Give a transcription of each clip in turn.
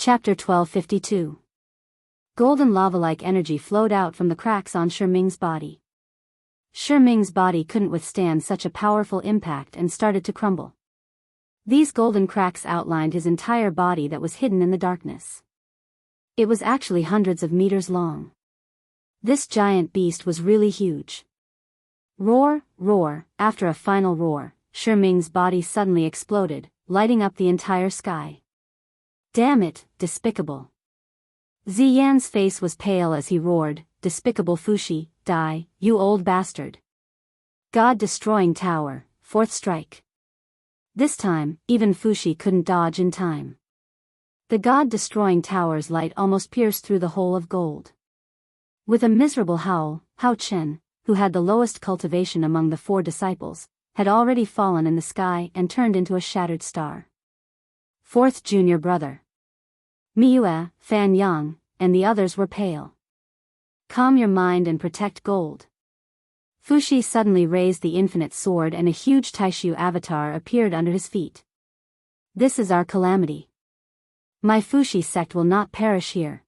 Chapter 1252. Golden lava-like energy flowed out from the cracks on Ming's body. Ming's body couldn't withstand such a powerful impact and started to crumble. These golden cracks outlined his entire body that was hidden in the darkness. It was actually hundreds of meters long. This giant beast was really huge. Roar, roar, after a final roar, Ming's body suddenly exploded, lighting up the entire sky. Damn it, despicable. Ziyan's face was pale as he roared, "Despicable Fushi, die, you old bastard." God-destroying tower, fourth strike. This time, even Fushi couldn't dodge in time. The God-destroying tower's light almost pierced through the hole of gold. With a miserable howl, Hao Chen, who had the lowest cultivation among the 4 disciples, had already fallen in the sky and turned into a shattered star. Fourth junior brother. Miue, Fan Yang, and the others were pale. Calm your mind and protect gold. Fushi suddenly raised the infinite sword and a huge Taishu avatar appeared under his feet. This is our calamity. My Fushi sect will not perish here.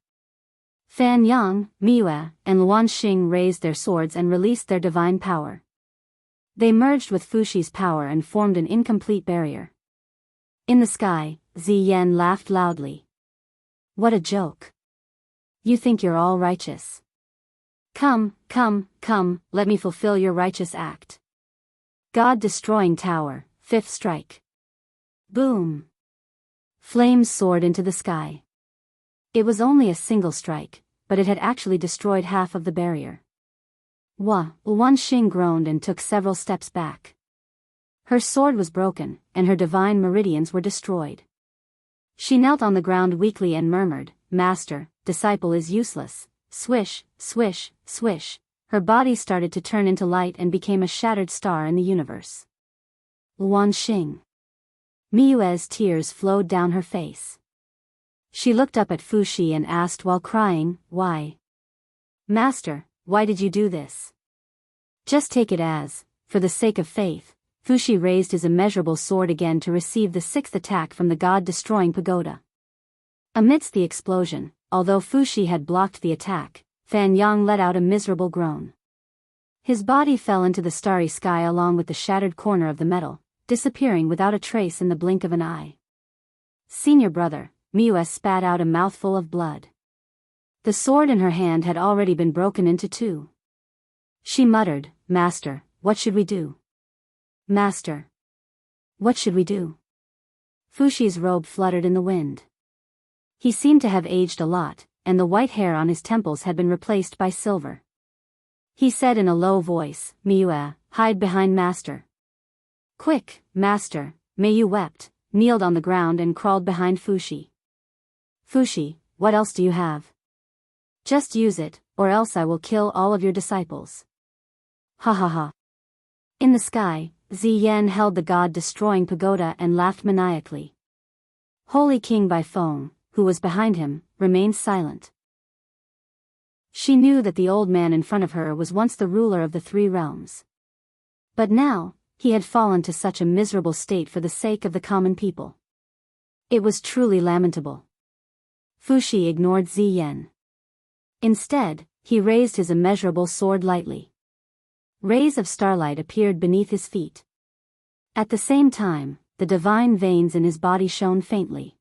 Fan Yang, Miue, and Luan Xing raised their swords and released their divine power. They merged with Fushi's power and formed an incomplete barrier. In the sky, Ziyan laughed loudly. What a joke. You think you're all righteous. Come, let me fulfill your righteous act. God-destroying tower, 5th strike. Boom. Flames soared into the sky. It was only a single strike, but it had actually destroyed half of the barrier. Luan Xing groaned and took several steps back. Her sword was broken, and her divine meridians were destroyed. She knelt on the ground weakly and murmured, "Master, disciple is useless." Swish, swish, swish. Her body started to turn into light and became a shattered star in the universe. Luan Xing. Miue's tears flowed down her face. She looked up at Fushi and asked while crying, "Why? Master, why did you do this?" Just take it as, for the sake of faith. Fushi raised his immeasurable sword again to receive the 6th attack from the god-destroying pagoda. Amidst the explosion, although Fushi had blocked the attack, Fan Yang let out a miserable groan. His body fell into the starry sky along with the shattered corner of the metal, disappearing without a trace in the blink of an eye. Senior brother, Miue spat out a mouthful of blood. The sword in her hand had already been broken into 2. She muttered, "Master, what should we do? Master. What should we do?" Fushi's robe fluttered in the wind. He seemed to have aged a lot, and the white hair on his temples had been replaced by silver. He said in a low voice, "Miue, hide behind Master." "Quick, Master." Miue wept, kneeled on the ground and crawled behind Fushi. "Fushi, what else do you have? Just use it, or else I will kill all of your disciples." Ha ha ha. In the sky, Ziyan held the god-destroying pagoda and laughed maniacally. Holy King Baifeng, who was behind him, remained silent. She knew that the old man in front of her was once the ruler of the 3 realms. But now, he had fallen to such a miserable state for the sake of the common people. It was truly lamentable. Fushi ignored Ziyan. Instead, he raised his immeasurable sword lightly. Rays of starlight appeared beneath his feet. At the same time, the divine veins in his body shone faintly.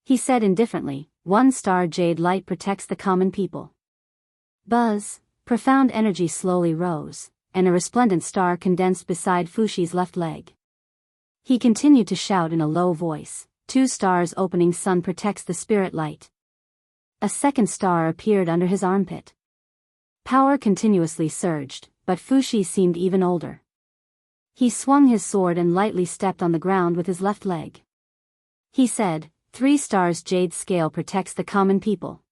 He said indifferently, "1 star jade light protects the common people." Buzz, profound energy slowly rose, and a resplendent star condensed beside Fushi's left leg. He continued to shout in a low voice, "2 stars opening sun protects the spirit light." A second star appeared under his armpit. Power continuously surged, but Fushi seemed even older. He swung his sword and lightly stepped on the ground with his left leg. He said, 3 stars jade scale protects the common people."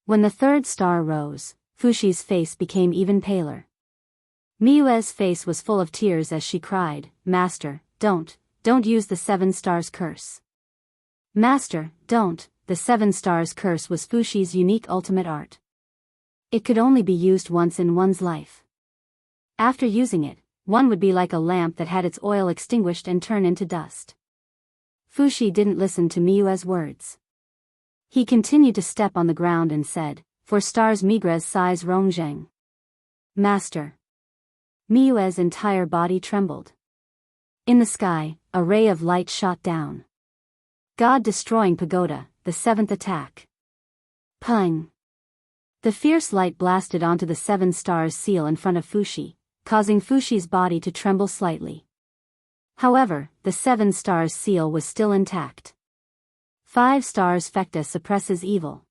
When the 3rd star rose, Fushi's face became even paler. Miue's face was full of tears as she cried, "Master, don't use the 7 stars curse. Master, don't." The 7 stars curse was Fushi's unique ultimate art. It could only be used once in one's life. After using it, one would be like a lamp that had its oil extinguished and turn into dust. Fushi didn't listen to Miue's words. He continued to step on the ground and said, "For stars migres size Rongzheng." Master. Miyue's entire body trembled. In the sky, a ray of light shot down. God-destroying pagoda, the seventh attack. Pung! The fierce light blasted onto the 7 stars seal in front of Fushi, causing Fushi's body to tremble slightly. However, the 7 stars seal was still intact. 5 stars fecta suppresses evil.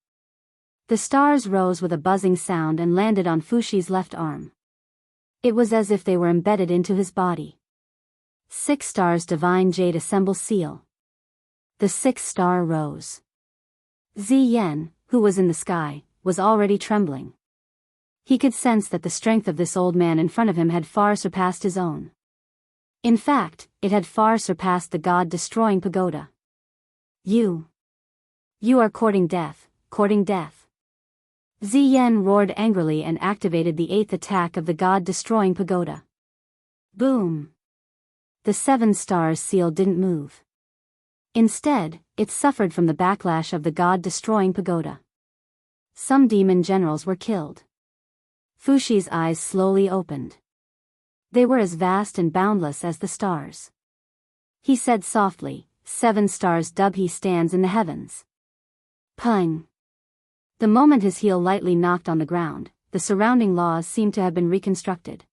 The stars rose with a buzzing sound and landed on Fushi's left arm. It was as if they were embedded into his body. 6 stars divine jade assemble seal. The 6th star rose. Ziyan, who was in the sky, was already trembling. He could sense that the strength of this old man in front of him had far surpassed his own. In fact, it had far surpassed the god-destroying pagoda. You are courting death, courting death. Ziyan roared angrily and activated the 8th attack of the god-destroying pagoda. Boom! The 7 stars seal didn't move. Instead, it suffered from the backlash of the god-destroying pagoda. Some demon generals were killed. Fushi's eyes slowly opened. They were as vast and boundless as the stars. He said softly, 7 stars dub he stands in the heavens. Pung! The moment his heel lightly knocked on the ground, the surrounding laws seemed to have been reconstructed.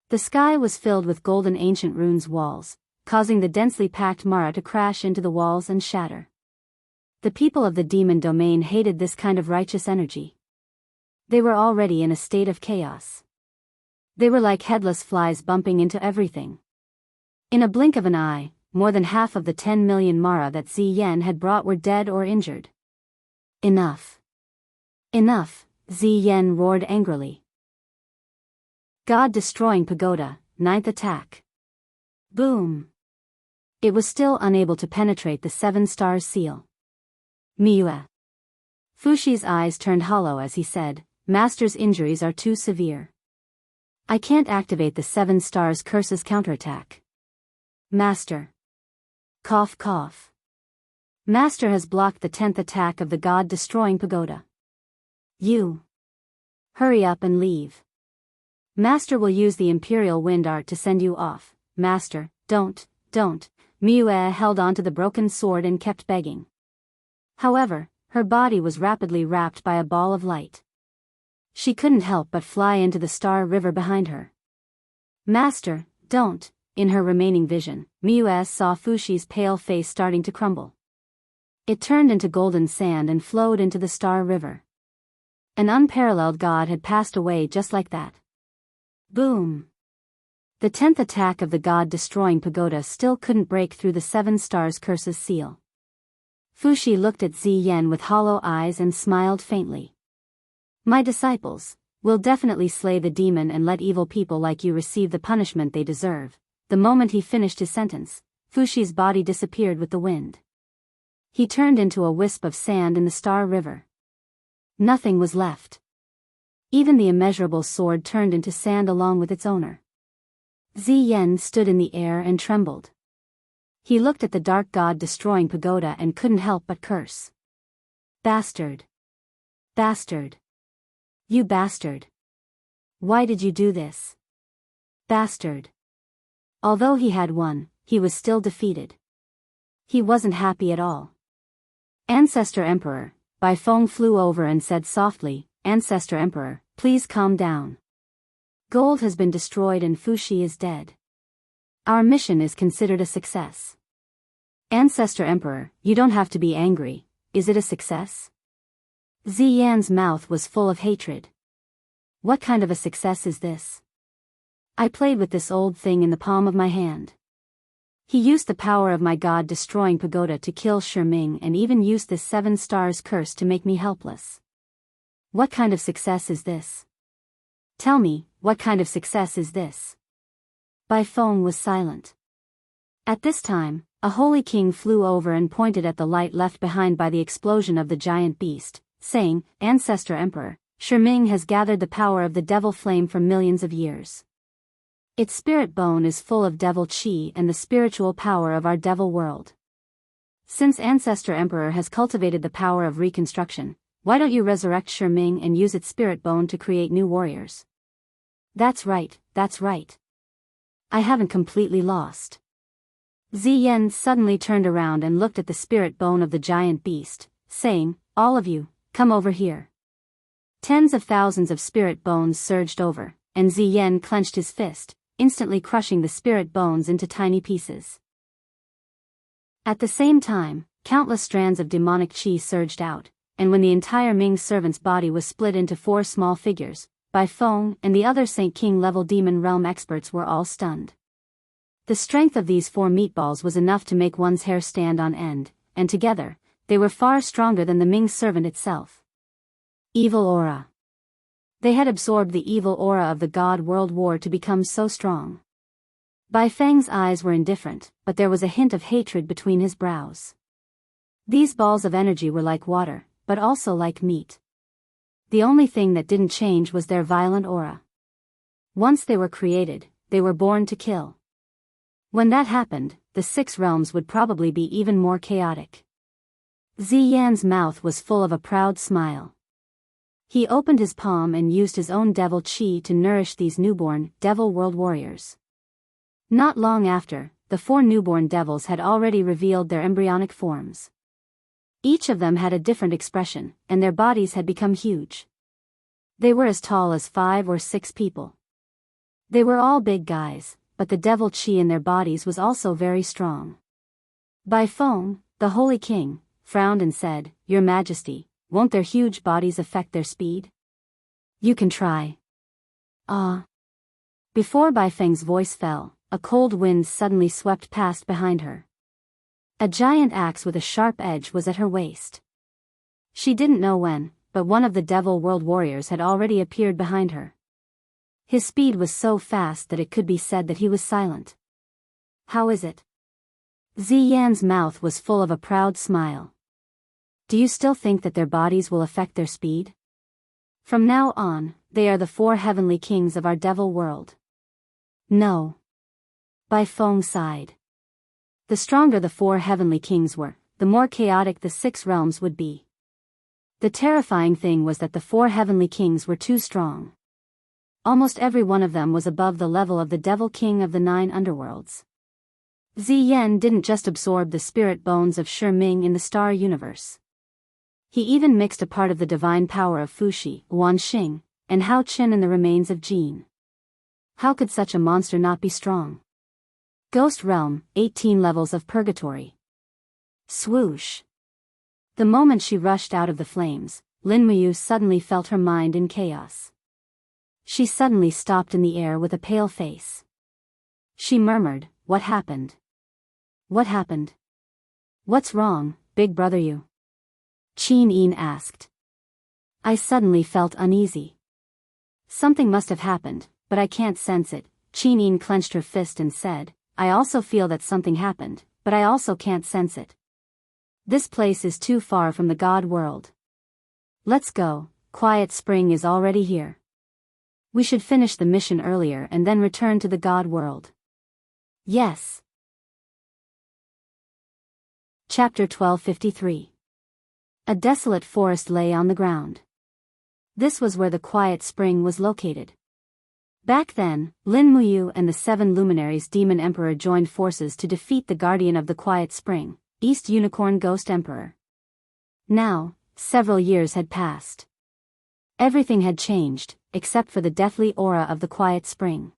The sky was filled with golden ancient runes walls, causing the densely packed Mara to crash into the walls and shatter. The people of the demon domain hated this kind of righteous energy. They were already in a state of chaos. They were like headless flies bumping into everything. In a blink of an eye, more than half of the 10 million Mara that Ziyan had brought were dead or injured. Enough! Enough! Ziyan roared angrily. God-destroying pagoda, 9th attack. Boom! It was still unable to penetrate the 7 stars seal. Miyue. Fushi's eyes turned hollow as he said, Master's injuries are too severe. I can't activate the 7 stars curse's counterattack. Master. Cough cough. Master has blocked the 10th attack of the god-destroying pagoda. You. Hurry up and leave. Master will use the Imperial Wind Art to send you off. Master, don't. Miyue held onto the broken sword and kept begging. However, her body was rapidly wrapped by a ball of light. She couldn't help but fly into the star river behind her. Master, don't. In her remaining vision, Miyue saw Fushi's pale face starting to crumble. It turned into golden sand and flowed into the star river. An unparalleled god had passed away just like that. Boom! The 10th attack of the god-destroying pagoda still couldn't break through the 7 stars curse's seal. Fushi looked at Ziyan with hollow eyes and smiled faintly. My disciples will definitely slay the demon and let evil people like you receive the punishment they deserve. The moment he finished his sentence, Fushi's body disappeared with the wind. He turned into a wisp of sand in the star river. Nothing was left. Even the immeasurable sword turned into sand along with its owner. Ziyan stood in the air and trembled. He looked at the dark god-destroying pagoda and couldn't help but curse. Bastard! Bastard! You bastard! Why did you do this? Bastard! Although he had won, he was still defeated. He wasn't happy at all. Ancestor Emperor, Bai Feng flew over and said softly, Ancestor Emperor, please calm down. Gold has been destroyed and Fushi is dead. Our mission is considered a success. Ancestor Emperor, you don't have to be angry, is it a success? Ziyan's mouth was full of hatred. What kind of a success is this? I played with this old thing in the palm of my hand. He used the power of my god-destroying pagoda to kill Shiming and even used this 7 stars curse to make me helpless. What kind of success is this? Tell me, what kind of success is this? Bai Feng was silent. At this time, a holy king flew over and pointed at the light left behind by the explosion of the giant beast, saying, Ancestor Emperor, Shiming has gathered the power of the devil flame for millions of years. Its spirit bone is full of devil chi and the spiritual power of our devil world. Since Ancestor Emperor has cultivated the power of reconstruction, why don't you resurrect Shiming and use its spirit bone to create new warriors? That's right, that's right. I haven't completely lost. Ziyan suddenly turned around and looked at the spirit bone of the giant beast, saying, all of you, come over here. Tens of thousands of spirit bones surged over, and Ziyan clenched his fist, instantly crushing the spirit bones into tiny pieces. At the same time, countless strands of demonic qi surged out, and when the entire Ming servant's body was split into 4 small figures, Bai Feng and the other Saint King level demon realm experts were all stunned. The strength of these 4 meatballs was enough to make one's hair stand on end, and together, they were far stronger than the Ming servant itself. Evil aura. They had absorbed the evil aura of the God World War to become so strong. Bai Feng's eyes were indifferent, but there was a hint of hatred between his brows. These balls of energy were like water, but also like meat. The only thing that didn't change was their violent aura. Once they were created, they were born to kill. When that happened, the 6 realms would probably be even more chaotic. Ziyan's mouth was full of a proud smile. He opened his palm and used his own devil qi to nourish these newborn devil world warriors. Not long after, the 4 newborn devils had already revealed their embryonic forms. Each of them had a different expression, and their bodies had become huge. They were as tall as 5 or 6 people. They were all big guys, but the devil qi in their bodies was also very strong. Bai Feng, the Holy King, frowned and said, Your Majesty, won't their huge bodies affect their speed? You can try. Before Bai Feng's voice fell, a cold wind suddenly swept past behind her. A giant axe with a sharp edge was at her waist. She didn't know when, but one of the Devil World Warriors had already appeared behind her. His speed was so fast that it could be said that he was silent. How is it? Ziyan's mouth was full of a proud smile. Do you still think that their bodies will affect their speed? From now on, they are the 4 heavenly kings of our devil world. No. Bai Feng sighed. The stronger the 4 heavenly kings were, the more chaotic the 6 realms would be. The terrifying thing was that the 4 heavenly kings were too strong. Almost every one of them was above the level of the devil king of the 9 underworlds. Ziyan didn't just absorb the spirit bones of Shiming in the star universe. He even mixed a part of the divine power of Fuxi, Wanxing, and Hao Qin in the remains of Jin. How could such a monster not be strong? Ghost Realm, 18 levels of purgatory. Swoosh. The moment she rushed out of the flames, Lin Muyu suddenly felt her mind in chaos. She suddenly stopped in the air with a pale face. She murmured, What happened? What happened? What's wrong, big brother you? Qin Yin asked. I suddenly felt uneasy. Something must have happened, but I can't sense it. Qin Yin clenched her fist and said, I also feel that something happened, but I also can't sense it. This place is too far from the God world. Let's go, Quiet Spring is already here. We should finish the mission earlier and then return to the God world. Yes. Chapter 1253. A desolate forest lay on the ground. This was where the Quiet Spring was located. Back then, Lin Muyu and the 7 luminaries Demon Emperor joined forces to defeat the Guardian of the Quiet Spring, East Unicorn Ghost Emperor. Now, several years had passed. Everything had changed, except for the deathly aura of the Quiet Spring.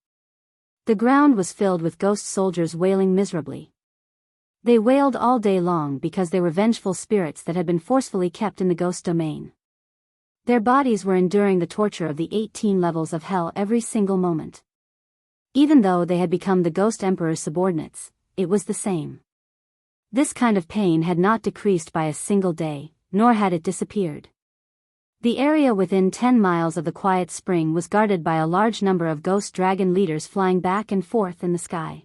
The ground was filled with ghost soldiers wailing miserably. They wailed all day long because they were vengeful spirits that had been forcefully kept in the ghost domain. Their bodies were enduring the torture of the 18 levels of hell every single moment. Even though they had become the Ghost Emperor's subordinates, it was the same. This kind of pain had not decreased by a single day, nor had it disappeared. The area within 10 miles of the Quiet Spring was guarded by a large number of ghost dragon leaders flying back and forth in the sky.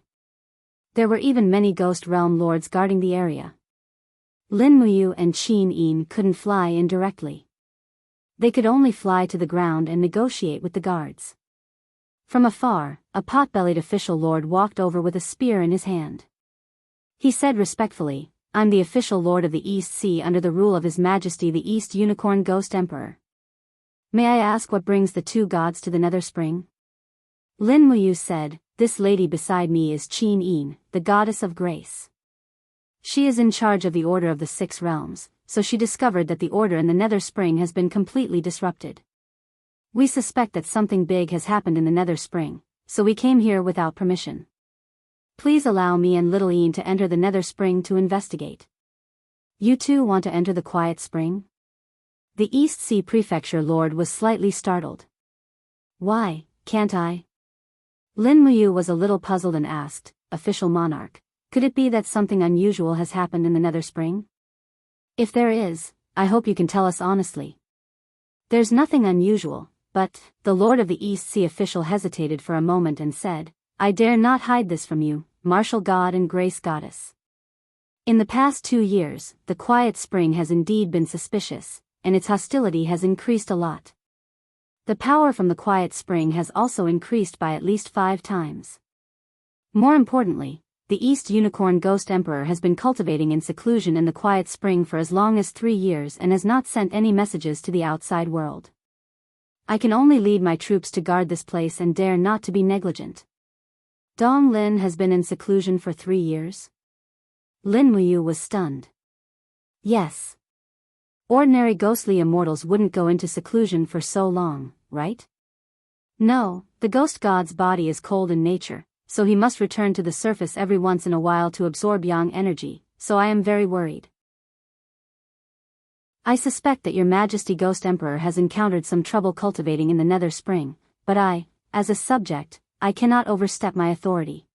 There were even many ghost realm lords guarding the area. Lin Muyu and Qin Yin couldn't fly in directly. They could only fly to the ground and negotiate with the guards. From afar, a pot-bellied official lord walked over with a spear in his hand. He said respectfully, I'm the official lord of the East Sea under the rule of His Majesty the East Unicorn Ghost Emperor. May I ask what brings the two gods to the Nether Spring? Lin Muyu said, this lady beside me is Qin Yin, the goddess of grace. She is in charge of the Order of the Six Realms, so she discovered that the order in the Nether Spring has been completely disrupted. We suspect that something big has happened in the Nether Spring, so we came here without permission. Please allow me and Little Ian to enter the Nether Spring to investigate. You two want to enter the Quiet Spring? The East Sea Prefecture Lord was slightly startled. Why, can't I? Lin Muyu was a little puzzled and asked, Official Monarch, could it be that something unusual has happened in the Nether Spring? If there is, I hope you can tell us honestly. There's nothing unusual, but, the Lord of the East Sea official hesitated for a moment and said, I dare not hide this from you, martial god and grace goddess. In the past 2 years, the Quiet Spring has indeed been suspicious, and its hostility has increased a lot. The power from the Quiet Spring has also increased by at least 5 times. More importantly, the East Unicorn Ghost Emperor has been cultivating in seclusion in the Quiet Spring for as long as 3 years and has not sent any messages to the outside world. I can only lead my troops to guard this place and dare not to be negligent. Dong Lin has been in seclusion for 3 years? Lin Muyu was stunned. Yes. Ordinary ghostly immortals wouldn't go into seclusion for so long, right? No, the ghost god's body is cold in nature, so he must return to the surface every once in a while to absorb yang energy, so I am very worried. I suspect that Your Majesty Ghost Emperor has encountered some trouble cultivating in the Nether Spring, but I, as a subject, I cannot overstep my authority.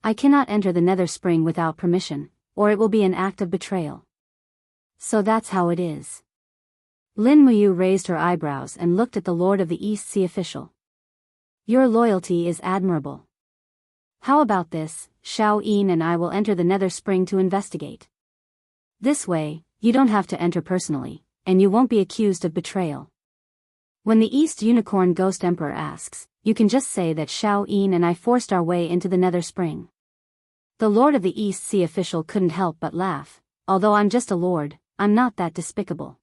I cannot enter the Nether Spring without permission, or it will be an act of betrayal. So that's how it is. Lin Muyu raised her eyebrows and looked at the Lord of the East Sea official. Your loyalty is admirable. How about this, Xiao Yin and I will enter the Nether Spring to investigate. This way, you don't have to enter personally, and you won't be accused of betrayal. When the East Unicorn Ghost Emperor asks, you can just say that Xiao Yin and I forced our way into the Nether Spring. The Lord of the East Sea official couldn't help but laugh. Although I'm just a lord, I'm not that despicable.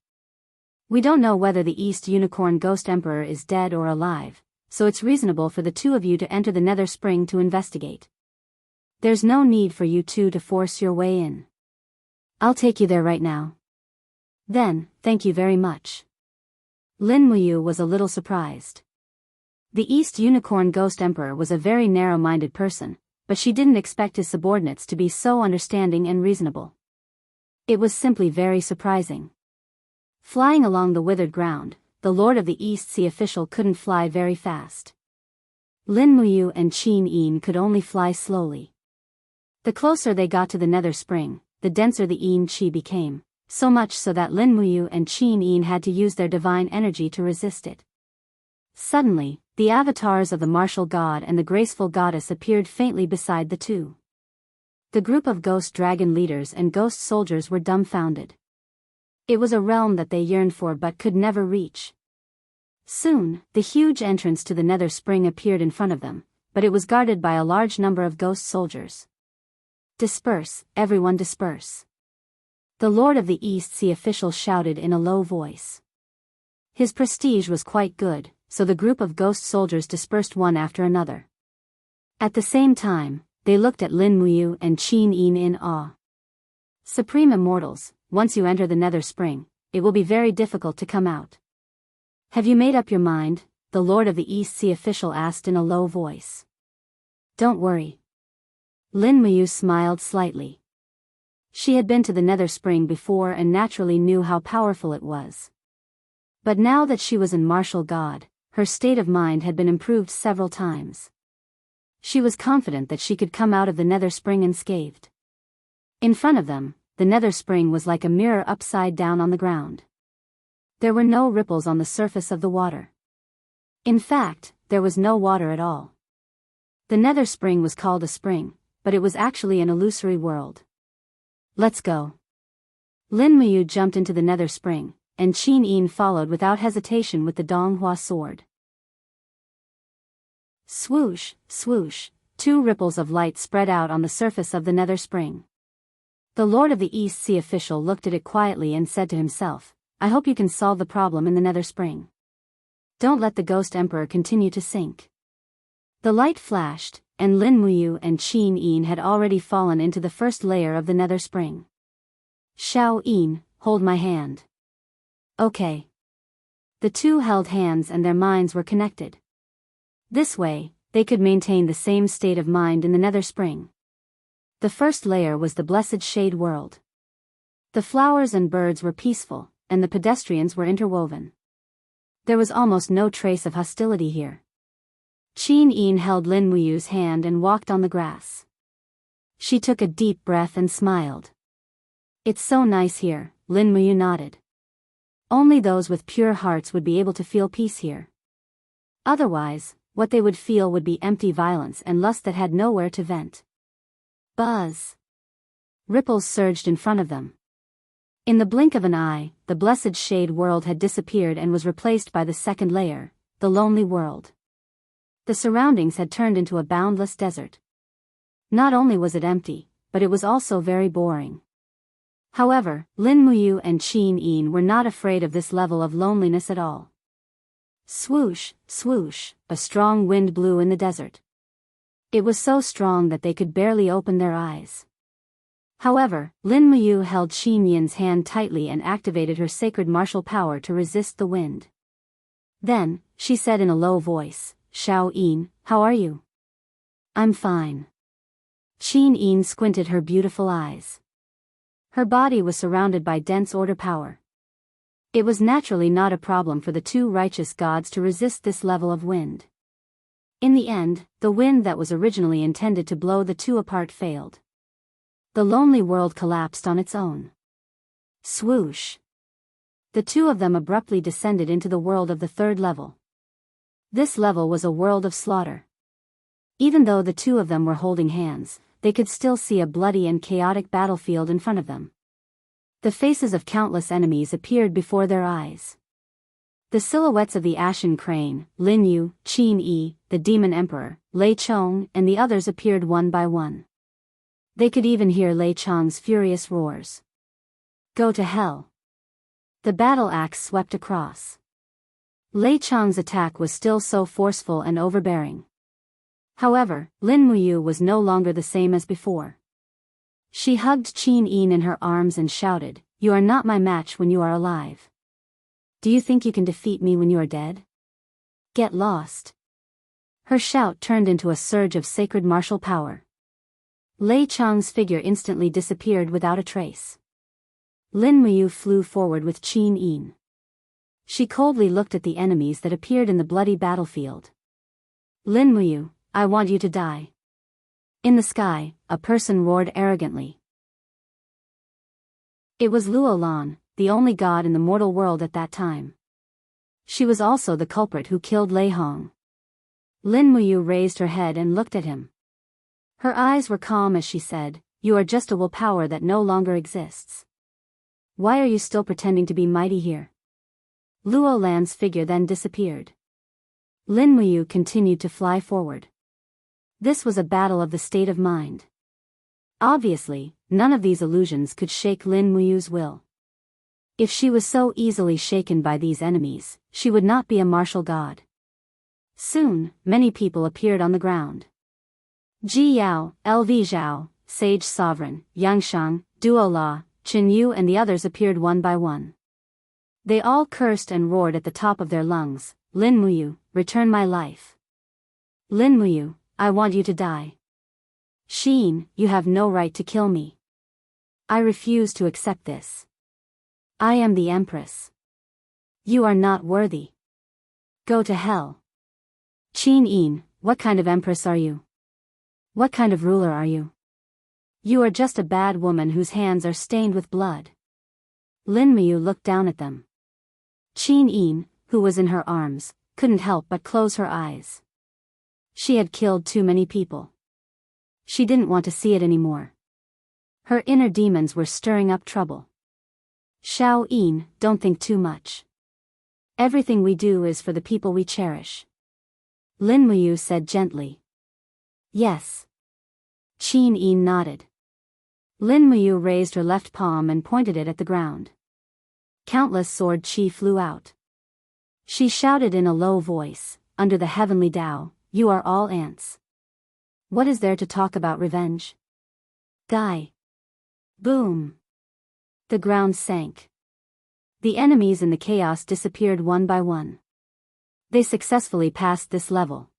We don't know whether the East Unicorn Ghost Emperor is dead or alive, so it's reasonable for the two of you to enter the Nether Spring to investigate. There's no need for you two to force your way in. I'll take you there right now. Then, thank you very much. Lin Muyu was a little surprised. The East Unicorn Ghost Emperor was a very narrow-minded person, but she didn't expect his subordinates to be so understanding and reasonable. It was simply very surprising. Flying along the withered ground, the Lord of the East Sea official couldn't fly very fast. Lin Muyu and Qin Yin could only fly slowly. The closer they got to the Nether Spring, the denser the Yin Qi became, so much so that Lin Muyu and Qin Yin had to use their divine energy to resist it. Suddenly, the avatars of the martial god and the graceful goddess appeared faintly beside the two. The group of ghost dragon leaders and ghost soldiers were dumbfounded. It was a realm that they yearned for but could never reach. Soon, the huge entrance to the Nether Spring appeared in front of them, but it was guarded by a large number of ghost soldiers. Disperse, everyone disperse. The Lord of the East Sea official shouted in a low voice. His prestige was quite good, so the group of ghost soldiers dispersed one after another. At the same time, they looked at Lin Muyu and Qin Yin in awe. Supreme Immortals, once you enter the Nether Spring, it will be very difficult to come out. Have you made up your mind? The Lord of the East Sea official asked in a low voice. Don't worry. Lin Muyu smiled slightly. She had been to the Nether Spring before and naturally knew how powerful it was. But now that she was in martial god, her state of mind had been improved several times. She was confident that she could come out of the Nether Spring unscathed. In front of them, the Nether Spring was like a mirror upside down on the ground. There were no ripples on the surface of the water. In fact, there was no water at all. The Nether Spring was called a spring, but it was actually an illusory world. Let's go. Lin Muyu jumped into the Nether Spring, and Qin Yin followed without hesitation with the Donghua sword. Swoosh, swoosh, 2 ripples of light spread out on the surface of the Nether Spring. The Lord of the East Sea official looked at it quietly and said to himself, I hope you can solve the problem in the Nether Spring. Don't let the Ghost Emperor continue to sink. The light flashed, and Lin Muyu and Qin Yin had already fallen into the first layer of the Nether Spring. Xiao Yin, hold my hand. Okay. The two held hands and their minds were connected. This way, they could maintain the same state of mind in the Nether Spring. The first layer was the blessed shade world. The flowers and birds were peaceful, and the pedestrians were interwoven. There was almost no trace of hostility here. Qin Yin held Lin Muyu's hand and walked on the grass. She took a deep breath and smiled. It's so nice here, Lin Muyu nodded. Only those with pure hearts would be able to feel peace here. Otherwise, what they would feel would be empty violence and lust that had nowhere to vent. Buzz! Ripples surged in front of them. In the blink of an eye, the blessed shade world had disappeared and was replaced by the second layer, the lonely world. The surroundings had turned into a boundless desert. Not only was it empty, but it was also very boring. However, Lin Muyu and Qin Yin were not afraid of this level of loneliness at all. Swoosh, swoosh, a strong wind blew in the desert. It was so strong that they could barely open their eyes. However, Lin Muyu held Qin Yin's hand tightly and activated her sacred martial power to resist the wind. Then, she said in a low voice, Xiao Yin, how are you? I'm fine. Qin Yin squinted her beautiful eyes. Her body was surrounded by dense order power. It was naturally not a problem for the two righteous gods to resist this level of wind. In the end, the wind that was originally intended to blow the two apart failed. The lonely world collapsed on its own. Swoosh! The two of them abruptly descended into the world of the third level. This level was a world of slaughter. Even though the two of them were holding hands, they could still see a bloody and chaotic battlefield in front of them. The faces of countless enemies appeared before their eyes. The silhouettes of the Ashen Crane, Lin Yu, Qin Yi, the Demon Emperor, Lei Chong, and the others appeared one by one. They could even hear Lei Chong's furious roars. Go to hell! The battle axe swept across. Lei Chong's attack was still so forceful and overbearing. However, Lin Muyu was no longer the same as before. She hugged Qin Yin in her arms and shouted, You are not my match when you are alive. Do you think you can defeat me when you are dead? Get lost. Her shout turned into a surge of sacred martial power. Lei Chong's figure instantly disappeared without a trace. Lin Muyu flew forward with Qin Yin. She coldly looked at the enemies that appeared in the bloody battlefield. Lin Muyu, I want you to die. In the sky, a person roared arrogantly. It was Luo Lan, the only god in the mortal world at that time. She was also the culprit who killed Lei Hong. Lin Muyu raised her head and looked at him. Her eyes were calm as she said, You are just a willpower that no longer exists. Why are you still pretending to be mighty here? Luo Lan's figure then disappeared. Lin Muyu continued to fly forward. This was a battle of the state of mind. Obviously, none of these illusions could shake Lin Muyu's will. If she was so easily shaken by these enemies, she would not be a martial god. Soon, many people appeared on the ground. Ji Yao, LV Zhao, Sage Sovereign, Yangshang, Duo La, Chen Yu and the others appeared one by one. They all cursed and roared at the top of their lungs, Lin Muyu, return my life. Lin Muyu, I want you to die. Xin, you have no right to kill me. I refuse to accept this. I am the Empress. You are not worthy. Go to hell. Qin Yin, what kind of Empress are you? What kind of ruler are you? You are just a bad woman whose hands are stained with blood. Lin Muyu looked down at them. Qin Yin, who was in her arms, couldn't help but close her eyes. She had killed too many people. She didn't want to see it anymore. Her inner demons were stirring up trouble. Xiao Yin, don't think too much. Everything we do is for the people we cherish. Lin Muyu said gently. Yes. Qin Yin nodded. Lin Muyu raised her left palm and pointed it at the ground. Countless sword chi flew out. She shouted in a low voice, "Under the heavenly Tao, you are all ants. What is there to talk about revenge? Die!" Boom! The ground sank. The enemies in the chaos disappeared one by one. They successfully passed this level.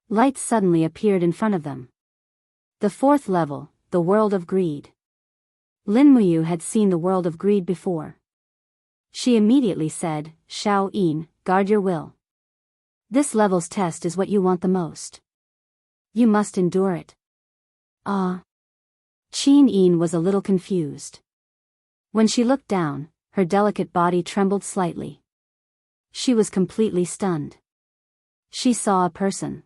Lights suddenly appeared in front of them. The fourth level, the world of greed. Lin Muyu had seen the world of greed before. She immediately said, "Shao Yin, guard your will. This level's test is what you want the most. You must endure it." Ah. Qin Yin was a little confused. When she looked down, her delicate body trembled slightly. She was completely stunned. She saw a person.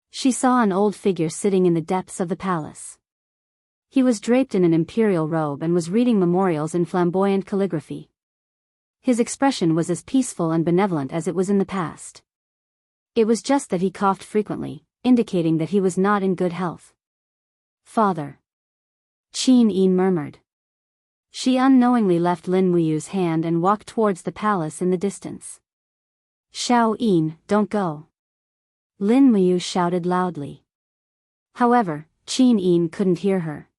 She saw an old figure sitting in the depths of the palace. He was draped in an imperial robe and was reading memorials in flamboyant calligraphy. His expression was as peaceful and benevolent as it was in the past. It was just that he coughed frequently, indicating that he was not in good health. "Father," Qin Yin murmured. She unknowingly left Lin Muyu's hand and walked towards the palace in the distance. "Shao Yin, don't go!" Lin Muyu shouted loudly. However, Qin Yin couldn't hear her.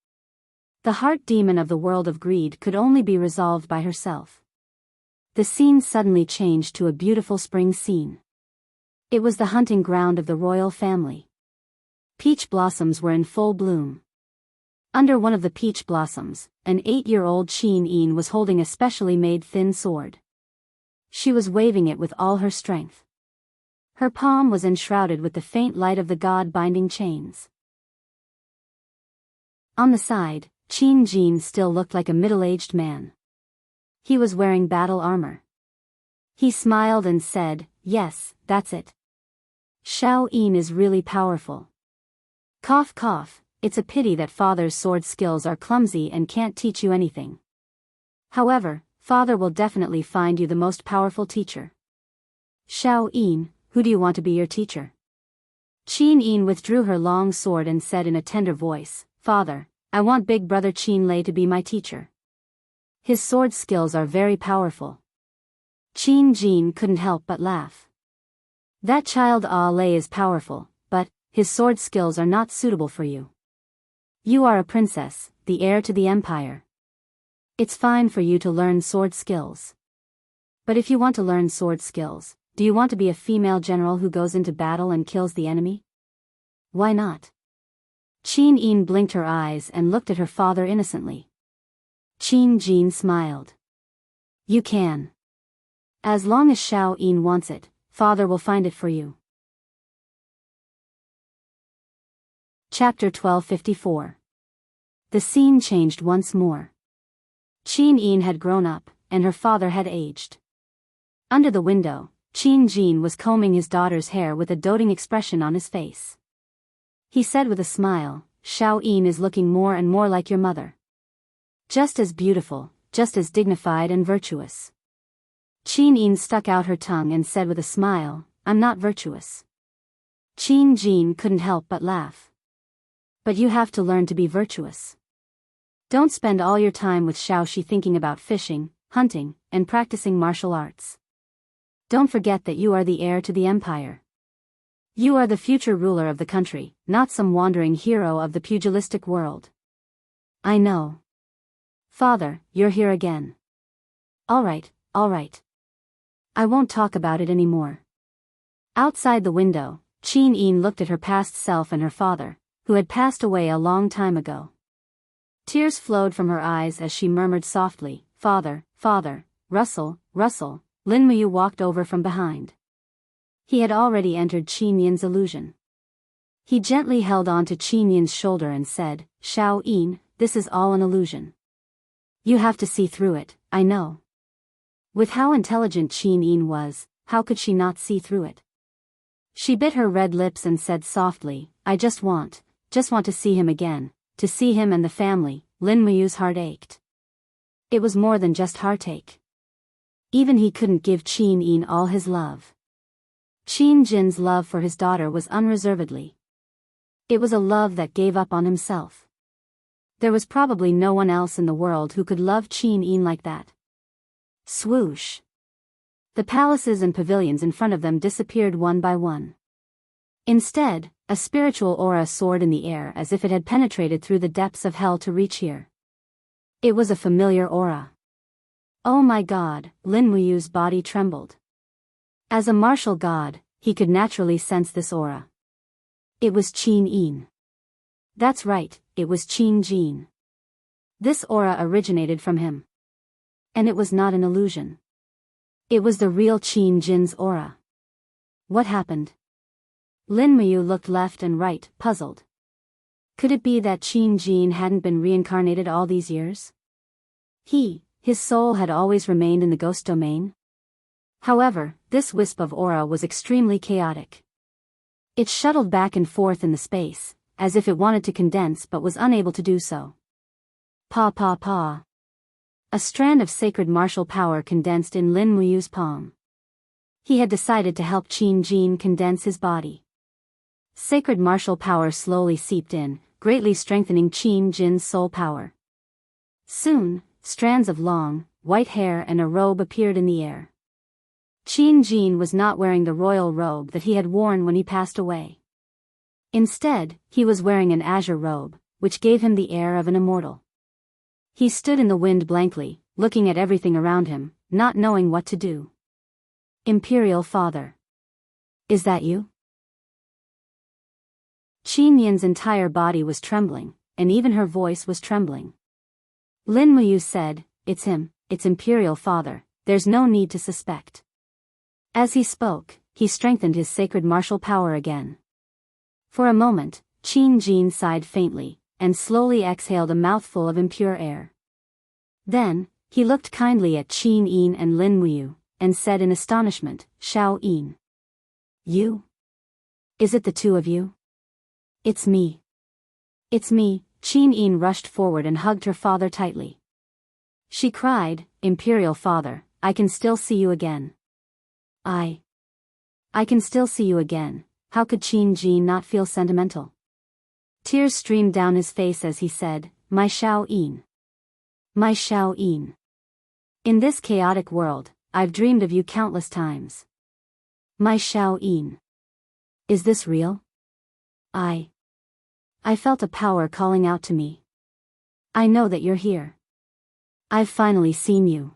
The heart demon of the world of greed could only be resolved by herself. The scene suddenly changed to a beautiful spring scene. It was the hunting ground of the royal family. Peach blossoms were in full bloom. Under one of the peach blossoms, an 8-year-old Qin Yin was holding a specially made thin sword. She was waving it with all her strength. Her palm was enshrouded with the faint light of the god-binding chains. On the side, Qin Jin still looked like a middle-aged man. He was wearing battle armor. He smiled and said, "Yes, that's it. Shao Yin is really powerful. Cough cough, it's a pity that father's sword skills are clumsy and can't teach you anything. However, father will definitely find you the most powerful teacher. Shao Yin, who do you want to be your teacher?" Qin Yin withdrew her long sword and said in a tender voice, "Father, I want big brother Qin Lei to be my teacher. His sword skills are very powerful." Qin Jin couldn't help but laugh. "That child Lei is powerful, but his sword skills are not suitable for you. You are a princess, the heir to the empire. It's fine for you to learn sword skills. But if you want to learn sword skills, do you want to be a female general who goes into battle and kills the enemy? Why not?" Qin Yin blinked her eyes and looked at her father innocently. Qin Jin smiled. "You can. As long as Shao Yin wants it, father will find it for you." Chapter 1254. The scene changed once more. Qin Yin had grown up, and her father had aged. Under the window, Qin Jin was combing his daughter's hair with a doting expression on his face. He said with a smile, "Shao Yin is looking more and more like your mother. Just as beautiful, just as dignified and virtuous." Qin Yin stuck out her tongue and said with a smile, "I'm not virtuous." Qin Jin couldn't help but laugh. "But you have to learn to be virtuous. Don't spend all your time with Shaoxi thinking about fishing, hunting, and practicing martial arts. Don't forget that you are the heir to the empire. You are the future ruler of the country, not some wandering hero of the pugilistic world." "I know. Father, you're here again. All right. I won't talk about it anymore." Outside the window, Qin Yin looked at her past self and her father, who had passed away a long time ago. Tears flowed from her eyes as she murmured softly, "Father, father, Russell." Lin Muyu walked over from behind. He had already entered Qin Yin's illusion. He gently held on to Qin Yin's shoulder and said, "Shao Yin, this is all an illusion. You have to see through it, I know." With how intelligent Qin Yin was, how could she not see through it? She bit her red lips and said softly, "I just want to see him again, to see him and the family." Lin Muyu's heart ached. It was more than just heartache. Even he couldn't give Qin Yin all his love. Qin Jin's love for his daughter was unreservedly. It was a love that gave up on himself. There was probably no one else in the world who could love Qin Yin like that. Swoosh! The palaces and pavilions in front of them disappeared one by one. Instead, a spiritual aura soared in the air as if it had penetrated through the depths of hell to reach here. It was a familiar aura. Oh my god, Lin Muyu's body trembled. As a martial god, he could naturally sense this aura. It was Qin Yin. That's right, it was Qin Jin. This aura originated from him. And it was not an illusion. It was the real Qin Jin's aura. What happened? Lin Muyu looked left and right, puzzled. Could it be that Qin Jin hadn't been reincarnated all these years? His soul had always remained in the ghost domain? However, this wisp of aura was extremely chaotic. It shuttled back and forth in the space, as if it wanted to condense but was unable to do so. Pa. A strand of sacred martial power condensed in Lin Muyu's palm. He had decided to help Qin Jin condense his body. Sacred martial power slowly seeped in, greatly strengthening Qin Jin's soul power. Soon, strands of long, white hair and a robe appeared in the air. Qin Jin was not wearing the royal robe that he had worn when he passed away. Instead, he was wearing an azure robe, which gave him the air of an immortal. He stood in the wind blankly, looking at everything around him, not knowing what to do. Imperial Father. Is that you? Qin Yin's entire body was trembling, and even her voice was trembling. Lin Muyu said, "It's him, it's Imperial Father, there's no need to suspect." As he spoke, he strengthened his sacred martial power again. For a moment, Qin Jin sighed faintly, and slowly exhaled a mouthful of impure air. Then, he looked kindly at Qin Yin and Lin Muyu, and said in astonishment, "Xiao Yin. You? Is it the two of you?" "It's me. It's me." Qin Yin rushed forward and hugged her father tightly. She cried, "Imperial Father, I can still see you again. I can still see you again." How could Qin Jin not feel sentimental? Tears streamed down his face as he said, "My Xiao Yin. My Xiao Yin. In this chaotic world, I've dreamed of you countless times. My Xiao Yin. Is this real? I felt a power calling out to me. I know that you're here. I've finally seen you."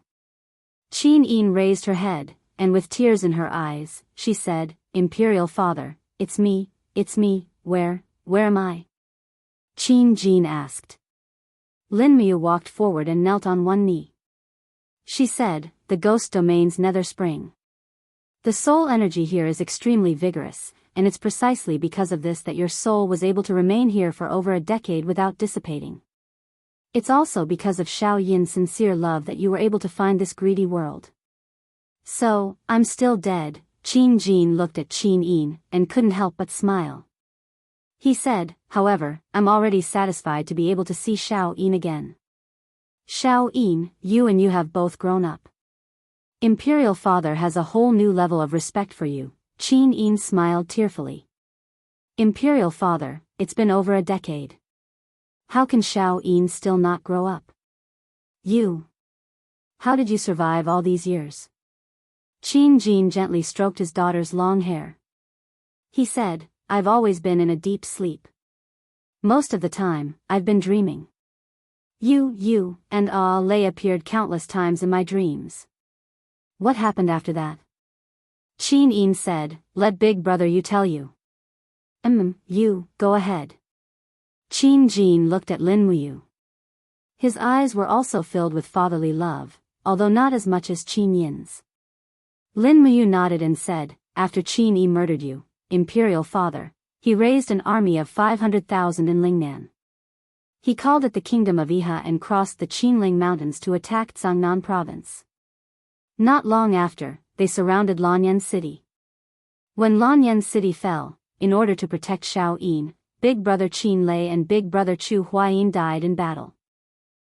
Qin Yin raised her head, and with tears in her eyes, she said, "Imperial Father, it's me, where am I?" Qin Jin asked. Lin Muyu walked forward and knelt on one knee. She said, "The ghost domain's nether spring. The soul energy here is extremely vigorous, and it's precisely because of this that your soul was able to remain here for over a decade without dissipating. It's also because of Xiao Yin's sincere love that you were able to find this greedy world. So, I'm still dead." Qin Jin looked at Qin Yin, and couldn't help but smile. He said, "However, I'm already satisfied to be able to see Xiao Yin again. Xiao Yin, you have both grown up. Imperial Father has a whole new level of respect for you." Qin Yin smiled tearfully. "Imperial Father, it's been over a decade. How can Xiao Yin still not grow up? How did you survive all these years?" Qin Jin gently stroked his daughter's long hair. He said, "I've always been in a deep sleep. Most of the time, I've been dreaming. You, and Lei appeared countless times in my dreams." "What happened after that?" Qin Yin said, "Let big brother you tell you." You, go ahead." Qin Jin looked at Lin Muyu. His eyes were also filled with fatherly love, although not as much as Qin Yin's. Lin Muyu nodded and said, "After Qin Yi murdered you, Imperial Father, he raised an army of 500,000 in Lingnan. He called it the Kingdom of Iha and crossed the Qinling Mountains to attack Zhangnan Province. Not long after, they surrounded Lanyan City. When Lanyan City fell, in order to protect Xiao Yin, big brother Qin Lei and big brother Chu Huayin died in battle.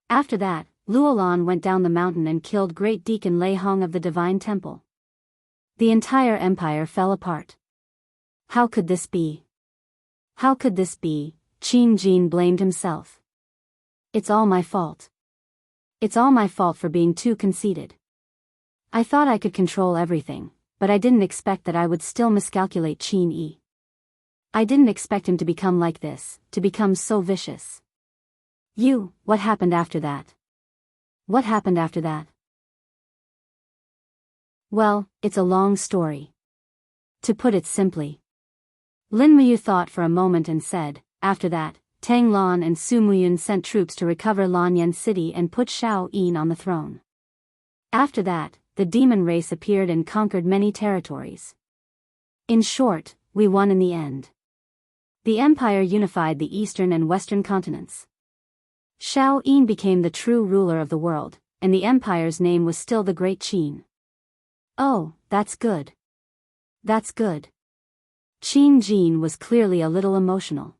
After that, Luolan went down the mountain and killed great deacon Lei Hong of the Divine Temple. The entire empire fell apart. How could this be? How could this be? Qin Jin blamed himself. It's all my fault. It's all my fault for being too conceited. I thought I could control everything, but I didn't expect that I would still miscalculate Qin Yi. I didn't expect him to become like this, to become so vicious. What happened after that? What happened after that? Well, it's a long story. To put it simply. Lin Muyu thought for a moment and said, after that, Tang Lan and Su Muyun sent troops to recover Lanyan City and put Xiao Yin on the throne. After that, the demon race appeared and conquered many territories. In short, we won in the end. The empire unified the eastern and western continents. Xiao Yin became the true ruler of the world, and the empire's name was still the Great Qin. Oh, that's good. That's good. Qin Jin was clearly a little emotional.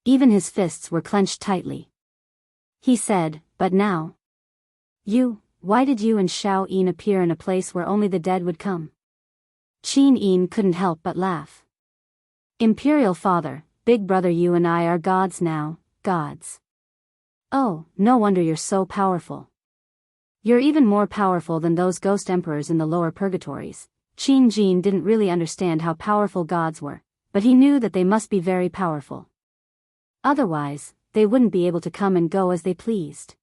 Even his fists were clenched tightly. He said, but now? Why did you and Xiao Yin appear in a place where only the dead would come? Qin Yin couldn't help but laugh. Imperial Father, Big Brother, you and I are gods now, gods. Oh, no wonder you're so powerful. You're even more powerful than those ghost emperors in the lower purgatories. Qin Jin didn't really understand how powerful gods were, but he knew that they must be very powerful. Otherwise, they wouldn't be able to come and go as they pleased.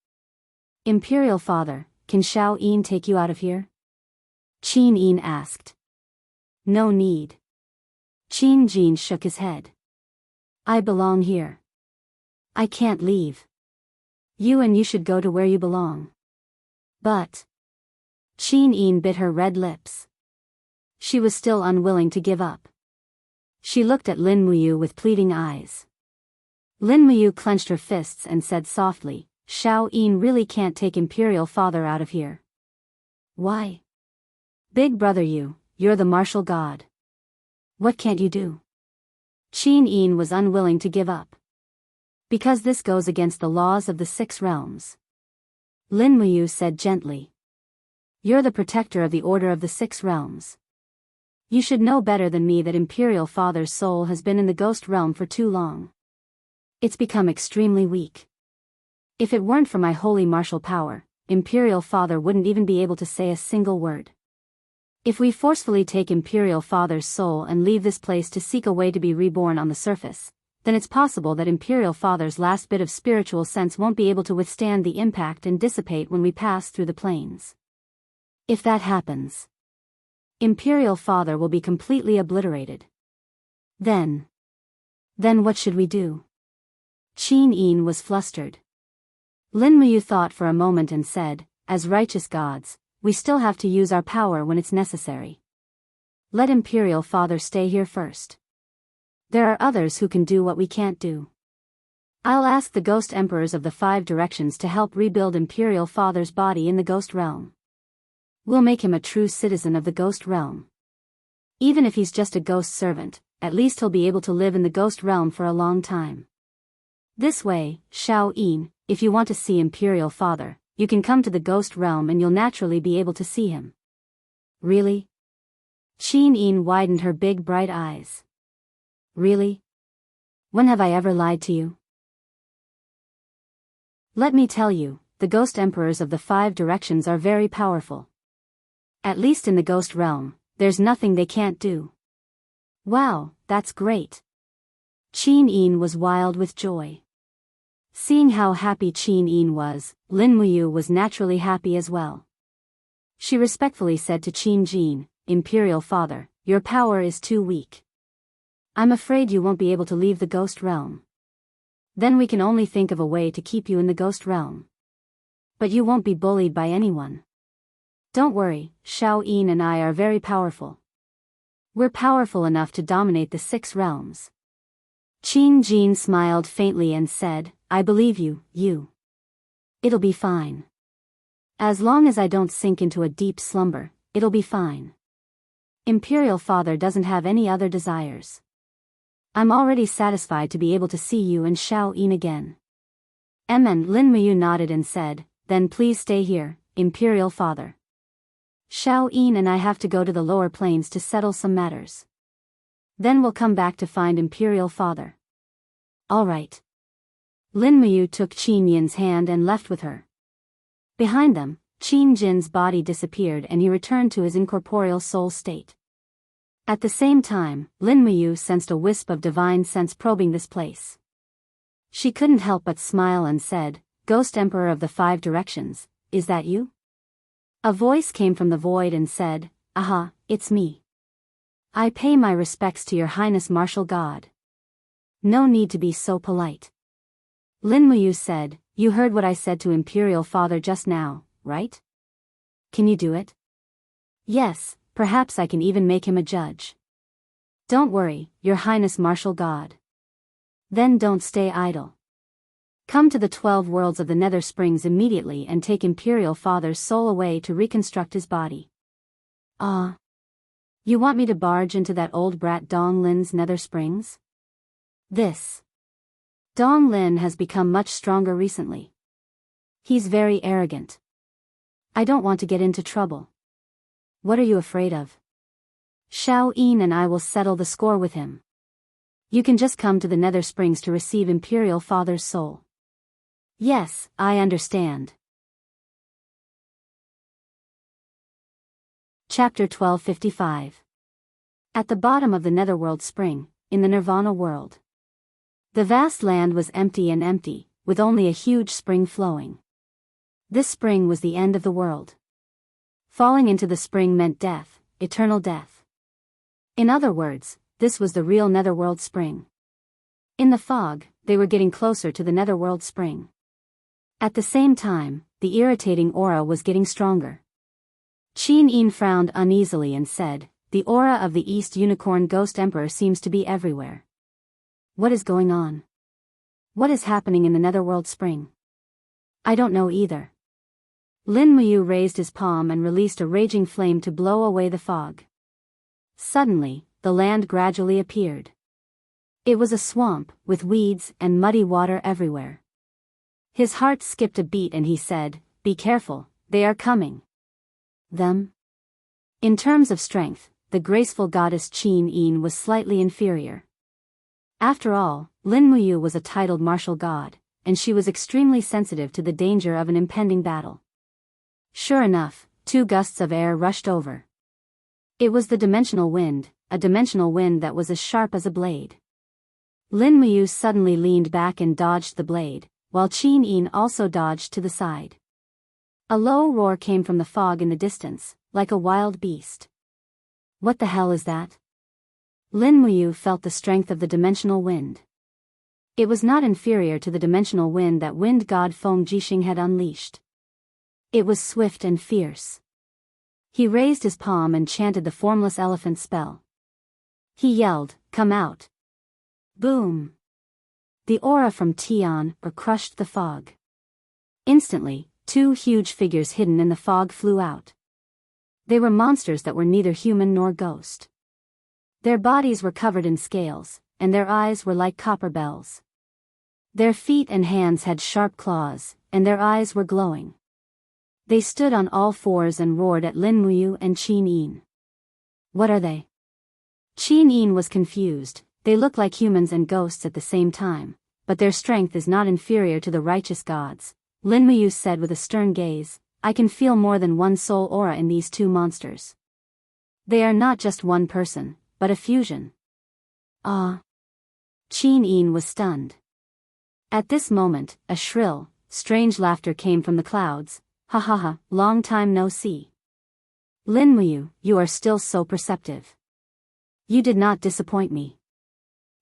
Imperial Father, can Xiao Yin take you out of here? Qin Yin asked. No need. Qin Jin shook his head. I belong here. I can't leave. You should go to where you belong. But... Qin Yin bit her red lips. She was still unwilling to give up. She looked at Lin Muyu with pleading eyes. Lin Muyu clenched her fists and said softly, Xiao Yin really can't take Imperial Father out of here. Why? Big Brother, you're the martial god. What can't you do? Qin Yin was unwilling to give up. Because this goes against the laws of the 6 realms. Lin Muyu said gently. You're the protector of the order of the 6 realms. You should know better than me that Imperial Father's soul has been in the ghost realm for too long. It's become extremely weak. If it weren't for my holy martial power, Imperial Father wouldn't even be able to say a single word. If we forcefully take Imperial Father's soul and leave this place to seek a way to be reborn on the surface, then it's possible that Imperial Father's last bit of spiritual sense won't be able to withstand the impact and dissipate when we pass through the plains. If that happens, Imperial Father will be completely obliterated. Then what should we do? Qin Yin was flustered. Lin Muyu thought for a moment and said, as righteous gods, we still have to use our power when it's necessary. Let Imperial Father stay here first. There are others who can do what we can't do. I'll ask the ghost emperors of the 5 directions to help rebuild Imperial Father's body in the ghost realm. We'll make him a true citizen of the ghost realm. Even if he's just a ghost servant, at least he'll be able to live in the ghost realm for a long time. This way, Xiao Yin, if you want to see Imperial Father, you can come to the ghost realm and you'll naturally be able to see him. Really? Qin Yin widened her big bright eyes. Really? When have I ever lied to you? Let me tell you, the ghost emperors of the 5 directions are very powerful. At least in the ghost realm, there's nothing they can't do. Wow, that's great. Qin Yin was wild with joy. Seeing how happy Qin Yin was, Lin Muyu was naturally happy as well. She respectfully said to Qin Jin, Imperial Father, your power is too weak. I'm afraid you won't be able to leave the ghost realm. Then we can only think of a way to keep you in the ghost realm. But you won't be bullied by anyone. Don't worry, Xiao Yin and I are very powerful. We're powerful enough to dominate the 6 realms. Qin Jin smiled faintly and said, I believe you. It'll be fine. As long as I don't sink into a deep slumber, it'll be fine. Imperial Father doesn't have any other desires. I'm already satisfied to be able to see you and Xiao Yin again. And Lin Muyu nodded and said, then please stay here, Imperial Father. Xiao Yin and I have to go to the lower plains to settle some matters. Then we'll come back to find Imperial Father. All right. Lin Muyu took Qin Yin's hand and left with her. Behind them, Qin Jin's body disappeared and he returned to his incorporeal soul state. At the same time, Lin Muyu sensed a wisp of divine sense probing this place. She couldn't help but smile and said, "Ghost Emperor of the Five Directions, is that you?" A voice came from the void and said, "Aha, it's me. I pay my respects to your highness martial god. No need to be so polite." Lin Muyu said, "You heard what I said to Imperial Father just now, right? Can you do it?" "Yes, perhaps I can even make him a judge." "Don't worry, your highness martial god. Then don't stay idle. Come to the 12 worlds of the Nether Springs immediately and take Imperial Father's soul away to reconstruct his body." "Ah. You want me to barge into that old brat Dong Lin's Nether Springs?" "This Dong Lin has become much stronger recently. He's very arrogant. I don't want to get into trouble." "What are you afraid of?" "Xiao Yin and I will settle the score with him. You can just come to the Nether Springs to receive Imperial Father's soul." "Yes, I understand." Chapter 1255. At the bottom of the Netherworld Spring, in the Nirvana world. The vast land was empty, with only a huge spring flowing. This spring was the end of the world. Falling into the spring meant death, eternal death. In other words, this was the real Netherworld Spring. In the fog, they were getting closer to the Netherworld Spring. At the same time, the irritating aura was getting stronger. Qin Yin frowned uneasily and said, "The aura of the East Unicorn Ghost Emperor seems to be everywhere. What is going on? What is happening in the Netherworld Spring?" "I don't know either." Lin Muyu raised his palm and released a raging flame to blow away the fog. Suddenly, the land gradually appeared. It was a swamp, with weeds and muddy water everywhere. His heart skipped a beat and he said, "Be careful, they are coming." Them? In terms of strength, the graceful goddess Qin Yin was slightly inferior. After all, Lin Muyu was a titled martial god, and she was extremely sensitive to the danger of an impending battle. Sure enough, 2 gusts of air rushed over. It was the dimensional wind, a dimensional wind that was as sharp as a blade. Lin Muyu suddenly leaned back and dodged the blade, while Qin Yin also dodged to the side. A low roar came from the fog in the distance, like a wild beast. "What the hell is that?" Lin Muyu felt the strength of the dimensional wind. It was not inferior to the dimensional wind that wind god Feng Jixing had unleashed. It was swift and fierce. He raised his palm and chanted the formless elephant spell. He yelled, "Come out!" Boom! The aura from Tian crushed the fog. Instantly, 2 huge figures hidden in the fog flew out. They were monsters that were neither human nor ghost. Their bodies were covered in scales, and their eyes were like copper bells. Their feet and hands had sharp claws, and their eyes were glowing. They stood on all 4s and roared at Lin Muyu and Qin Yin. "What are they?" Qin Yin was confused. They look like humans and ghosts at the same time, but their strength is not inferior to the righteous gods. Lin Muyu said with a stern gaze, "I can feel more than one soul aura in these 2 monsters. They are not just one person, but a fusion." "Ah." Qin Yin was stunned. At this moment, a shrill, strange laughter came from the clouds. "Ha ha ha, long time no see. Lin Muyu, you are still so perceptive. You did not disappoint me.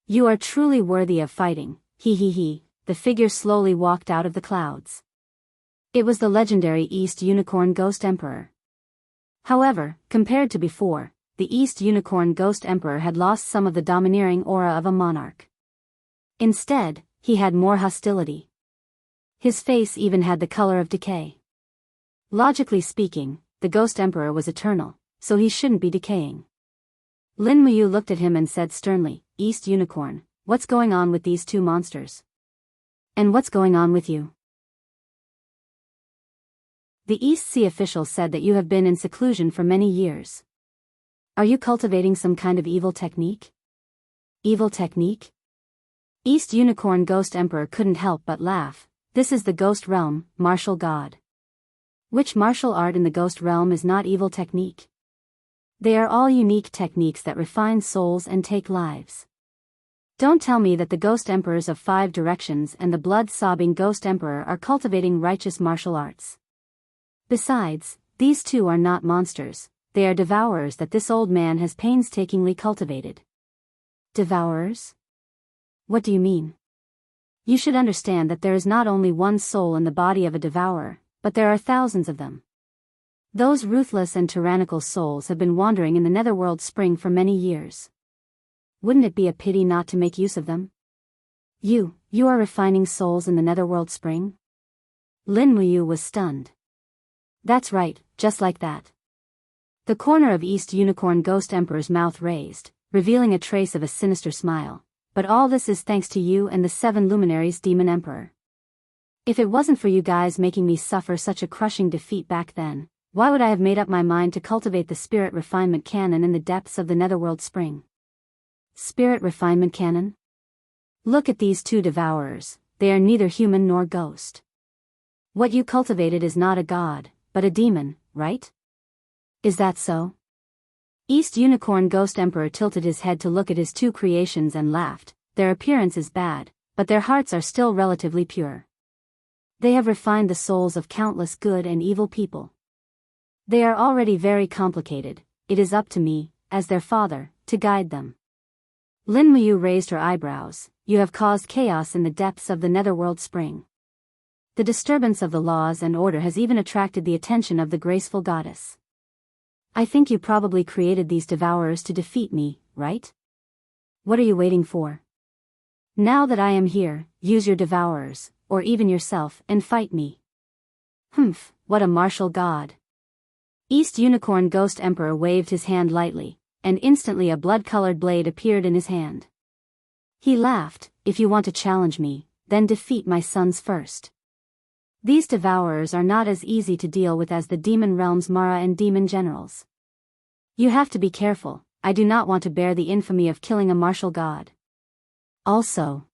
You are truly worthy of fighting, he he he." The figure slowly walked out of the clouds. It was the legendary East Unicorn Ghost Emperor. However, compared to before, the East Unicorn Ghost Emperor had lost some of the domineering aura of a monarch. Instead, he had more hostility. His face even had the color of decay. Logically speaking, the Ghost Emperor was eternal, so he shouldn't be decaying. Lin Muyu looked at him and said sternly, "East Unicorn, what's going on with these 2 monsters? And what's going on with you?" The East Sea official said that you have been in seclusion for many years. Are you cultivating some kind of evil technique? Evil technique? East Unicorn Ghost Emperor couldn't help but laugh. This is the Ghost Realm, martial god. Which martial art in the Ghost Realm is not evil technique? They are all unique techniques that refine souls and take lives. Don't tell me that the Ghost Emperors of 5 Directions and the blood-sobbing Ghost Emperor are cultivating righteous martial arts. Besides, these two are not monsters, they are devourers that this old man has painstakingly cultivated. Devourers? What do you mean? You should understand that there is not only one soul in the body of a devourer, but there are thousands of them. Those ruthless and tyrannical souls have been wandering in the netherworld spring for many years. Wouldn't it be a pity not to make use of them? You are refining souls in the netherworld spring? Lin Muyu was stunned. That's right, just like that. The corner of East Unicorn Ghost Emperor's mouth raised, revealing a trace of a sinister smile. But all this is thanks to you and the 7 luminaries Demon Emperor. If it wasn't for you guys making me suffer such a crushing defeat back then, why would I have made up my mind to cultivate the spirit refinement cannon in the depths of the netherworld spring? Spirit refinement cannon? Look at these 2 devourers, they are neither human nor ghost. What you cultivated is not a god, but a demon, right? Is that so? East Unicorn Ghost Emperor tilted his head to look at his 2 creations and laughed. Their appearance is bad, but their hearts are still relatively pure. They have refined the souls of countless good and evil people. They are already very complicated, it is up to me, as their father, to guide them. Lin Muyu raised her eyebrows. You have caused chaos in the depths of the netherworld spring. The disturbance of the laws and order has even attracted the attention of the graceful goddess. I think you probably created these devourers to defeat me, right? What are you waiting for? Now that I am here, use your devourers, or even yourself, and fight me. Humph, what a martial god. East Unicorn Ghost Emperor waved his hand lightly, and instantly a blood-colored blade appeared in his hand. He laughed. If you want to challenge me, then defeat my sons first. These devourers are not as easy to deal with as the demon realm's Mara and demon generals. You have to be careful, I do not want to bear the infamy of killing a martial god. Also,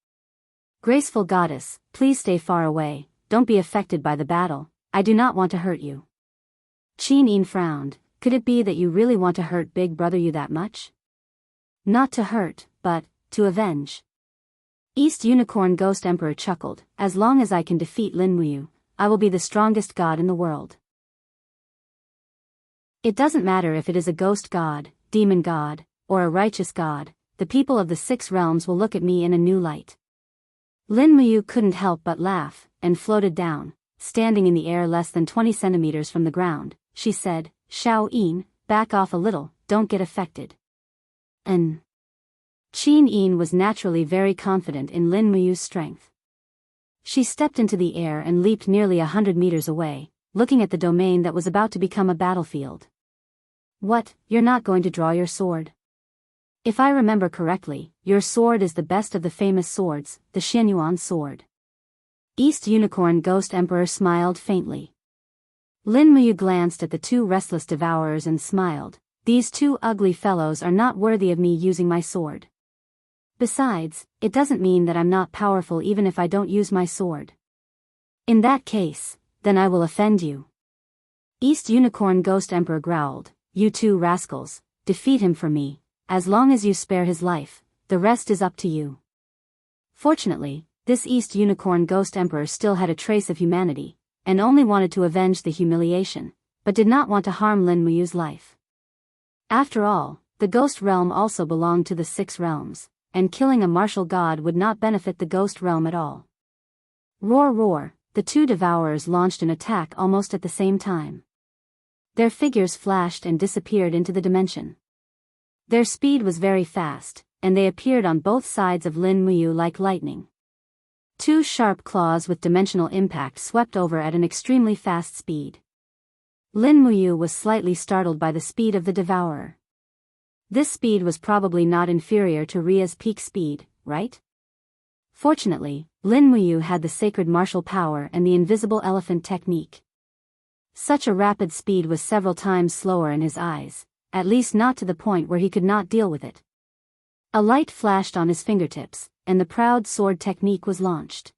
graceful goddess, please stay far away, don't be affected by the battle, I do not want to hurt you. Qin Yin frowned. Could it be that you really want to hurt Big Brother you that much? Not to hurt, but to avenge. East Unicorn Ghost Emperor chuckled. As long as I can defeat Lin Muyu, I will be the strongest god in the world. It doesn't matter if it is a ghost god, demon god, or a righteous god, the people of the 6 realms will look at me in a new light. Lin Muyu couldn't help but laugh, and floated down, standing in the air less than 20 centimeters from the ground. She said, Xiao Yin, back off a little, don't get affected. Qin Yin was naturally very confident in Lin Muyu's strength. She stepped into the air and leaped nearly 100 meters away, looking at the domain that was about to become a battlefield. What, you're not going to draw your sword? If I remember correctly, your sword is the best of the famous swords, the Xianyuan sword. East Unicorn Ghost Emperor smiled faintly. Lin Muyu glanced at the 2 restless devourers and smiled. These 2 ugly fellows are not worthy of me using my sword. Besides, it doesn't mean that I'm not powerful even if I don't use my sword. In that case, then I will offend you. East Unicorn Ghost Emperor growled. You 2 rascals, defeat him for me, as long as you spare his life, the rest is up to you. Fortunately, this East Unicorn Ghost Emperor still had a trace of humanity, and only wanted to avenge the humiliation, but did not want to harm Lin Muyu's life. After all, the Ghost Realm also belonged to the 6 realms, and killing a martial god would not benefit the Ghost Realm at all. Roar roar, the 2 devourers launched an attack almost at the same time. Their figures flashed and disappeared into the dimension. Their speed was very fast, and they appeared on both sides of Lin Muyu like lightning. 2 sharp claws with dimensional impact swept over at an extremely fast speed. Lin Muyu was slightly startled by the speed of the devourer. This speed was probably not inferior to Ria's peak speed, right? Fortunately, Lin Muyu had the sacred martial power and the invisible elephant technique. Such a rapid speed was several times slower in his eyes, at least not to the point where he could not deal with it. A light flashed on his fingertips, and the proud sword technique was launched.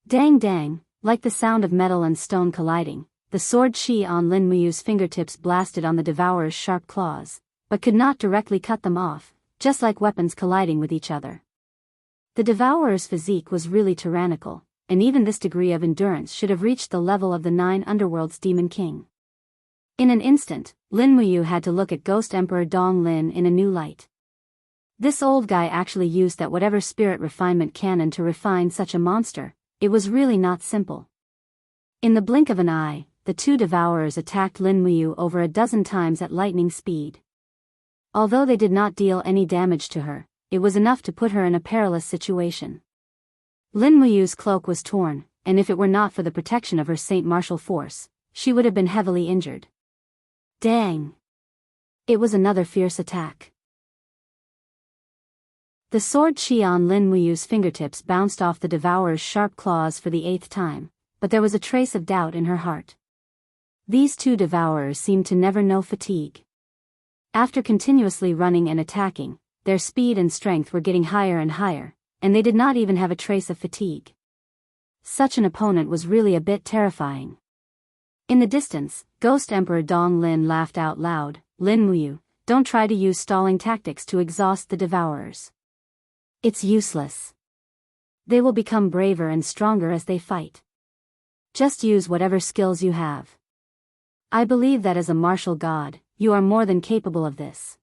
Dang dang, like the sound of metal and stone colliding, the sword Shi on Lin Muyu's fingertips blasted on the devourer's sharp claws, but could not directly cut them off, just like weapons colliding with each other. The devourer's physique was really tyrannical, and even this degree of endurance should have reached the level of the 9 underworld's demon king. In an instant, Lin Muyu had to look at Ghost Emperor Dong Lin in a new light. This old guy actually used that whatever spirit refinement canon to refine such a monster. It was really not simple. In the blink of an eye, the two devourers attacked Lin Muyu over a dozen times at lightning speed. Although they did not deal any damage to her, it was enough to put her in a perilous situation. Lin Muyu's cloak was torn, and if it were not for the protection of her Saint Martial force, she would have been heavily injured. Dang! It was another fierce attack. The sword Qi on Lin Muyu's fingertips bounced off the devourer's sharp claws for the 8th time, but there was a trace of doubt in her heart. These two devourers seemed to never know fatigue. After continuously running and attacking, their speed and strength were getting higher and higher, and they did not even have a trace of fatigue. Such an opponent was really a bit terrifying. In the distance, Ghost Emperor Dong Lin laughed out loud. Lin Muyu, don't try to use stalling tactics to exhaust the devourers. It's useless. They will become braver and stronger as they fight. Just use whatever skills you have. I believe that as a martial god, you are more than capable of this.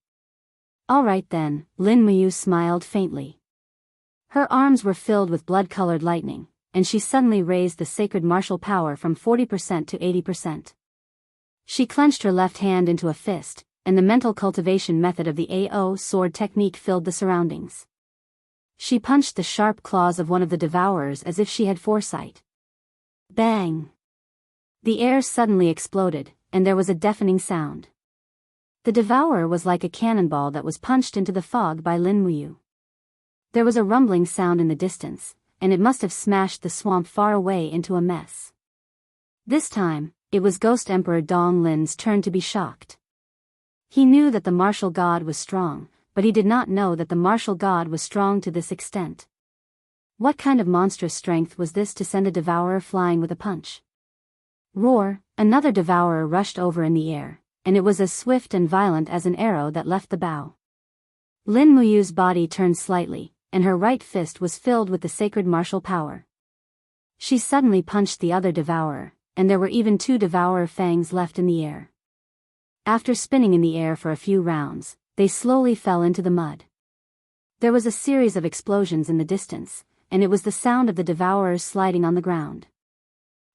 Alright then, Lin Muyu smiled faintly. Her arms were filled with blood-colored lightning, and she suddenly raised the sacred martial power from 40% to 80%. She clenched her left hand into a fist, and the mental cultivation method of the AO sword technique filled the surroundings. She punched the sharp claws of one of the devourers as if she had foresight. Bang! The air suddenly exploded, and there was a deafening sound. The devourer was like a cannonball that was punched into the fog by Lin Muyu. There was a rumbling sound in the distance, and it must have smashed the swamp far away into a mess. This time, it was Ghost Emperor Dong Lin's turn to be shocked. He knew that the martial god was strong, but he did not know that the martial god was strong to this extent. What kind of monstrous strength was this to send a devourer flying with a punch? Roar! Another devourer rushed over in the air, and it was as swift and violent as an arrow that left the bow. Lin Muyu's body turned slightly, and her right fist was filled with the sacred martial power. She suddenly punched the other devourer, and there were even 2 devourer fangs left in the air. After spinning in the air for a few rounds, they slowly fell into the mud. There was a series of explosions in the distance, and it was the sound of the devourers sliding on the ground.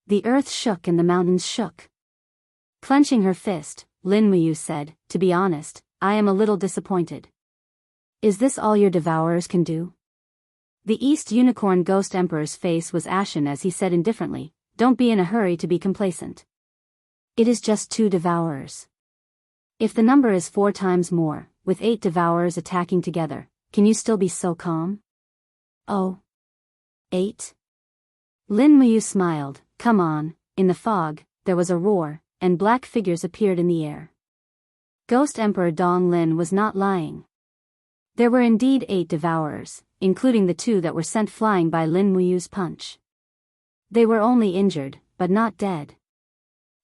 The earth shook and the mountains shook. Clenching her fist, Lin Muyu said, "To be honest, I am a little disappointed. Is this all your devourers can do?" The East Unicorn Ghost Emperor's face was ashen as he said indifferently, "Don't be in a hurry to be complacent. It is just 2 devourers. If the number is 4 times more, with 8 devourers attacking together, can you still be so calm?" "Oh. 8? Lin Muyu smiled. "Come on." In the fog, there was a roar, and black figures appeared in the air. Ghost Emperor Dong Lin was not lying. There were indeed 8 devourers, including the 2 that were sent flying by Lin Muyu's punch. They were only injured, but not dead.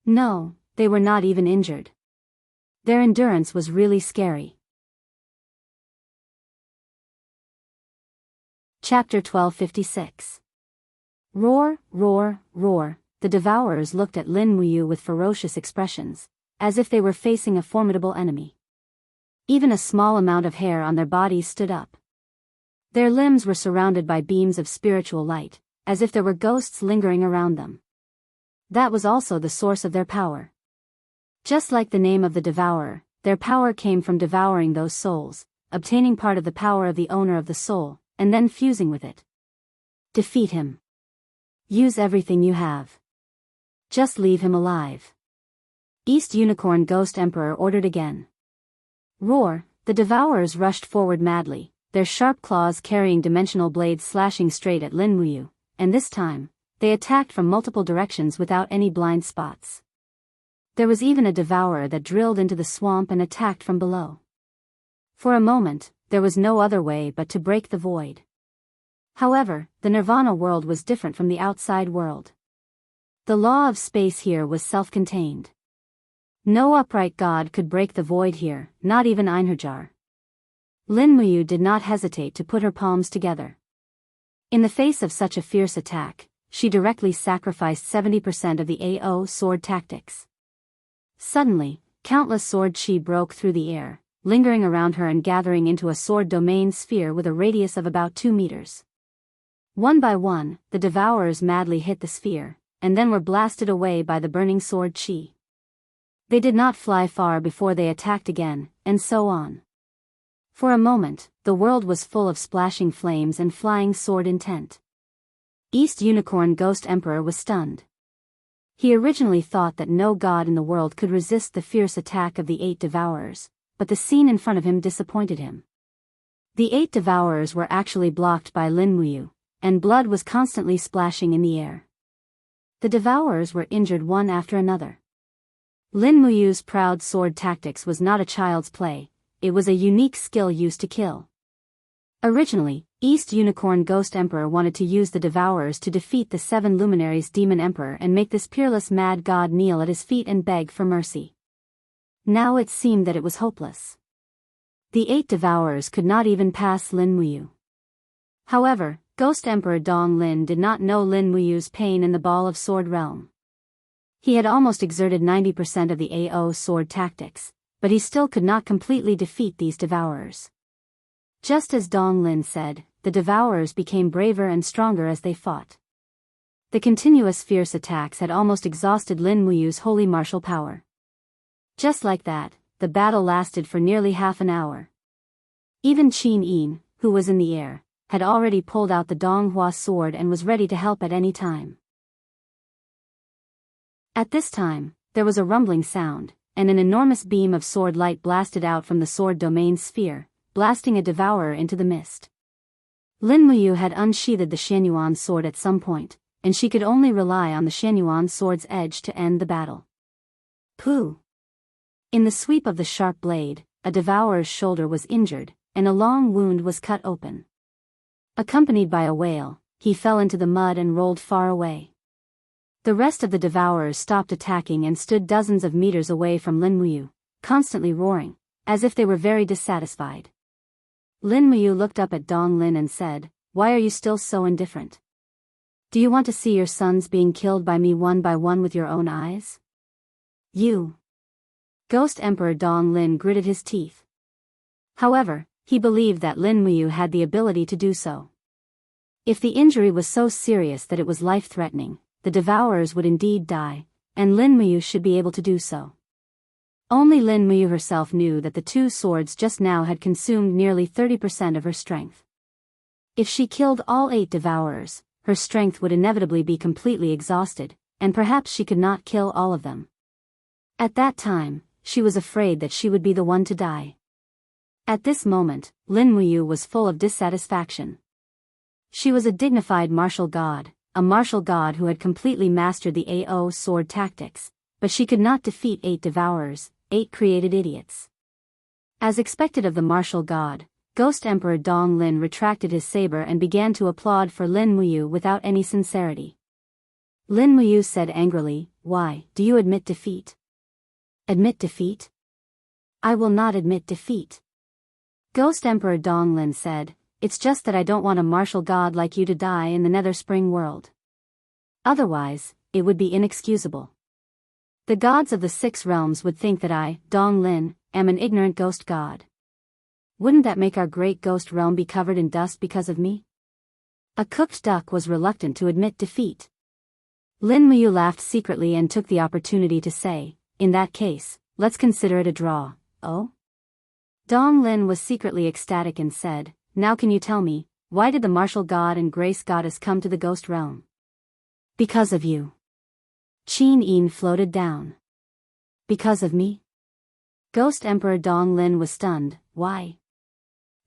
No, they were not even injured. Their endurance was really scary. Chapter 1256. Roar, roar, roar. The devourers looked at Lin Muyu with ferocious expressions, as if they were facing a formidable enemy. Even a small amount of hair on their bodies stood up. Their limbs were surrounded by beams of spiritual light, as if there were ghosts lingering around them. That was also the source of their power. Just like the name of the devourer, their power came from devouring those souls, obtaining part of the power of the owner of the soul, and then fusing with it. Defeat him. Use everything you have. Just leave him alive. East Unicorn Ghost Emperor ordered again. Roar! The devourers rushed forward madly, their sharp claws carrying dimensional blades slashing straight at Lin Muyu, and this time, they attacked from multiple directions without any blind spots. There was even a devourer that drilled into the swamp and attacked from below. For a moment, there was no other way but to break the void. However, the Nirvana world was different from the outside world. The law of space here was self-contained. No upright god could break the void here, not even Einherjar. Lin Muyu did not hesitate to put her palms together. In the face of such a fierce attack, she directly sacrificed 70% of the AO sword tactics. Suddenly, countless sword chi broke through the air, lingering around her and gathering into a sword domain sphere with a radius of about 2 meters. One by one, the devourers madly hit the sphere, and then were blasted away by the burning sword chi. They did not fly far before they attacked again, and so on. For a moment, the world was full of splashing flames and flying sword intent. East Unicorn Ghost Emperor was stunned. He originally thought that no god in the world could resist the fierce attack of the 8 devourers, but the scene in front of him disappointed him. The 8 devourers were actually blocked by Lin Muyu, and blood was constantly splashing in the air. The devourers were injured one after another. Lin Muyu's proud sword tactics was not a child's play, it was a unique skill used to kill. Originally, East Unicorn Ghost Emperor wanted to use the devourers to defeat the 7 luminaries Demon Emperor and make this peerless mad god kneel at his feet and beg for mercy. Now it seemed that it was hopeless. The 8 devourers could not even pass Lin Muyu. However, Ghost Emperor Dong Lin did not know Lin Muyu's pain in the Ball of Sword realm. He had almost exerted 90% of the AO sword tactics, but he still could not completely defeat these devourers. Just as Dong Lin said, the devourers became braver and stronger as they fought. The continuous fierce attacks had almost exhausted Lin Muyu's holy martial power. Just like that, the battle lasted for nearly half an hour. Even Qin Yin, who was in the air, had already pulled out the Donghua sword and was ready to help at any time. At this time, there was a rumbling sound, and an enormous beam of sword light blasted out from the sword domain sphere, blasting a devourer into the mist. Lin Muyu had unsheathed the Xianyuan sword at some point, and she could only rely on the Xianyuan sword's edge to end the battle. Pooh! In the sweep of the sharp blade, a devourer's shoulder was injured, and a long wound was cut open. Accompanied by a wail, he fell into the mud and rolled far away. The rest of the devourers stopped attacking and stood dozens of meters away from Lin Muyu, constantly roaring, as if they were very dissatisfied. Lin Muyu looked up at Dong Lin and said, "Why are you still so indifferent? Do you want to see your sons being killed by me one by one with your own eyes?" You. Ghost Emperor Dong Lin gritted his teeth. However, he believed that Lin Muyu had the ability to do so. If the injury was so serious that it was life-threatening, the devourers would indeed die, and Lin Muyu should be able to do so. Only Lin Muyu herself knew that the 2 swords just now had consumed nearly 30% of her strength. If she killed all 8 devourers, her strength would inevitably be completely exhausted, and perhaps she could not kill all of them. At that time, she was afraid that she would be the one to die. At this moment, Lin Muyu was full of dissatisfaction. She was a dignified martial god, a martial god who had completely mastered the AO sword tactics, but she could not defeat 8 devourers, 8 created idiots. As expected of the martial god, Ghost Emperor Dong Lin retracted his saber and began to applaud for Lin Muyu without any sincerity. Lin Muyu said angrily, "Why, do you admit defeat?" "Admit defeat? I will not admit defeat." Ghost Emperor Dong Lin said, "It's just that I don't want a martial god like you to die in the Nether Spring world. Otherwise, it would be inexcusable. The gods of the 6 realms would think that I, Dong Lin, am an ignorant ghost god. Wouldn't that make our great ghost realm be covered in dust because of me?" A cooked duck was reluctant to admit defeat. Lin Muyu laughed secretly and took the opportunity to say, "In that case, let's consider it a draw." "Oh?" Dong Lin was secretly ecstatic and said, "Now can you tell me, why did the martial god and grace goddess come to the ghost realm?" "Because of you." Qin Yin floated down. "Because of me?" Ghost Emperor Dong Lin was stunned. "Why?"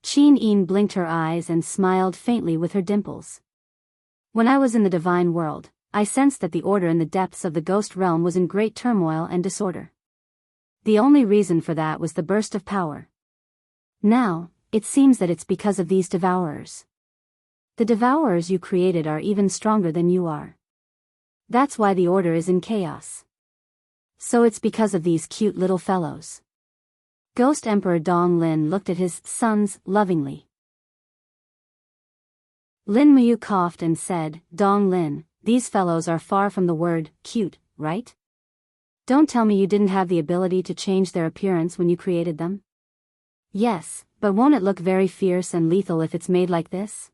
Qin Yin blinked her eyes and smiled faintly with her dimples. "When I was in the divine world, I sensed that the order in the depths of the ghost realm was in great turmoil and disorder. The only reason for that was the burst of power. Now, it seems that it's because of these devourers." The devourers you created are even stronger than you are. That's why the order is in chaos. So it's because of these cute little fellows. Ghost Emperor Dong Lin looked at his sons lovingly. Lin Muyu coughed and said, Dong Lin, these fellows are far from the word cute, right? Don't tell me you didn't have the ability to change their appearance when you created them? Yes, but won't it look very fierce and lethal if it's made like this?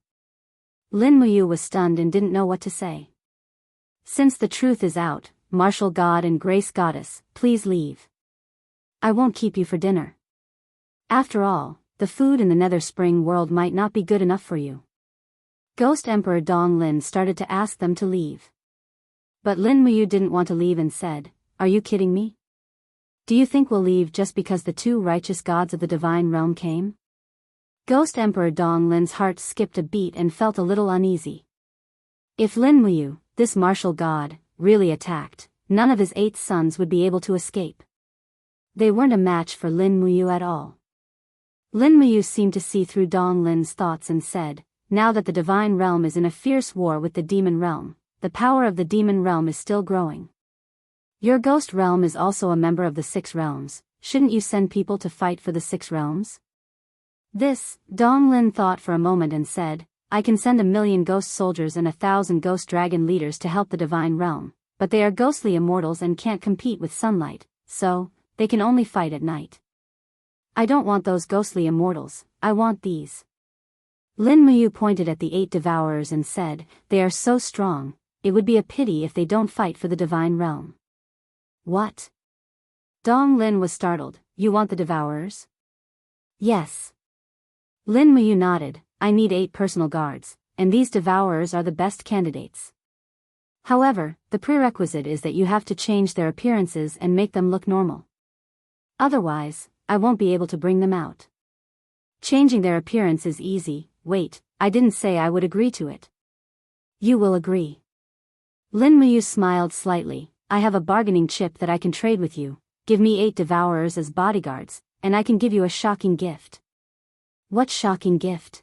Lin Muyu was stunned and didn't know what to say. Since the truth is out, martial god and grace goddess, please leave. I won't keep you for dinner. After all, the food in the Nether Spring world might not be good enough for you. Ghost Emperor Dong Lin started to ask them to leave. But Lin Muyu didn't want to leave and said, Are you kidding me? Do you think we'll leave just because the two righteous gods of the divine realm came? Ghost Emperor Dong Lin's heart skipped a beat and felt a little uneasy. If Lin Muyu, this martial god, really attacked, none of his 8 sons would be able to escape. They weren't a match for Lin Muyu at all. Lin Muyu seemed to see through Dong Lin's thoughts and said, Now that the divine realm is in a fierce war with the demon realm, the power of the demon realm is still growing. Your ghost realm is also a member of the 6 realms, shouldn't you send people to fight for the 6 realms? This, Dong Lin thought for a moment and said, I can send 1,000,000 ghost soldiers and 1,000 ghost dragon leaders to help the divine realm, but they are ghostly immortals and can't compete with sunlight, so, they can only fight at night. I don't want those ghostly immortals, I want these. Lin Muyu pointed at the 8 devourers and said, They are so strong, it would be a pity if they don't fight for the divine realm. What? Dong Lin was startled, You want the devourers? Yes. Lin Muyu nodded, I need 8 personal guards, and these devourers are the best candidates. However, the prerequisite is that you have to change their appearances and make them look normal. Otherwise, I won't be able to bring them out. Changing their appearance is easy. Wait, I didn't say I would agree to it. You will agree. Lin Muyu smiled slightly, I have a bargaining chip that I can trade with you, give me 8 devourers as bodyguards, and I can give you a shocking gift. What shocking gift?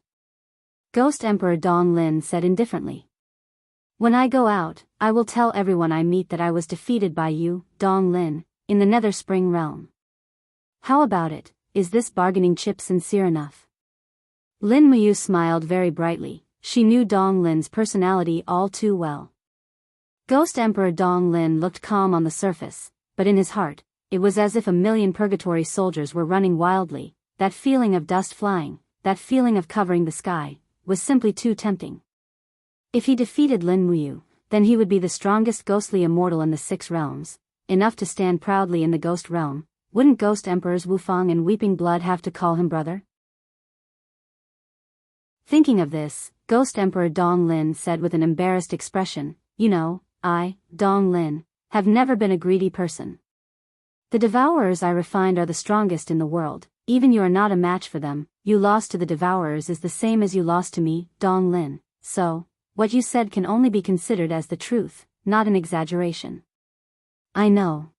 Ghost Emperor Dong Lin said indifferently. When I go out, I will tell everyone I meet that I was defeated by you, Dong Lin, in the Nether Spring realm. How about it, is this bargaining chip sincere enough? Lin Muyu smiled very brightly, she knew Dong Lin's personality all too well. Ghost Emperor Dong Lin looked calm on the surface, but in his heart, it was as if 1,000,000 purgatory soldiers were running wildly, that feeling of dust flying, that feeling of covering the sky, was simply too tempting. If he defeated Lin Muyu, then he would be the strongest ghostly immortal in the 6 realms, enough to stand proudly in the ghost realm. Wouldn't Ghost Emperors Wufang and Weeping Blood have to call him brother? Thinking of this, Ghost Emperor Dong Lin said with an embarrassed expression, You know, I, Dong Lin, have never been a greedy person. The devourers I refined are the strongest in the world, even you are not a match for them, you lost to the devourers is the same as you lost to me, Dong Lin, so, what you said can only be considered as the truth, not an exaggeration. I know.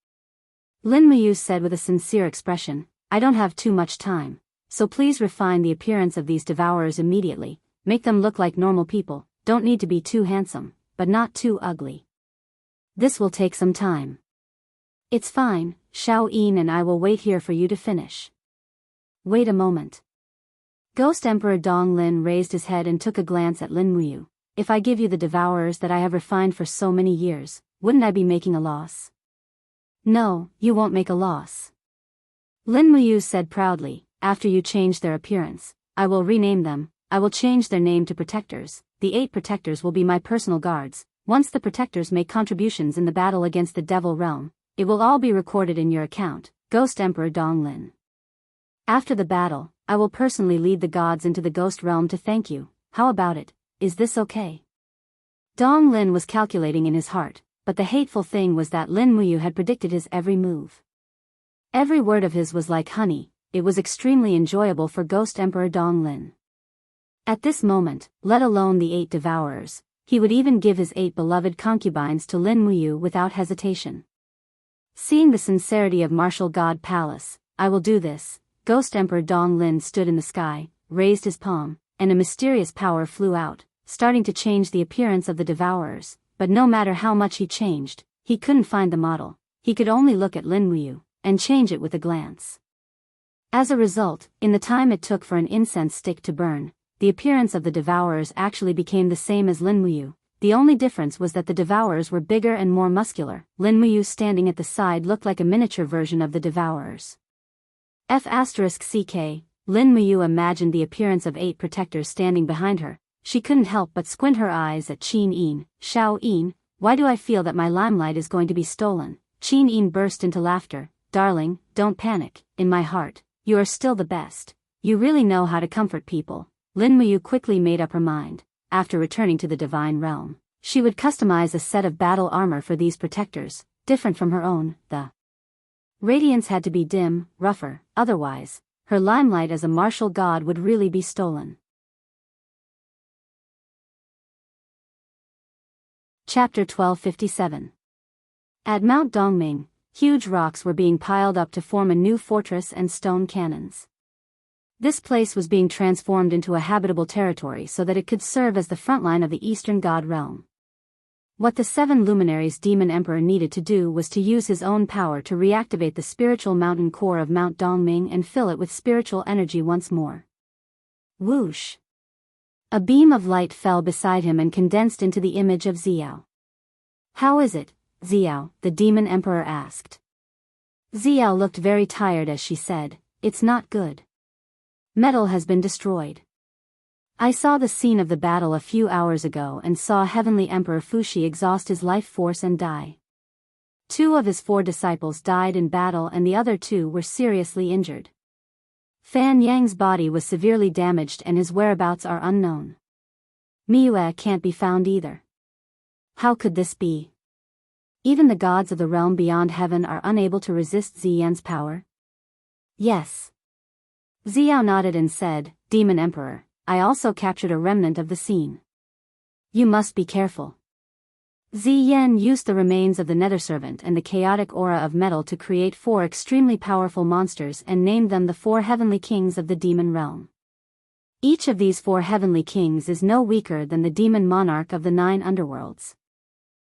Lin Muyu said with a sincere expression, I don't have too much time, so please refine the appearance of these devourers immediately, make them look like normal people, don't need to be too handsome, but not too ugly. This will take some time. It's fine, Xiao Yin and I will wait here for you to finish. Wait a moment. Ghost Emperor Dong Lin raised his head and took a glance at Lin Muyu. If I give you the devourers that I have refined for so many years, wouldn't I be making a loss? No, you won't make a loss. Lin Muyu said proudly, after you change their appearance, I will rename them, I will change their name to Protectors, the 8 Protectors will be my personal guards, once the Protectors make contributions in the battle against the Devil Realm, it will all be recorded in your account, Ghost Emperor Dong Lin. After the battle, I will personally lead the gods into the Ghost Realm to thank you, how about it, is this okay? Dong Lin was calculating in his heart, but the hateful thing was that Lin Muyu had predicted his every move. Every word of his was like honey, it was extremely enjoyable for Ghost Emperor Dong Lin. At this moment, let alone the 8 devourers, he would even give his 8 beloved concubines to Lin Muyu without hesitation. Seeing the sincerity of martial god Palace, I will do this, Ghost Emperor Dong Lin stood in the sky, raised his palm, and a mysterious power flew out, starting to change the appearance of the devourers, but no matter how much he changed, he couldn't find the model. He could only look at Lin Muyu and change it with a glance. As a result, in the time it took for an incense stick to burn, the appearance of the devourers actually became the same as Lin Muyu. The only difference was that the devourers were bigger and more muscular. Lin Muyu standing at the side looked like a miniature version of the devourers. F***ck, Lin Muyu imagined the appearance of 8 protectors standing behind her. She couldn't help but squint her eyes at Qin Yin. Xiao Yin, why do I feel that my limelight is going to be stolen? Qin Yin burst into laughter. Darling, don't panic. In my heart, you are still the best. You really know how to comfort people. Lin Muyu quickly made up her mind. After returning to the divine realm, she would customize a set of battle armor for these protectors, different from her own. The radiance had to be dim, rougher, otherwise, her limelight as a martial god would really be stolen. Chapter 1257. At Mount Dongming, huge rocks were being piled up to form a new fortress and stone cannons. This place was being transformed into a habitable territory so that it could serve as the frontline of the Eastern God realm. What the 7 luminaries Demon Emperor needed to do was to use his own power to reactivate the spiritual mountain core of Mount Dongming and fill it with spiritual energy once more. Whoosh! A beam of light fell beside him and condensed into the image of Xiao. How is it, Xiao? The Demon Emperor asked. Xiao looked very tired as she said, it's not good. Metal has been destroyed. I saw the scene of the battle a few hours ago and saw Heavenly Emperor Fuxi exhaust his life force and die. 2 of his 4 disciples died in battle and the other 2 were seriously injured. Fan Yang's body was severely damaged and his whereabouts are unknown. Miyue can't be found either. How could this be? Even the gods of the realm beyond heaven are unable to resist Ziyan's power? Yes. Xiao nodded and said, Demon Emperor, I also captured a remnant of the scene. You must be careful. Ziyan used the remains of the Nether Servant and the chaotic aura of metal to create 4 extremely powerful monsters and named them the 4 heavenly kings of the demon realm. Each of these 4 heavenly kings is no weaker than the demon monarch of the 9 underworlds.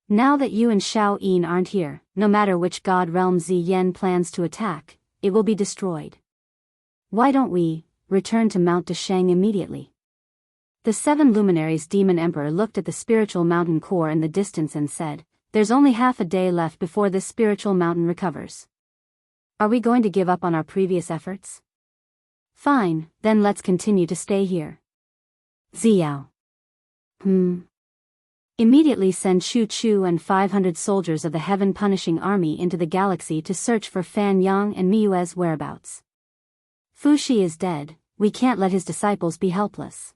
Now that you and Xiao Yin aren't here, no matter which god realm Ziyan plans to attack, it will be destroyed. Why don't we return to Mount Dasheng immediately? The 7 luminaries Demon Emperor looked at the spiritual mountain core in the distance and said, there's only half a day left before this spiritual mountain recovers. Are we going to give up on our previous efforts? Fine, then let's continue to stay here. Xiao. Immediately send Chu Chu and 500 soldiers of the Heaven Punishing Army into the galaxy to search for Fan Yang and Miyue's whereabouts. Fuxi is dead, we can't let his disciples be helpless.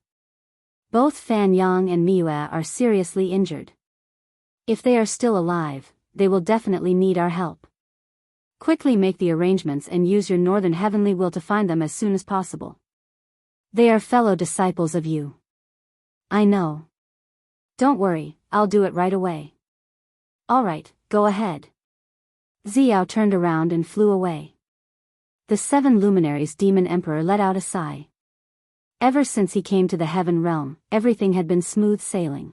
Both Fan Yang and Miyue are seriously injured. If they are still alive, they will definitely need our help. Quickly make the arrangements and use your northern heavenly will to find them as soon as possible. They are fellow disciples of you. I know. Don't worry, I'll do it right away. Alright, go ahead. Xiao turned around and flew away. The 7 luminaries Demon Emperor let out a sigh. Ever since he came to the heaven realm, everything had been smooth sailing.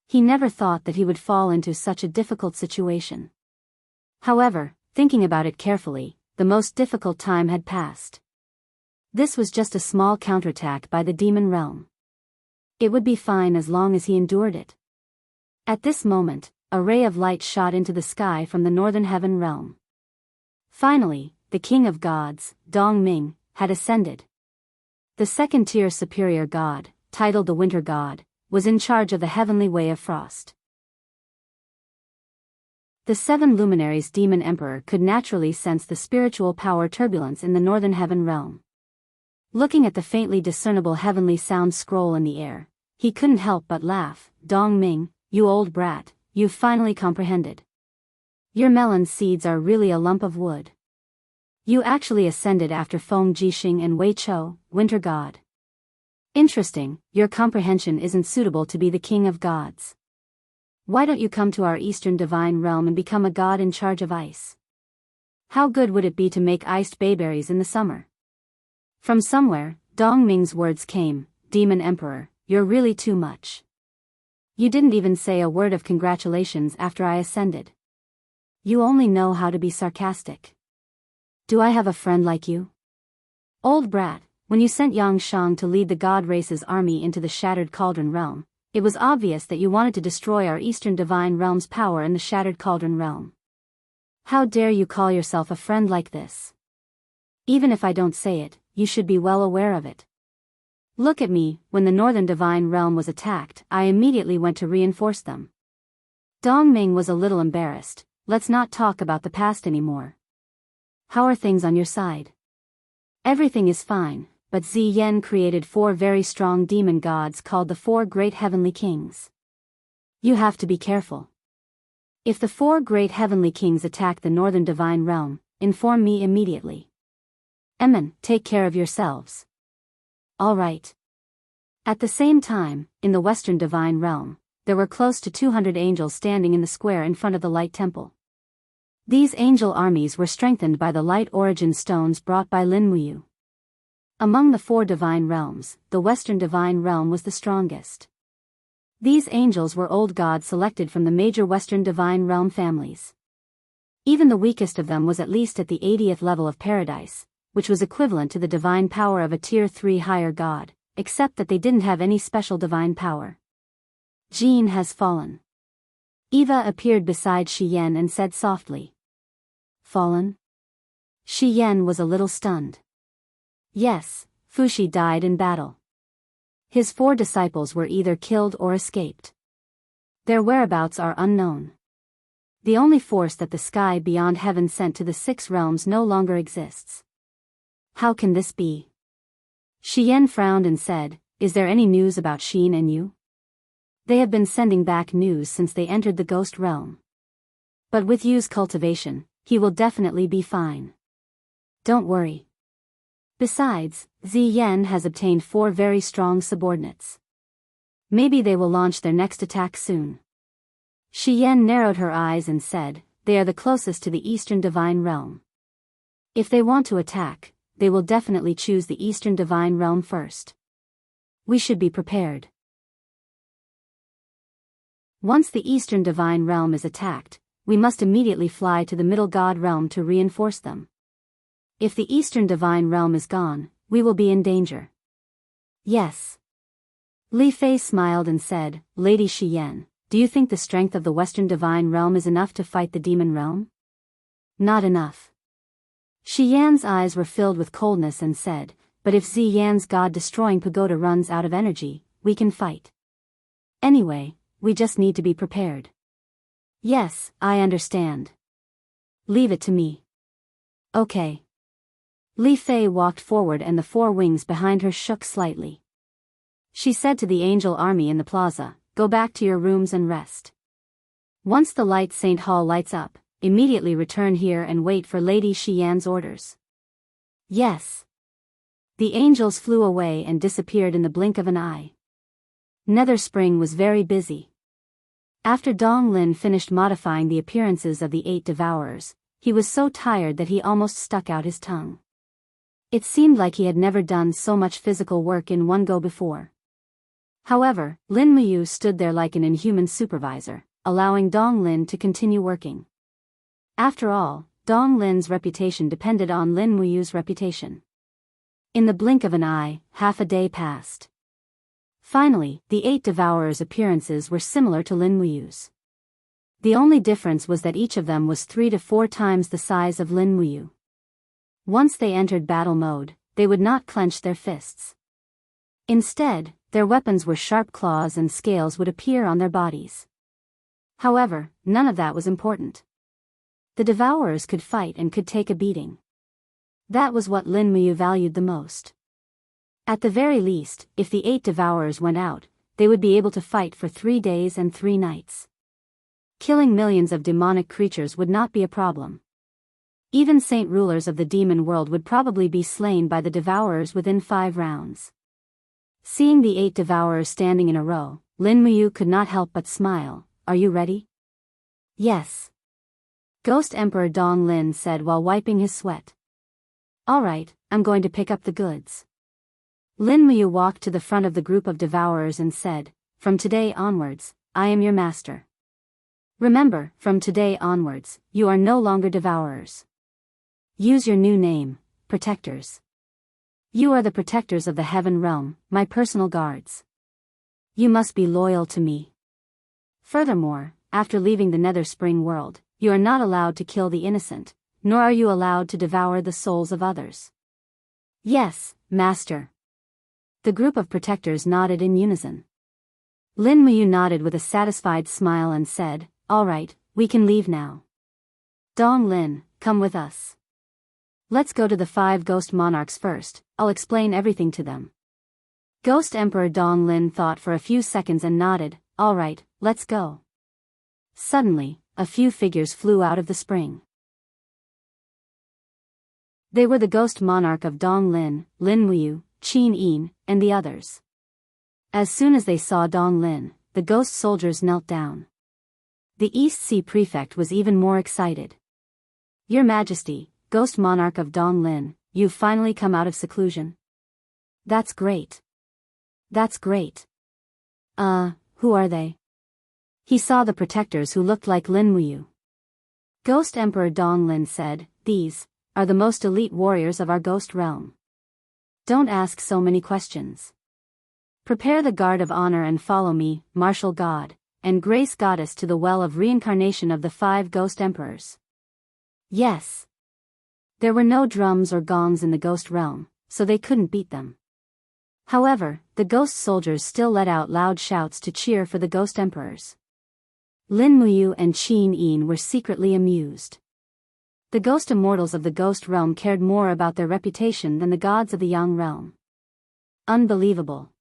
He never thought that he would fall into such a difficult situation. However, thinking about it carefully, the most difficult time had passed. This was just a small counterattack by the demon realm. It would be fine as long as he endured it. At this moment, a ray of light shot into the sky from the northern heaven realm. Finally, the king of gods, Dong Ming, had ascended. The second-tier superior god, titled the Winter God, was in charge of the heavenly way of frost. The 7 luminaries Demon Emperor could naturally sense the spiritual power turbulence in the northern heaven realm. Looking at the faintly discernible heavenly sound scroll in the air, he couldn't help but laugh. Dong Ming, you old brat, you've finally comprehended. Your melon seeds are really a lump of wood. You actually ascended after Feng Jixing and Wei Chou, Winter God. Interesting, your comprehension isn't suitable to be the king of gods. Why don't you come to our eastern divine realm and become a god in charge of ice? How good would it be to make iced bayberries in the summer? From somewhere, Dong Ming's words came, Demon Emperor, you're really too much. You didn't even say a word of congratulations after I ascended. You only know how to be sarcastic. Do I have a friend like you? Old brat, when you sent Yang Shang to lead the god race's army into the Shattered Cauldron Realm, it was obvious that you wanted to destroy our Eastern Divine Realm's power in the Shattered Cauldron Realm. How dare you call yourself a friend like this? Even if I don't say it, you should be well aware of it. Look at me, when the Northern Divine Realm was attacked, I immediately went to reinforce them. Dongming was a little embarrassed. Let's not talk about the past anymore. How are things on your side? Everything is fine, but Ziyan created 4 very strong demon gods called the 4 Great Heavenly Kings. You have to be careful. If the 4 Great Heavenly Kings attack the Northern Divine Realm, inform me immediately. Emin, take care of yourselves. All right. At the same time, in the Western Divine Realm, there were close to 200 angels standing in the square in front of the Light Temple. These angel armies were strengthened by the light origin stones brought by Lin Muyu. Among the 4 divine realms, the Western Divine Realm was the strongest. These angels were old gods selected from the major Western Divine Realm families. Even the weakest of them was at least at the 80th level of Paradise, which was equivalent to the divine power of a Tier 3 higher god, except that they didn't have any special divine power. Jin has fallen. Eva appeared beside Shi Yan and said softly. Fallen? Shi Yan was a little stunned. Yes, Fushi died in battle. His 4 disciples were either killed or escaped. Their whereabouts are unknown. The only force that the sky beyond heaven sent to the 6 realms no longer exists. How can this be? Shi Yan frowned and said, Is there any news about Xin and you? They have been sending back news since they entered the ghost realm. But with Yu's cultivation, he will definitely be fine. Don't worry. Besides, Ziyan has obtained 4 very strong subordinates. Maybe they will launch their next attack soon. Shi Yan narrowed her eyes and said, They are the closest to the Eastern Divine Realm. If they want to attack, they will definitely choose the Eastern Divine Realm first. We should be prepared. Once the Eastern Divine Realm is attacked, we must immediately fly to the Middle God Realm to reinforce them. If the Eastern Divine Realm is gone, we will be in danger. Yes. Li Fei smiled and said, Lady Shi Yan, do you think the strength of the Western Divine Realm is enough to fight the Demon Realm? Not enough. Shi Yan's eyes were filled with coldness and said, But if Ziyan's god-destroying pagoda runs out of energy, we can fight. Anyway, we just need to be prepared. Yes, I understand. Leave it to me. Okay. Li Fei walked forward and the 4 wings behind her shook slightly. She said to the angel army in the plaza, Go back to your rooms and rest. Once the Light Saint Hall lights up, immediately return here and wait for Lady Shi Yan's orders. Yes. The angels flew away and disappeared in the blink of an eye. Nether Spring was very busy. After Dong Lin finished modifying the appearances of the 8 devourers, he was so tired that he almost stuck out his tongue. It seemed like he had never done so much physical work in one go before. However, Lin Muyu stood there like an inhuman supervisor, allowing Dong Lin to continue working. After all, Dong Lin's reputation depended on Lin Muyu's reputation. In the blink of an eye, half a day passed. Finally, the 8 devourers' appearances were similar to Lin Muyu's. The only difference was that each of them was 3 to 4 times the size of Lin Muyu. Once they entered battle mode, they would not clench their fists. Instead, their weapons were sharp claws and scales would appear on their bodies. However, none of that was important. The devourers could fight and could take a beating. That was what Lin Muyu valued the most. At the very least, if the 8 devourers went out, they would be able to fight for 3 days and 3 nights. Killing millions of demonic creatures would not be a problem. Even saint rulers of the demon world would probably be slain by the devourers within 5 rounds. Seeing the 8 devourers standing in a row, Lin Muyu could not help but smile. Are you ready? Yes. Ghost Emperor Dong Lin said while wiping his sweat. Alright, I'm going to pick up the goods. Lin Muyu walked to the front of the group of devourers and said, "From today onwards, I am your master. Remember, from today onwards, you are no longer devourers. Use your new name, protectors. You are the protectors of the heaven realm, my personal guards. You must be loyal to me. Furthermore, after leaving the Nether Spring world, you are not allowed to kill the innocent, nor are you allowed to devour the souls of others." "Yes, master." The group of protectors nodded in unison. Lin Muyu nodded with a satisfied smile and said, "All right, we can leave now. Dong Lin, come with us. Let's go to the 5 ghost monarchs first, I'll explain everything to them." Ghost Emperor Dong Lin thought for a few seconds and nodded, "All right, let's go." Suddenly, a few figures flew out of the spring. They were the ghost monarch of Dong Lin, Lin Muyu, Qin Yin, and the others. As soon as they saw Dong Lin, the ghost soldiers knelt down. The East Sea prefect was even more excited. "Your Majesty, ghost monarch of Dong Lin, you've finally come out of seclusion. That's great. That's great. Who are they?" He saw the protectors who looked like Lin Muyu. Ghost Emperor Dong Lin said, "These are the most elite warriors of our ghost realm. Don't ask so many questions. Prepare the guard of honor and follow me, martial god, and grace goddess to the well of reincarnation of the 5 ghost emperors." Yes. There were no drums or gongs in the ghost realm, so they couldn't beat them. However, the ghost soldiers still let out loud shouts to cheer for the ghost emperors. Lin Muyu and Qin Yin were secretly amused. The ghost immortals of the ghost realm cared more about their reputation than the gods of the Yang realm. Unbelievable.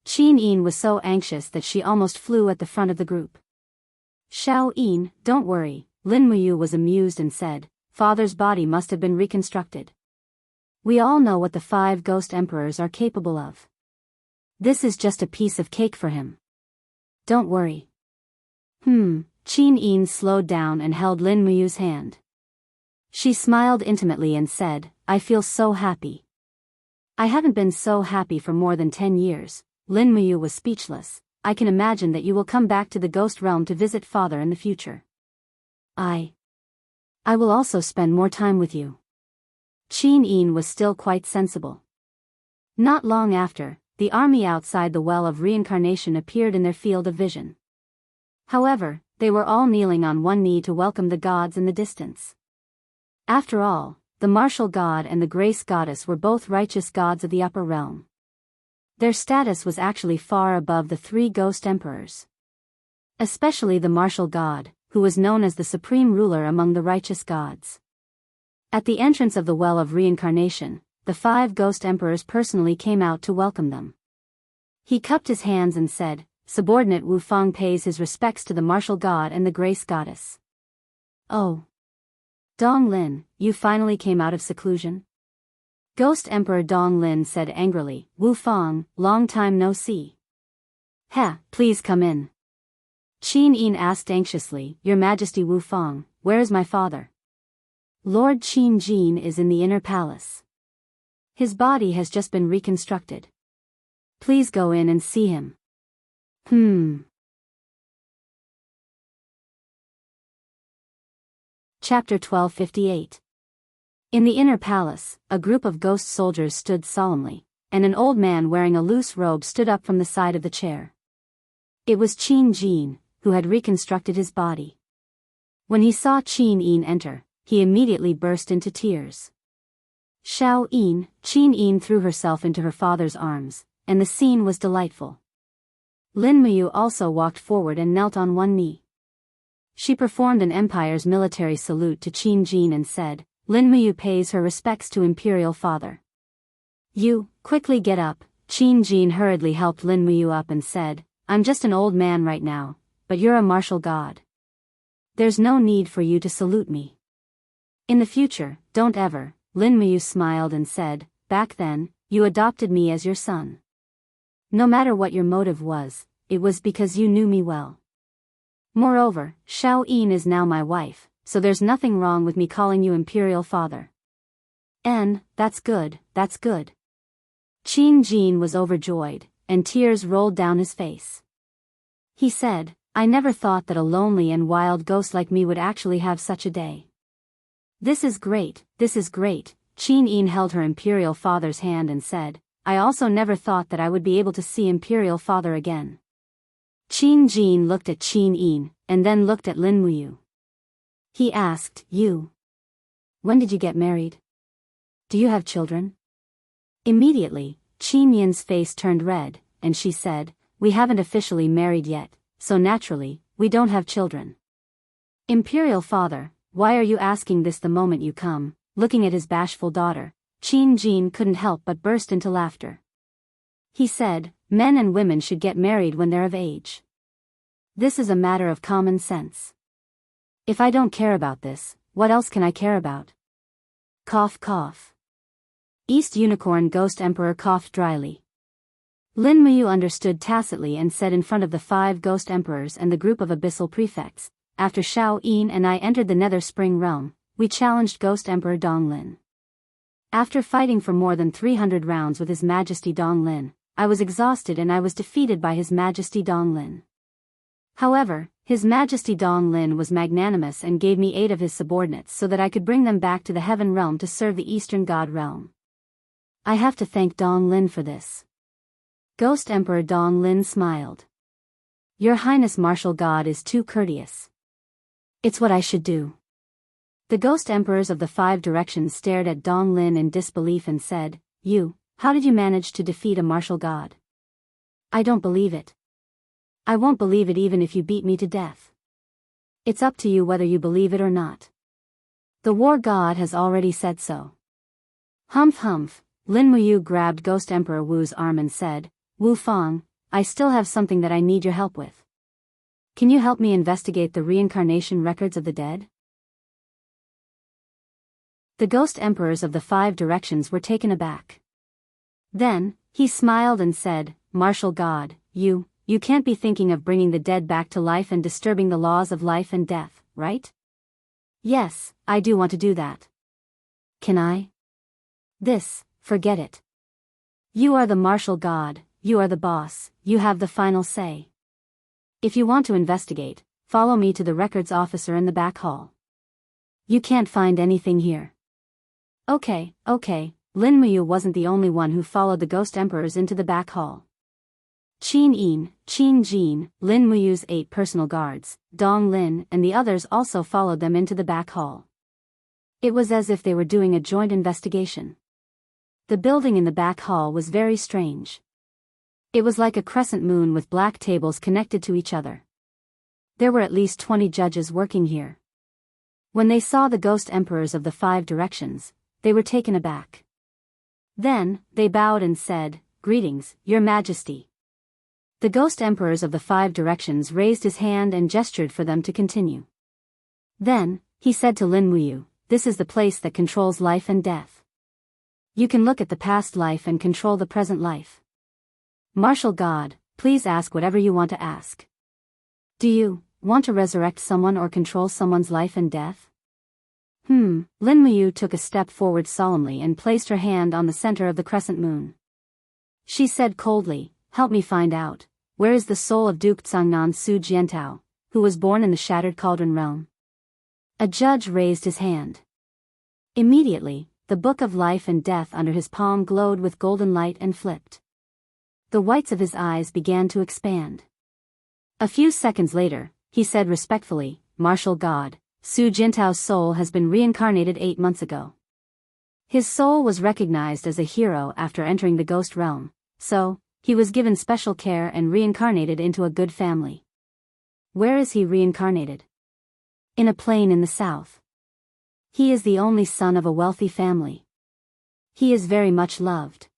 Qin Yin was so anxious that she almost flew at the front of the group. "Xiao Yin, don't worry," Lin Muyu was amused and said, "Father's body must have been reconstructed. We all know what the 5 ghost emperors are capable of. This is just a piece of cake for him. Don't worry." Qin Yin slowed down and held Lin Muyu's hand. She smiled intimately and said, "I feel so happy. I haven't been so happy for more than 10 years. Lin Muyu was speechless. "I can imagine that you will come back to the ghost realm to visit father in the future. I will also spend more time with you." Qin Yin was still quite sensible. Not long after, the army outside the well of reincarnation appeared in their field of vision. However, they were all kneeling on one knee to welcome the gods in the distance. After all, the martial god and the grace goddess were both righteous gods of the upper realm. Their status was actually far above the 3 ghost emperors. Especially the martial god, who was known as the supreme ruler among the righteous gods. At the entrance of the well of reincarnation, the 5 ghost emperors personally came out to welcome them. He cupped his hands and said, "Subordinate Wu Fang pays his respects to the martial god and the grace goddess." "Oh. Dong Lin, you finally came out of seclusion?" Ghost Emperor Dong Lin said angrily, "Wu Fang, long time no see." Please come in." Qin Yin asked anxiously, "Your Majesty Wu Fang, where is my father?" "Lord Qin Jin is in the inner palace. His body has just been reconstructed. Please go in and see him." Chapter 1258. In the inner palace, a group of ghost soldiers stood solemnly, and an old man wearing a loose robe stood up from the side of the chair. It was Qin Jin, who had reconstructed his body. When he saw Qin Yin enter, he immediately burst into tears. "Xiao Yin," Qin Yin threw herself into her father's arms, and the scene was delightful. Lin Muyu also walked forward and knelt on one knee. She performed an empire's military salute to Qin Jin and said, "Lin Muyu pays her respects to imperial father." "You, quickly get up." Qin Jin hurriedly helped Lin Muyu up and said, "I'm just an old man right now, but you're a martial god. There's no need for you to salute me. In the future, don't ever." Lin Muyu smiled and said, "Back then, you adopted me as your son. No matter what your motive was, it was because you knew me well. Moreover, Xiao Yin is now my wife, so there's nothing wrong with me calling you imperial father." "And, that's good, that's good." Qin Jin was overjoyed, and tears rolled down his face. He said, I never thought that a lonely and wild ghost like me would actually have such a day. This is great, this is great. Qin Yin held her imperial father's hand and said, I also never thought that I would be able to see imperial father again. Qin Jin looked at Qin Yin, and then looked at Lin Muyu. He asked, You. When did you get married? Do you have children? Immediately, Qin Yin's face turned red, and she said, We haven't officially married yet, so naturally, we don't have children. Imperial father, why are you asking this the moment you come? Looking at his bashful daughter, Qin Jin couldn't help but burst into laughter. He said, Men and women should get married when they're of age. This is a matter of common sense. If I don't care about this, what else can I care about? Cough cough. East Unicorn Ghost Emperor coughed dryly. Lin Muyu understood tacitly and said in front of the 5 Ghost Emperors and the group of Abyssal Prefects, After Xiao Yin and I entered the Nether Spring Realm, we challenged Ghost Emperor Donglin. After fighting for more than 300 rounds with His Majesty Donglin, I was exhausted and I was defeated by His Majesty Donglin. However, His Majesty Donglin was magnanimous and gave me 8 of his subordinates so that I could bring them back to the Heaven Realm to serve the Eastern God Realm. I have to thank Donglin for this. Ghost Emperor Donglin smiled. Your Highness Martial God is too courteous. It's what I should do. The Ghost Emperors of the 5 directions stared at Donglin in disbelief and said, How did you manage to defeat a martial god? I don't believe it. I won't believe it even if you beat me to death. It's up to you whether you believe it or not. The war god has already said so. Humph humph, Lin Muyu grabbed Ghost Emperor Wu's arm and said, Wu Fang, I still have something that I need your help with. Can you help me investigate the reincarnation records of the dead? The Ghost Emperors of the 5 directions were taken aback. Then, he smiled and said, Martial God, you can't be thinking of bringing the dead back to life and disturbing the laws of life and death, right? Yes, I do want to do that. Can I? Forget it. You are the martial god, you are the boss, you have the final say. If you want to investigate, follow me to the records officer in the back hall. You can't find anything here. Okay, Lin Muyu wasn't the only one who followed the Ghost Emperors into the back hall. Qin Yin, Qin Jin, Lin Muyu's 8 personal guards, Dong Lin and the others also followed them into the back hall. It was as if they were doing a joint investigation. The building in the back hall was very strange. It was like a crescent moon with black tables connected to each other. There were at least 20 judges working here. When they saw the Ghost Emperors of the 5 directions, they were taken aback. Then, they bowed and said, Greetings, Your Majesty. The Ghost Emperors of the 5 directions raised his hand and gestured for them to continue. Then, he said to Lin Muyu, This is the place that controls life and death. You can look at the past life and control the present life. Martial God, please ask whatever you want to ask. Do you want to resurrect someone or control someone's life and death? Lin Muyu took a step forward solemnly and placed her hand on the center of the crescent moon. She said coldly, Help me find out, where is the soul of Duke Tsangnan Su Jiantao, who was born in the Shattered Cauldron realm? A judge raised his hand. Immediately, the book of life and death under his palm glowed with golden light and flipped. The whites of his eyes began to expand. A few seconds later, he said respectfully, Martial God, Su Jintao's soul has been reincarnated 8 months ago. His soul was recognized as a hero after entering the ghost realm, so, he was given special care and reincarnated into a good family. Where is he reincarnated? In a plain in the south. He is the only son of a wealthy family. He is very much loved.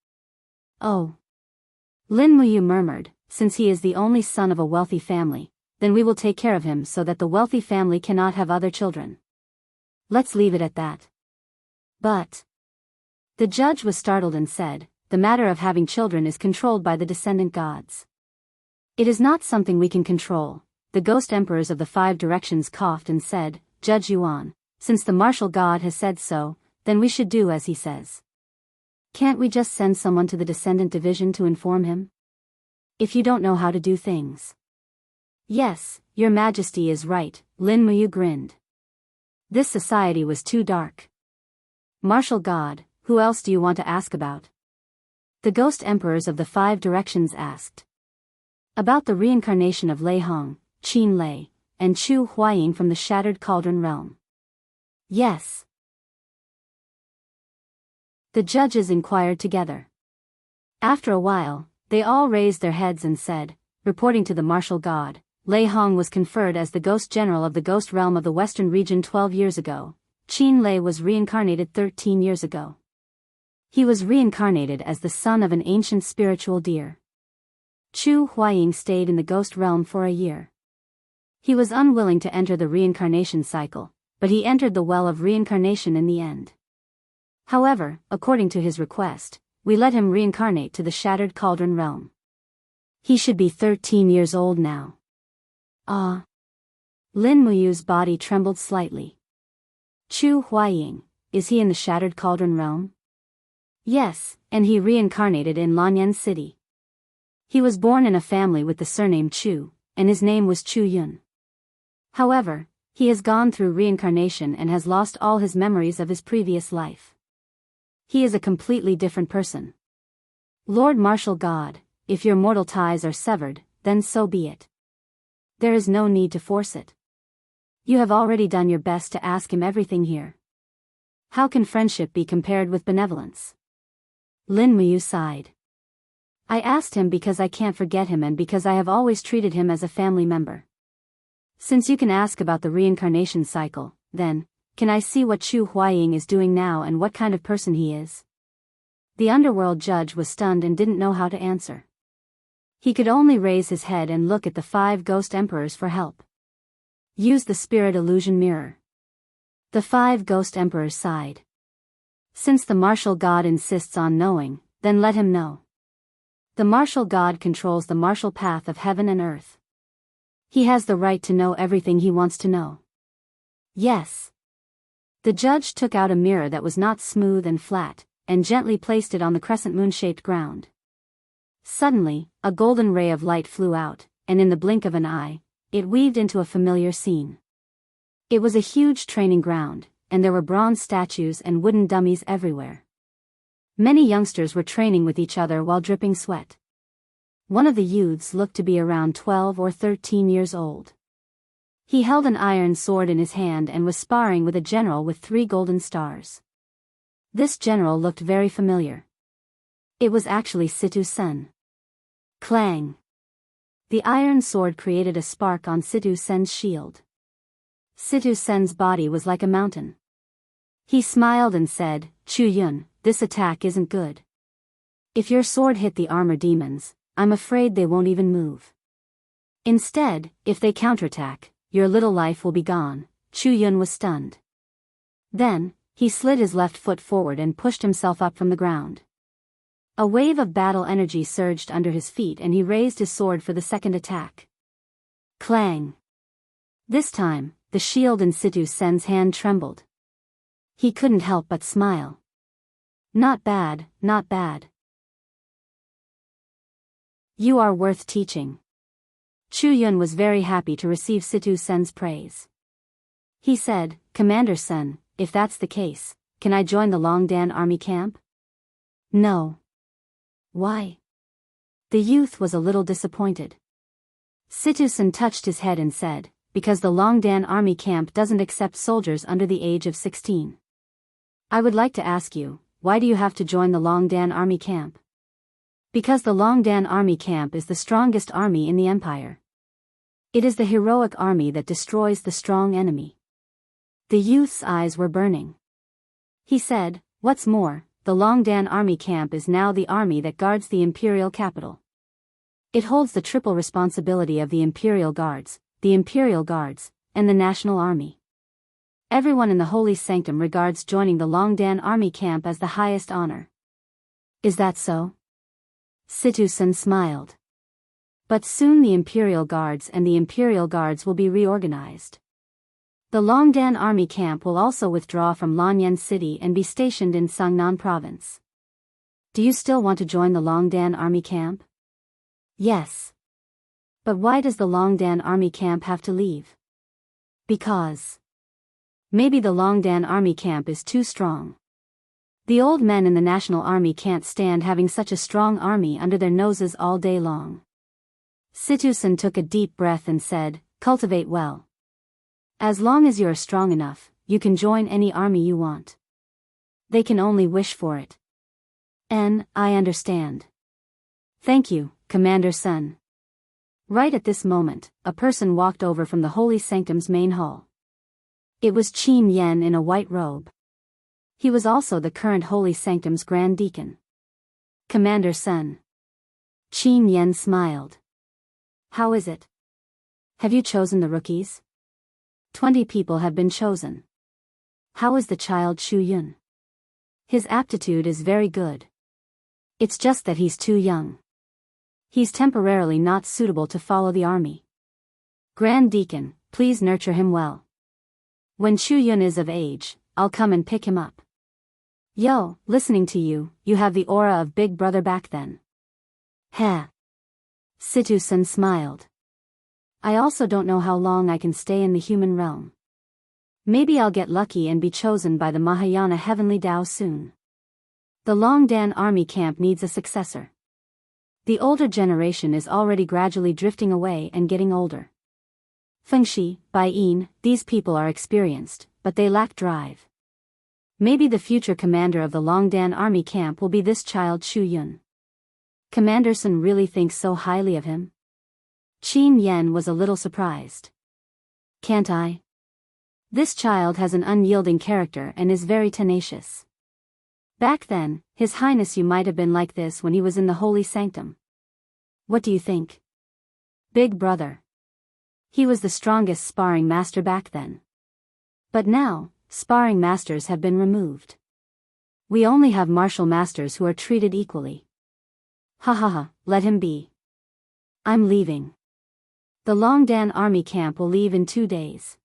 Oh. Lin Muyu murmured, Since he is the only son of a wealthy family, then we will take care of him so that the wealthy family cannot have other children. Let's leave it at that. But the judge was startled and said, The matter of having children is controlled by the descendant gods. It is not something we can control. The Ghost Emperors of the 5 directions coughed and said, Judge Yuan, since the martial god has said so, then we should do as he says. Can't we just send someone to the Descendant Division to inform him? If you don't know how to do things. Yes, your majesty is right, Lin Muyu grinned. This society was too dark. Martial God, who else do you want to ask about? The ghost emperors of the 5 directions asked. About the reincarnation of Lei Hong, Qin Lei, and Chu Huaying from the Shattered Cauldron realm. Yes. The judges inquired together. After a while, they all raised their heads and said, reporting to the martial god, Lei Hong was conferred as the ghost general of the ghost realm of the western region 12 years ago. Qin Lei was reincarnated 13 years ago. He was reincarnated as the son of an ancient spiritual deer. Chu Huaying stayed in the ghost realm for a year. He was unwilling to enter the reincarnation cycle, but he entered the well of reincarnation in the end. However, according to his request, we let him reincarnate to the Shattered Cauldron realm. He should be 13 years old now. Ah. Lin Muyu's body trembled slightly. Chu Huaying, is he in the Shattered Cauldron realm? Yes, and he reincarnated in Lanyan City. He was born in a family with the surname Chu, and his name was Chu Yun. However, he has gone through reincarnation and has lost all his memories of his previous life. He is a completely different person. Lord Martial God, if your mortal ties are severed, then so be it. There is no need to force it. You have already done your best to ask him everything here. How can friendship be compared with benevolence? Lin Muyu sighed. I asked him because I can't forget him and because I have always treated him as a family member. Since you can ask about the reincarnation cycle, then, can I see what Chu Huaying is doing now and what kind of person he is? The underworld judge was stunned and didn't know how to answer. He could only raise his head and look at the 5 ghost emperors for help. Use the spirit illusion mirror. The 5 ghost emperors sighed. Since the martial god insists on knowing, then let him know. The martial god controls the martial path of heaven and earth. He has the right to know everything he wants to know. Yes. The judge took out a mirror that was not smooth and flat, and gently placed it on the crescent moon-shaped ground. Suddenly, a golden ray of light flew out, and in the blink of an eye, it weaved into a familiar scene. It was a huge training ground, and there were bronze statues and wooden dummies everywhere. Many youngsters were training with each other while dripping sweat. One of the youths looked to be around 12 or 13 years old. He held an iron sword in his hand and was sparring with a general with 3 golden stars. This general looked very familiar. It was actually Situ Sen. Clang! The iron sword created a spark on Situ Sen's shield. Situ Sen's body was like a mountain. He smiled and said, Chu Yun, this attack isn't good. If your sword hit the armor demons, I'm afraid they won't even move. Instead, if they counterattack, your little life will be gone. Chu Yun was stunned. Then, he slid his left foot forward and pushed himself up from the ground. A wave of battle energy surged under his feet and he raised his sword for the second attack. Clang! This time, the shield in Situ Sen's hand trembled. He couldn't help but smile. Not bad, not bad. You are worth teaching. Chu Yun was very happy to receive Situ Sen's praise. He said, Commander Sen, if that's the case, can I join the Longdan army camp? No. Why? The youth was a little disappointed. Situ Sen touched his head and said, because the Longdan army camp doesn't accept soldiers under the age of 16. I would like to ask you, why do you have to join the Longdan army camp? Because the Longdan army camp is the strongest army in the empire. It is the heroic army that destroys the strong enemy. The youth's eyes were burning. He said, what's more, the Longdan army camp is now the army that guards the imperial capital. It holds the triple responsibility of the imperial guards, and the national army. Everyone in the holy sanctum regards joining the Longdan army camp as the highest honor. Is that so? Situ Sen smiled. But soon the imperial guards and the imperial guards will be reorganized. The Longdan army camp will also withdraw from Lanyan City and be stationed in Sangnan province. Do you still want to join the Longdan army camp? Yes. But why does the Longdan army camp have to leave? Because. Maybe the Longdan army camp is too strong. The old men in the national army can't stand having such a strong army under their noses all day long. Situsen took a deep breath and said, cultivate well. As long as you are strong enough, you can join any army you want. They can only wish for it. I understand. Thank you, Commander Sun. Right at this moment, a person walked over from the Holy Sanctum's main hall. It was Qin Yen in a white robe. He was also the current Holy Sanctum's Grand Deacon. Commander Sun. Qin Yen smiled. How is it? Have you chosen the rookies? 20 people have been chosen. How is the child Shu Yun? His aptitude is very good. It's just that he's too young. He's temporarily not suitable to follow the army. Grand Deacon, please nurture him well. When Shu Yun is of age, I'll come and pick him up. Yo, listening to you, you have the aura of Big Brother back then. Heh. Situsen smiled. I also don't know how long I can stay in the human realm. Maybe I'll get lucky and be chosen by the Mahayana Heavenly Tao soon. The Longdan army camp needs a successor. The older generation is already gradually drifting away and getting older. Fengshi, Bai Yin, these people are experienced, but they lack drive. Maybe the future commander of the Longdan army camp will be this child Shu Yun. Commander Sun really thinks so highly of him? Qin Yen was a little surprised. Can't I? This child has an unyielding character and is very tenacious. Back then, His Highness, you might have been like this when he was in the Holy Sanctum. What do you think? Big Brother. He was the strongest sparring master back then. But now, sparring masters have been removed. We only have martial masters who are treated equally. Ha ha ha, let him be. I'm leaving. The Longdan army camp will leave in 2 days.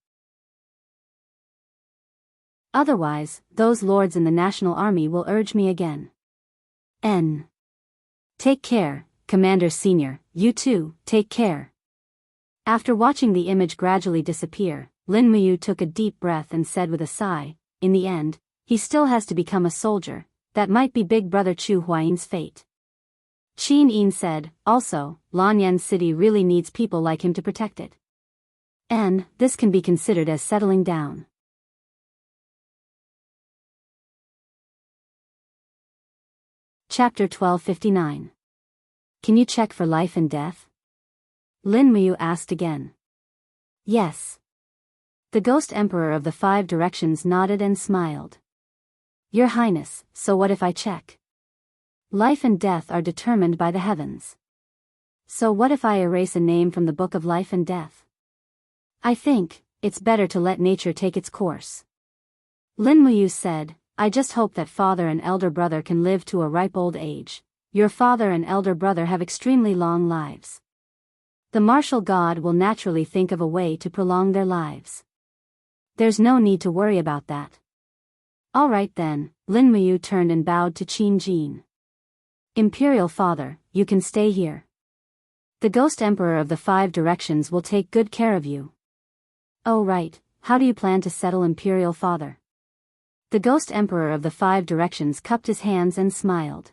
Otherwise, those lords in the national army will urge me again. Take care, Commander Senior, you too, take care. After watching the image gradually disappear, Lin Muyu took a deep breath and said with a sigh, in the end, he still has to become a soldier. That might be Big Brother Chu Huayin's fate. Qin Yin said, also, Lanyan City really needs people like him to protect it. This can be considered as settling down. Chapter 1259. Can you check for life and death? Lin Muyu asked again. Yes. The Ghost Emperor of the 5 Directions nodded and smiled. Your Highness, so what if I check? Life and death are determined by the heavens. So what if I erase a name from the Book of Life and Death? I think it's better to let nature take its course. Lin Muyu said, I just hope that father and elder brother can live to a ripe old age. Your father and elder brother have extremely long lives. The martial god will naturally think of a way to prolong their lives. There's no need to worry about that. All right then, Lin Muyu turned and bowed to Qin Jin. Imperial Father, you can stay here. The Ghost Emperor of the 5 Directions will take good care of you. Oh right, how do you plan to settle Imperial Father? The Ghost Emperor of the 5 Directions cupped his hands and smiled.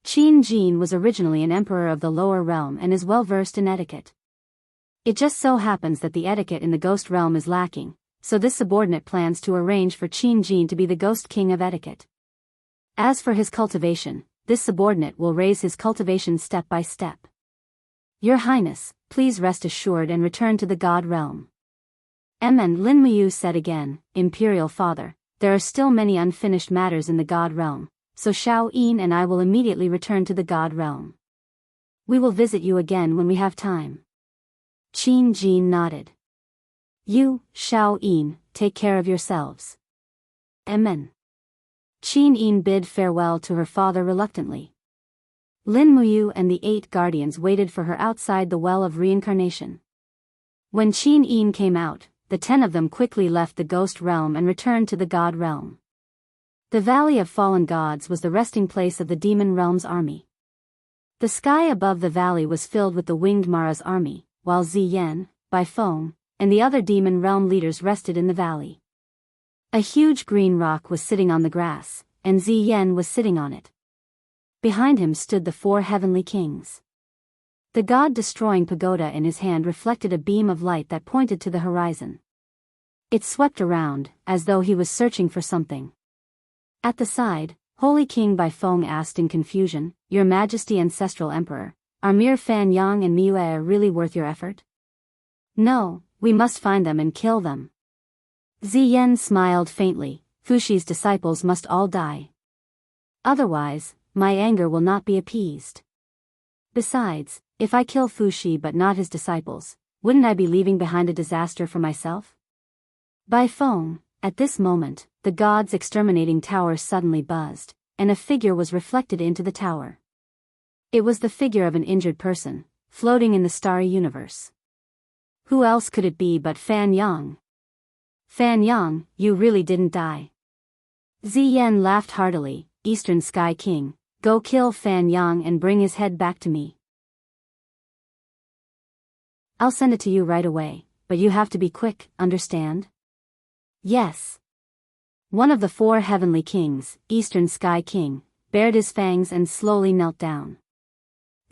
Qin Jin was originally an emperor of the lower realm and is well versed in etiquette. It just so happens that the etiquette in the ghost realm is lacking, so this subordinate plans to arrange for Qin Jin to be the Ghost King of Etiquette. As for his cultivation, this subordinate will raise his cultivation step by step. Your Highness, please rest assured and return to the God realm. And Lin Muyu said again, Imperial Father, there are still many unfinished matters in the God realm, so Xiao Yin and I will immediately return to the God realm. We will visit you again when we have time. Qin Jin nodded. You, Xiao Yin, take care of yourselves. Amen. Qin Yin bid farewell to her father reluctantly. Lin Muyu and the 8 guardians waited for her outside the Well of Reincarnation. When Qin Yin came out, the 10 of them quickly left the ghost realm and returned to the God realm. The Valley of Fallen Gods was the resting place of the demon realm's army. The sky above the valley was filled with the winged Mara's army, while Ziyan, Bai Feng, and the other demon realm leaders rested in the valley. A huge green rock was sitting on the grass, and Ziyan was sitting on it. Behind him stood the 4 heavenly kings. The god-destroying pagoda in his hand reflected a beam of light that pointed to the horizon. It swept around, as though he was searching for something. At the side, Holy King Bai Feng asked in confusion, "Your Majesty Ancestral Emperor, are Mir Fan Yang and Miue really worth your effort?" "No, we must find them and kill them." Ziyan smiled faintly, "Fushi's disciples must all die. Otherwise, my anger will not be appeased. Besides, if I kill Fushi but not his disciples, wouldn't I be leaving behind a disaster for myself?" Bai Feng, at this moment, the god's exterminating tower suddenly buzzed, and a figure was reflected into the tower. It was the figure of an injured person, floating in the starry universe. Who else could it be but Fan Yang? "Fan Yang, you really didn't die." Ziyan laughed heartily, "Eastern Sky King, go kill Fan Yang and bring his head back to me. I'll send it to you right away, but you have to be quick, understand?" "Yes." One of the 4 heavenly kings, Eastern Sky King, bared his fangs and slowly knelt down.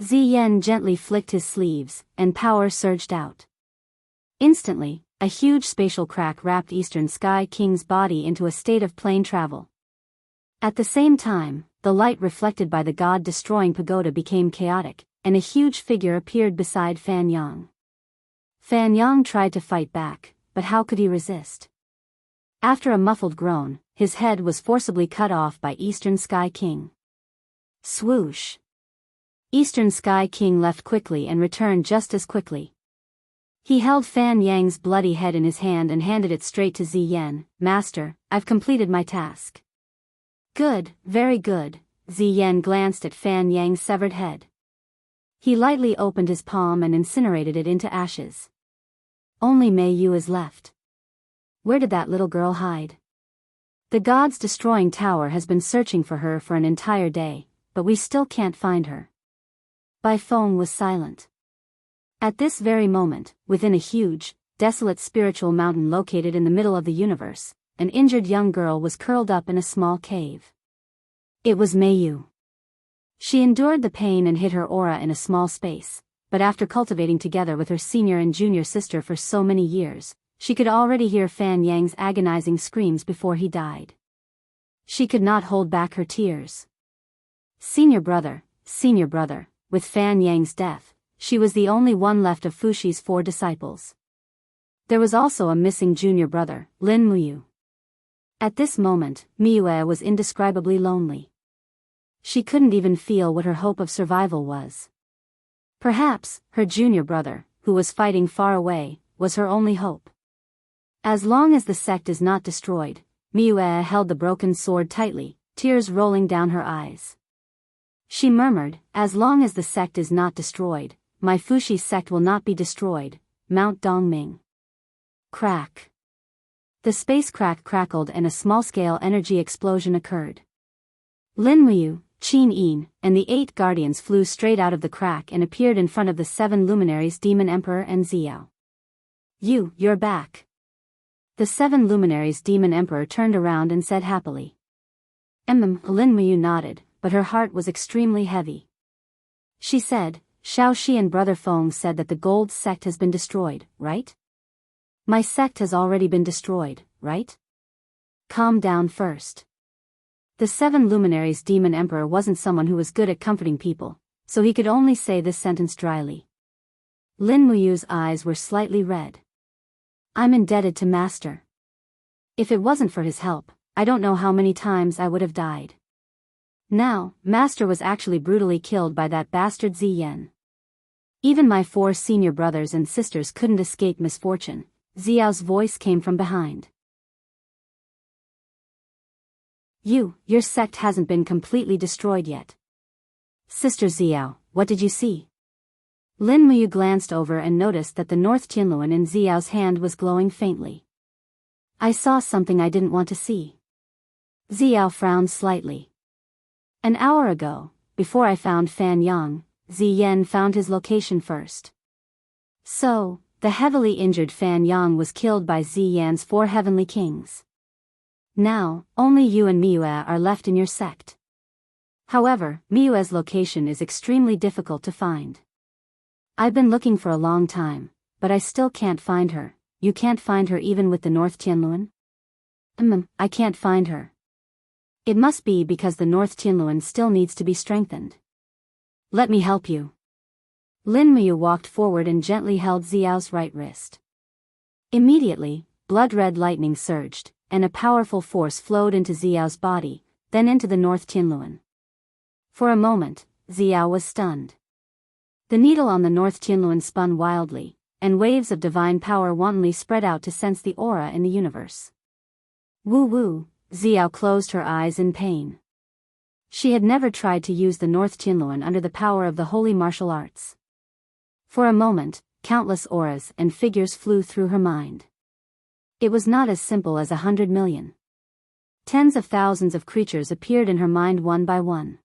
Ziyan gently flicked his sleeves, and power surged out. Instantly, a huge spatial crack wrapped Eastern Sky King's body into a state of plane travel. At the same time, the light reflected by the god-destroying pagoda became chaotic, and a huge figure appeared beside Fan Yang. Fan Yang tried to fight back, but how could he resist? After a muffled groan, his head was forcibly cut off by Eastern Sky King. Swoosh! Eastern Sky King left quickly and returned just as quickly. He held Fan Yang's bloody head in his hand and handed it straight to Ziyan. "Master, I've completed my task." "Good, very good." Ziyan glanced at Fan Yang's severed head. He lightly opened his palm and incinerated it into ashes. "Only Mei Yu is left. Where did that little girl hide? The god's destroying tower has been searching for her for an entire day, but we still can't find her." Bai Feng was silent. At this very moment, within a huge, desolate spiritual mountain located in the middle of the universe, an injured young girl was curled up in a small cave. It was Mei Yu. She endured the pain and hid her aura in a small space, but after cultivating together with her senior and junior sister for so many years, she could already hear Fan Yang's agonizing screams before he died. She could not hold back her tears. Senior brother, with Fan Yang's death, she was the only one left of Fushi's 4 disciples. There was also a missing junior brother, Lin Muyu. At this moment, Miue was indescribably lonely. She couldn't even feel what her hope of survival was. Perhaps, her junior brother, who was fighting far away, was her only hope. As long as the sect is not destroyed, Miue held the broken sword tightly, tears rolling down her eyes. She murmured, "As long as the sect is not destroyed, my Fushi sect will not be destroyed." Mount Dongming. Crack. The space crack crackled and a small-scale energy explosion occurred. Lin Muyu, Qin Yin, and the 8 guardians flew straight out of the crack and appeared in front of the 7 luminaries Demon Emperor and Xiao. You're back." The 7 luminaries Demon Emperor turned around and said happily. Lin Muyu nodded, but her heart was extremely heavy. She said, "Shao Shi and Brother Feng said that the gold sect has been destroyed, right? My sect has already been destroyed, right? Calm down first." The 7 luminaries Demon Emperor wasn't someone who was good at comforting people, so he could only say this sentence dryly. Lin Muyu's eyes were slightly red. "I'm indebted to Master. If it wasn't for his help, I don't know how many times I would have died. Now, Master was actually brutally killed by that bastard Ziyan. Even my 4 senior brothers and sisters couldn't escape misfortune." Xiao's voice came from behind. Your sect hasn't been completely destroyed yet." "Sister Xiao, what did you see?" Lin Muyu glanced over and noticed that the North Tianluan in Xiao's hand was glowing faintly. "I saw something I didn't want to see." Xiao frowned slightly. An hour ago, before I found Fan Yang, Ziyan found his location first. So, the heavily injured Fan Yang was killed by Ziyan's 4 heavenly kings. Now, only you and Miue are left in your sect. However, Miue's location is extremely difficult to find. I've been looking for a long time, but I still can't find her. You can't find her even with the North Tianluan? I can't find her. It must be because the North Tianluan still needs to be strengthened. Let me help you. Lin Miu walked forward and gently held Xiao's right wrist. Immediately, blood-red lightning surged, and a powerful force flowed into Xiao's body, then into the North Tianluan. For a moment, Xiao was stunned. The needle on the North Tianluan spun wildly, and waves of divine power wantonly spread out to sense the aura in the universe. Woo-woo, Xiao closed her eyes in pain. She had never tried to use the North Tianluan under the power of the holy martial arts. For a moment, countless auras and figures flew through her mind. It was not as simple as 100 million. Tens of thousands of creatures appeared in her mind one by one.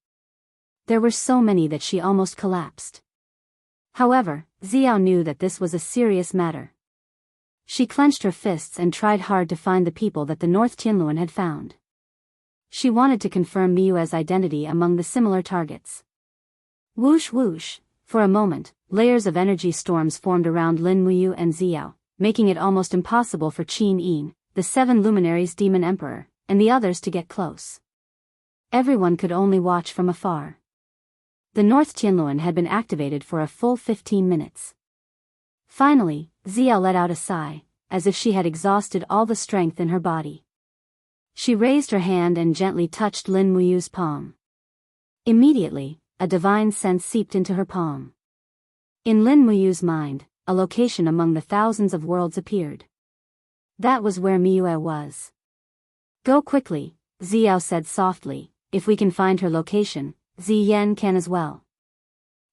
There were so many that she almost collapsed. However, Xiao knew that this was a serious matter. She clenched her fists and tried hard to find the people that the North Tianluan had found. She wanted to confirm Miue's identity among the similar targets. Whoosh whoosh, for a moment, layers of energy storms formed around Lin Muyu and Xiao, making it almost impossible for Qin Yin, the 7 luminaries demon emperor, and the others to get close. Everyone could only watch from afar. The North Tianluan had been activated for a full 15 minutes. Finally, Xiao let out a sigh, as if she had exhausted all the strength in her body. She raised her hand and gently touched Lin Muyu's palm. Immediately, a divine sense seeped into her palm. In Lin Muyu's mind, a location among the thousands of worlds appeared. That was where Miue was. Go quickly, Xiao said softly. If we can find her location, Ziyan can as well.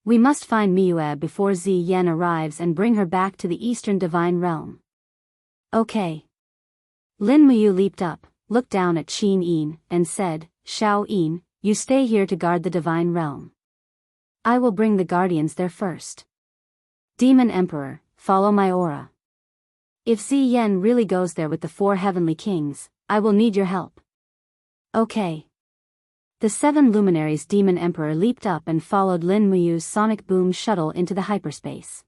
We must find Miue before Ziyan arrives and bring her back to the Eastern Divine Realm. Okay. Lin Muyu leaped up, looked down at Qin Yin, and said, Shao Yin, you stay here to guard the Divine Realm. I will bring the guardians there first. Demon Emperor, follow my aura. If Ziyan really goes there with the 4 heavenly kings, I will need your help. Okay. The 7 luminaries Demon Emperor leaped up and followed Lin Muyu's sonic boom shuttle into the hyperspace.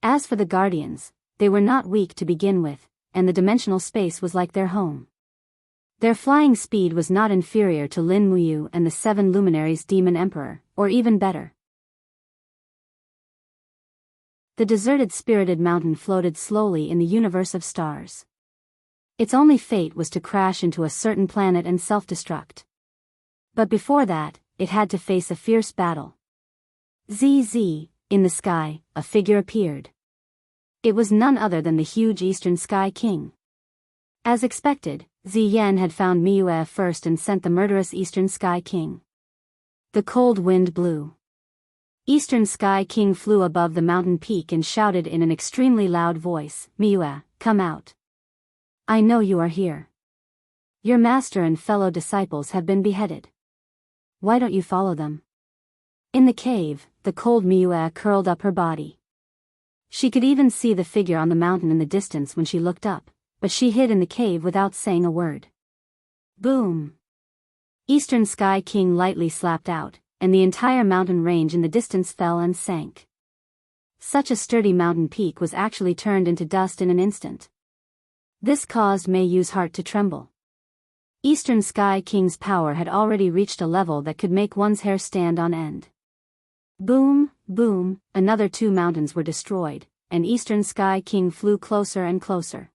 As for the guardians, they were not weak to begin with, and the dimensional space was like their home. Their flying speed was not inferior to Lin Muyu and the 7 luminaries Demon Emperor, or even better. The deserted spirited mountain floated slowly in the universe of stars. Its only fate was to crash into a certain planet and self-destruct. But before that, it had to face a fierce battle. ZZ, in the sky, a figure appeared. It was none other than the huge Eastern Sky King. As expected, Ziyan had found Miue first and sent the murderous Eastern Sky King. The cold wind blew. Eastern Sky King flew above the mountain peak and shouted in an extremely loud voice, Miue, come out. I know you are here. Your master and fellow disciples have been beheaded. Why don't you follow them? In the cave, the cold Miue curled up her body. She could even see the figure on the mountain in the distance when she looked up, but she hid in the cave without saying a word. Boom! Eastern Sky King lightly slapped out, and the entire mountain range in the distance fell and sank. Such a sturdy mountain peak was actually turned into dust in an instant. This caused Mei Yu's heart to tremble. Eastern Sky King's power had already reached a level that could make one's hair stand on end. Boom, boom, another 2 mountains were destroyed, and Eastern Sky King flew closer and closer.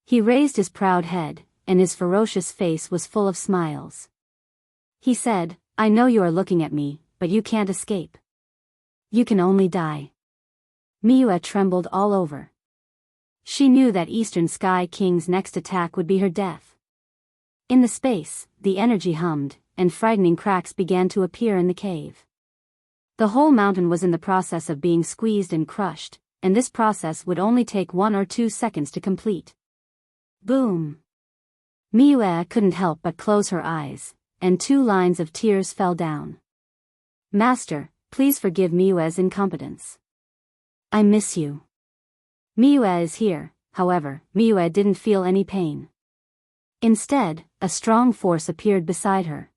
He raised his proud head, and his ferocious face was full of smiles. He said, I know you are looking at me, but you can't escape. You can only die. Miue trembled all over. She knew that Eastern Sky King's next attack would be her death. In the space, the energy hummed, and frightening cracks began to appear in the cave. The whole mountain was in the process of being squeezed and crushed, and this process would only take 1 or 2 seconds to complete. Boom! Miyue couldn't help but close her eyes, and 2 lines of tears fell down. Master, please forgive Miyue's incompetence. I miss you. Miyue is here. However, Miyue didn't feel any pain. Instead, a strong force appeared beside her.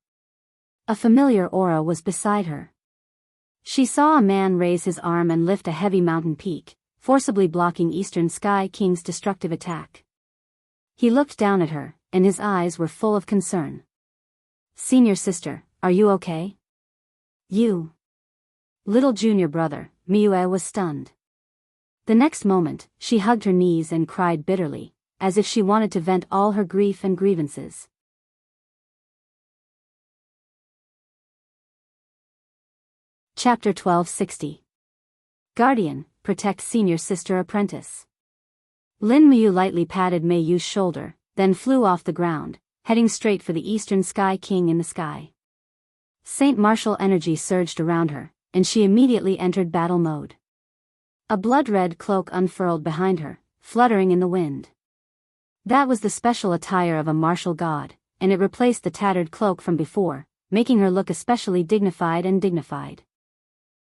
A familiar aura was beside her. She saw a man raise his arm and lift a heavy mountain peak, forcibly blocking Eastern Sky King's destructive attack. He looked down at her, and his eyes were full of concern. Senior sister, are you okay? You. Little junior brother, Miyue was stunned. The next moment, she hugged her knees and cried bitterly, as if she wanted to vent all her grief and grievances. Chapter 1260. Guardian, protect senior sister apprentice. Lin Muyu lightly patted Mei Yu's shoulder, then flew off the ground, heading straight for the Eastern Sky King in the sky. Saint Martial energy surged around her, and she immediately entered battle mode. A blood-red cloak unfurled behind her, fluttering in the wind. That was the special attire of a martial god, and it replaced the tattered cloak from before, making her look especially dignified and dignified.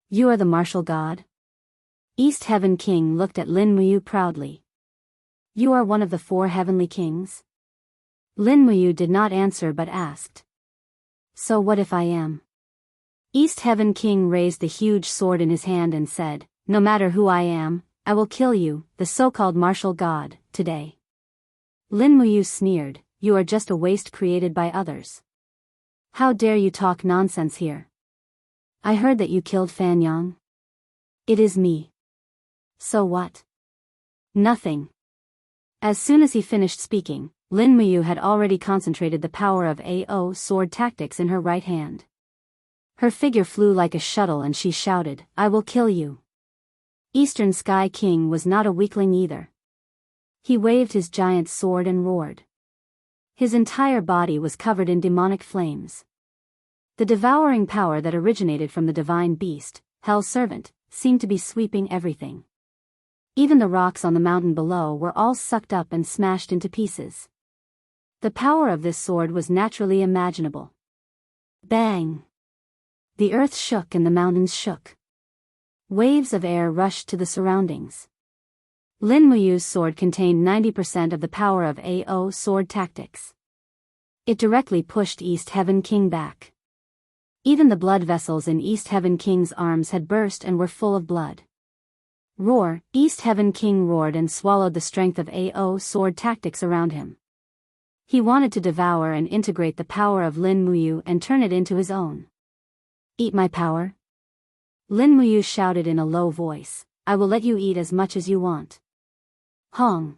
You are the martial god? East Heaven King looked at Lin Muyu proudly. You are one of the 4 heavenly kings? Lin Muyu did not answer but asked. So what if I am? East Heaven King raised the huge sword in his hand and said, no matter who I am, I will kill you, the so-called martial god, today. Lin Muyu sneered, you are just a waste created by others. How dare you talk nonsense here? I heard that you killed Fan Yang. It is me. So what? Nothing. As soon as he finished speaking, Lin Muyu had already concentrated the power of AO sword tactics in her right hand. Her figure flew like a shuttle and she shouted, I will kill you. Eastern Sky King was not a weakling either. He waved his giant sword and roared. His entire body was covered in demonic flames. The devouring power that originated from the divine beast, Hell's servant, seemed to be sweeping everything. Even the rocks on the mountain below were all sucked up and smashed into pieces. The power of this sword was naturally imaginable. Bang! The earth shook and the mountains shook. Waves of air rushed to the surroundings. Lin Muyu's sword contained 90% of the power of AO sword tactics. It directly pushed East Heaven King back. Even the blood vessels in East Heaven King's arms had burst and were full of blood. Roar! East Heaven King roared and swallowed the strength of AO sword tactics around him. He wanted to devour and integrate the power of Lin Muyu and turn it into his own. Eat my power? Lin Muyu shouted in a low voice, I will let you eat as much as you want. Hong!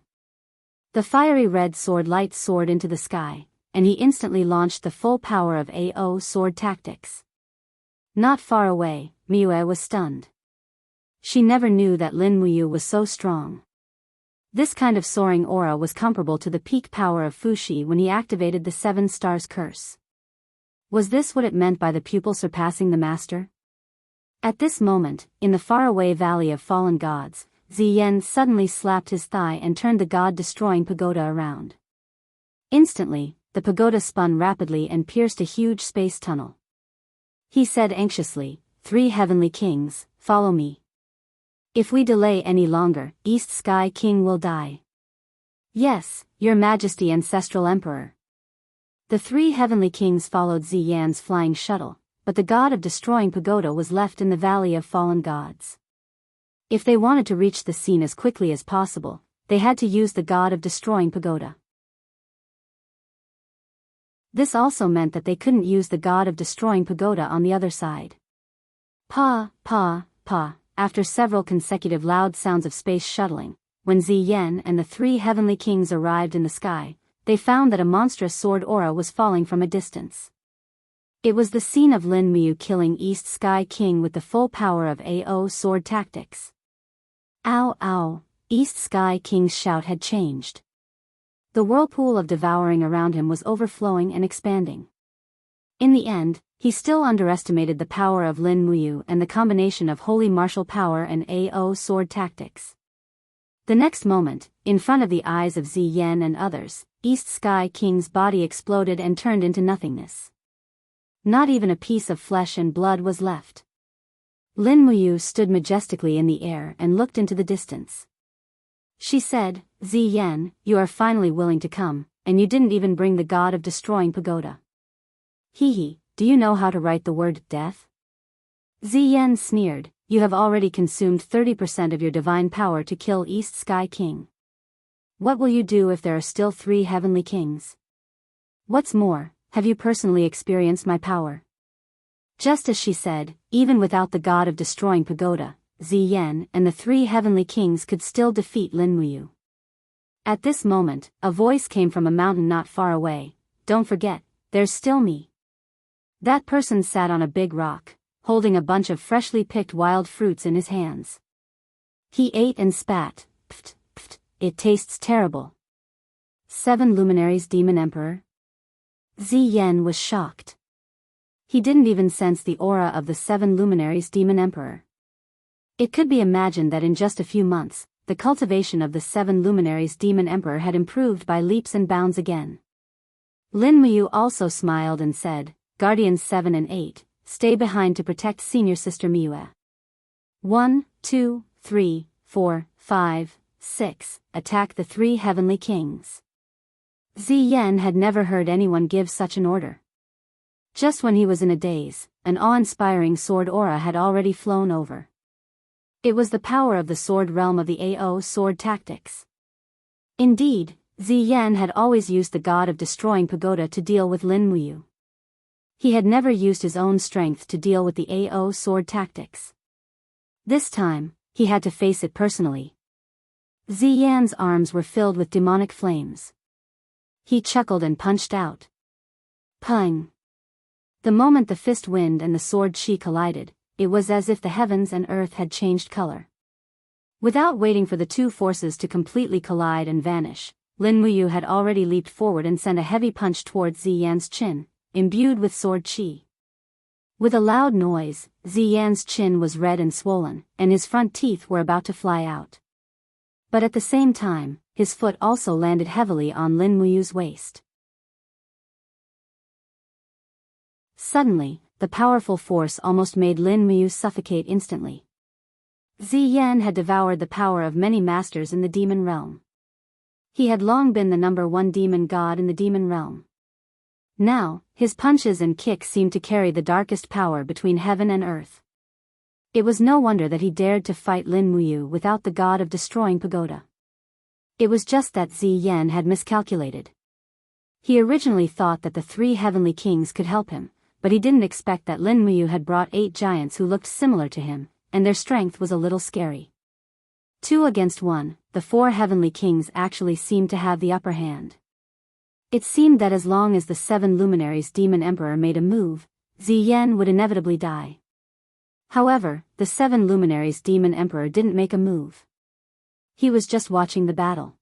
The fiery red sword light soared into the sky, and he instantly launched the full power of AO sword tactics. Not far away, Miyue was stunned. She never knew that Lin Muyu was so strong. This kind of soaring aura was comparable to the peak power of Fushi when he activated the 7 Stars Curse. Was this what it meant by the pupil surpassing the master? At this moment, in the faraway Valley of Fallen Gods, Ziyan suddenly slapped his thigh and turned the god-destroying pagoda around. Instantly, the pagoda spun rapidly and pierced a huge space tunnel. He said anxiously, 3 heavenly kings, follow me. If we delay any longer, East Sky King will die. Yes, your majesty ancestral emperor. The 3 heavenly kings followed Ziyan's flying shuttle, but the god of destroying pagoda was left in the Valley of Fallen Gods. If they wanted to reach the scene as quickly as possible, they had to use the god of destroying pagoda. This also meant that they couldn't use the god of destroying pagoda on the other side. Pa, pa, pa, after several consecutive loud sounds of space shuttling, when Ziyan and the 3 heavenly kings arrived in the sky, they found that a monstrous sword aura was falling from a distance. It was the scene of Lin Muyu killing East Sky King with the full power of AO sword tactics. Ow ow, East Sky King's shout had changed. The whirlpool of devouring around him was overflowing and expanding. In the end, he still underestimated the power of Lin Muyu and the combination of holy martial power and AO sword tactics. The next moment, in front of the eyes of Ziyan and others, East Sky King's body exploded and turned into nothingness. Not even a piece of flesh and blood was left. Lin Muyu stood majestically in the air and looked into the distance. She said, Ziyan, you are finally willing to come, and you didn't even bring the god of destroying pagoda. Hee, do you know how to write the word death? Ziyan sneered, you have already consumed 30% of your divine power to kill East Sky King. What will you do if there are still 3 heavenly kings? What's more, have you personally experienced my power? Just as she said, even without the god of destroying pagoda, Ziyan and the 3 heavenly kings could still defeat Lin Muyu. At this moment, a voice came from a mountain not far away. Don't forget, there's still me. That person sat on a big rock, holding a bunch of freshly picked wild fruits in his hands. He ate and spat. Pft, pft, it tastes terrible. 7 luminaries demon emperor? Ziyan was shocked. He didn't even sense the aura of the 7 luminaries demon emperor. It could be imagined that in just a few months, the cultivation of the 7 luminaries demon emperor had improved by leaps and bounds again. Lin Muyu also smiled and said, Guardians 7 and 8, stay behind to protect senior sister Miue. 1, 2, 3, 4, 5, 6, attack the 3 heavenly kings. Ziyan had never heard anyone give such an order. Just when he was in a daze, an awe-inspiring sword aura had already flown over. It was the power of the sword realm of the AO sword tactics. Indeed, Ziyan had always used the god of destroying pagoda to deal with Lin Muyu. He had never used his own strength to deal with the AO sword tactics. This time, he had to face it personally. Ziyan's arms were filled with demonic flames. He chuckled and punched out. Pung! The moment the fist wind and the sword chi collided, it was as if the heavens and earth had changed color. Without waiting for the 2 forces to completely collide and vanish, Lin Muyu had already leaped forward and sent a heavy punch towards Ziyan's chin, imbued with sword chi. With a loud noise, Ziyan's chin was red and swollen, and his front teeth were about to fly out. But at the same time, his foot also landed heavily on Lin Muyu's waist. Suddenly, the powerful force almost made Lin Muyu suffocate instantly. Ziyan had devoured the power of many masters in the demon realm. He had long been the #1 demon god in the demon realm. Now, his punches and kicks seemed to carry the darkest power between heaven and earth. It was no wonder that he dared to fight Lin Muyu without the god of destroying pagoda. It was just that Ziyan had miscalculated. He originally thought that the 3 heavenly kings could help him, but he didn't expect that Lin Muyu had brought 8 giants who looked similar to him, and their strength was a little scary. 2 against 1, the 4 heavenly kings actually seemed to have the upper hand. It seemed that as long as the 7 luminaries demon emperor made a move, Ziyan would inevitably die. However, the 7 luminaries demon emperor didn't make a move. He was just watching the battle.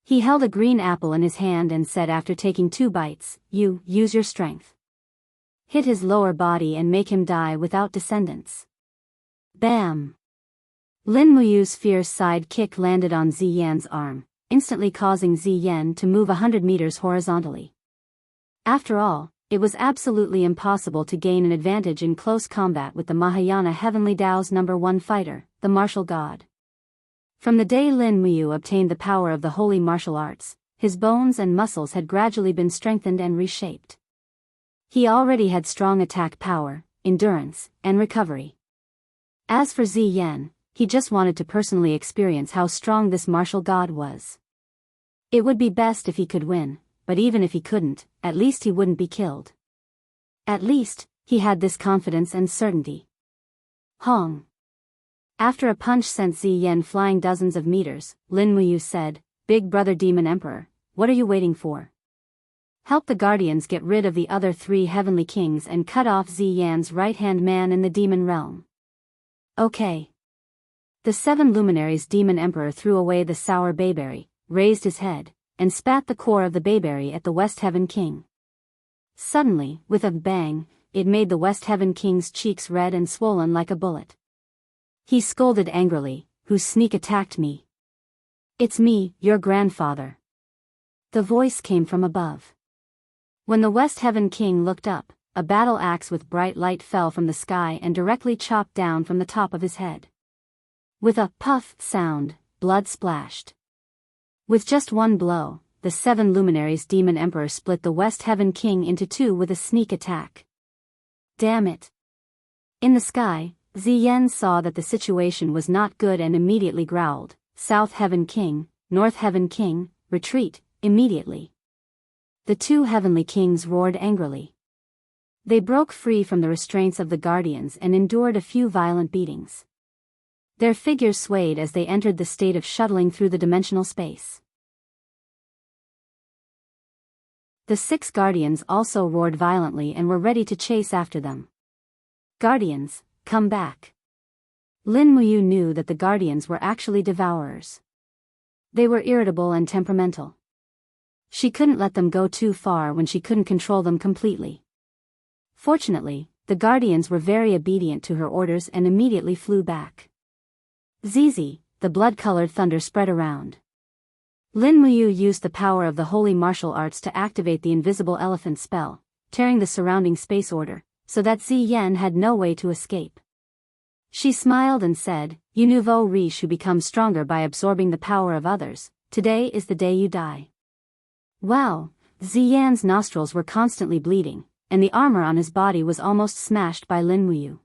He held a green apple in his hand and said after taking 2 bites, use your strength. Hit his lower body and make him die without descendants. Bam! Lin Muyu's fierce side kick landed on Ziyan's arm, instantly causing Ziyan to move 100 meters horizontally. After all, it was absolutely impossible to gain an advantage in close combat with the Mahayana Heavenly Dao's #1 fighter, the martial god. From the day Lin Muyu obtained the power of the holy martial arts, his bones and muscles had gradually been strengthened and reshaped. He already had strong attack power, endurance, and recovery. As for Ziyan, he just wanted to personally experience how strong this martial god was. It would be best if he could win, but even if he couldn't, at least he wouldn't be killed. At least, he had this confidence and certainty. Hong! After a punch sent Ziyan flying dozens of meters, Lin Muyu said, Big brother demon emperor, what are you waiting for? Help the guardians get rid of the other 3 heavenly kings and cut off Ziyan's right-hand man in the demon realm. Okay. The 7 luminaries demon emperor threw away the sour bayberry, raised his head, and spat the core of the bayberry at the West Heaven King. Suddenly, with a bang, it made the West Heaven King's cheeks red and swollen like a bullet. He scolded angrily, "Who sneak attacked me?" "It's me, your grandfather." The voice came from above. When the West Heaven King looked up, a battle axe with bright light fell from the sky and directly chopped down from the top of his head. With a puff sound, blood splashed. With just one blow, the 7 luminaries Demon Emperor split the West Heaven King into 2 with a sneak attack. Damn it. In the sky, Ziyan saw that the situation was not good and immediately growled, South Heaven King, North Heaven King, retreat, immediately. The 2 heavenly kings roared angrily. They broke free from the restraints of the guardians and endured a few violent beatings. Their figures swayed as they entered the state of shuttling through the dimensional space. The 6 guardians also roared violently and were ready to chase after them. Guardians, come back. Lin Muyu knew that the guardians were actually devourers. They were irritable and temperamental. She couldn't let them go too far when she couldn't control them completely. Fortunately, the guardians were very obedient to her orders and immediately flew back. Zizi, the blood-colored thunder spread around. Lin Muyu used the power of the holy martial arts to activate the invisible elephant spell, tearing the surrounding space order, so that Ziyan had no way to escape. She smiled and said, "You nouveau riche who become stronger by absorbing the power of others, today is the day you die." Wow, Ziyan's nostrils were constantly bleeding, and the armor on his body was almost smashed by Lin Muyu.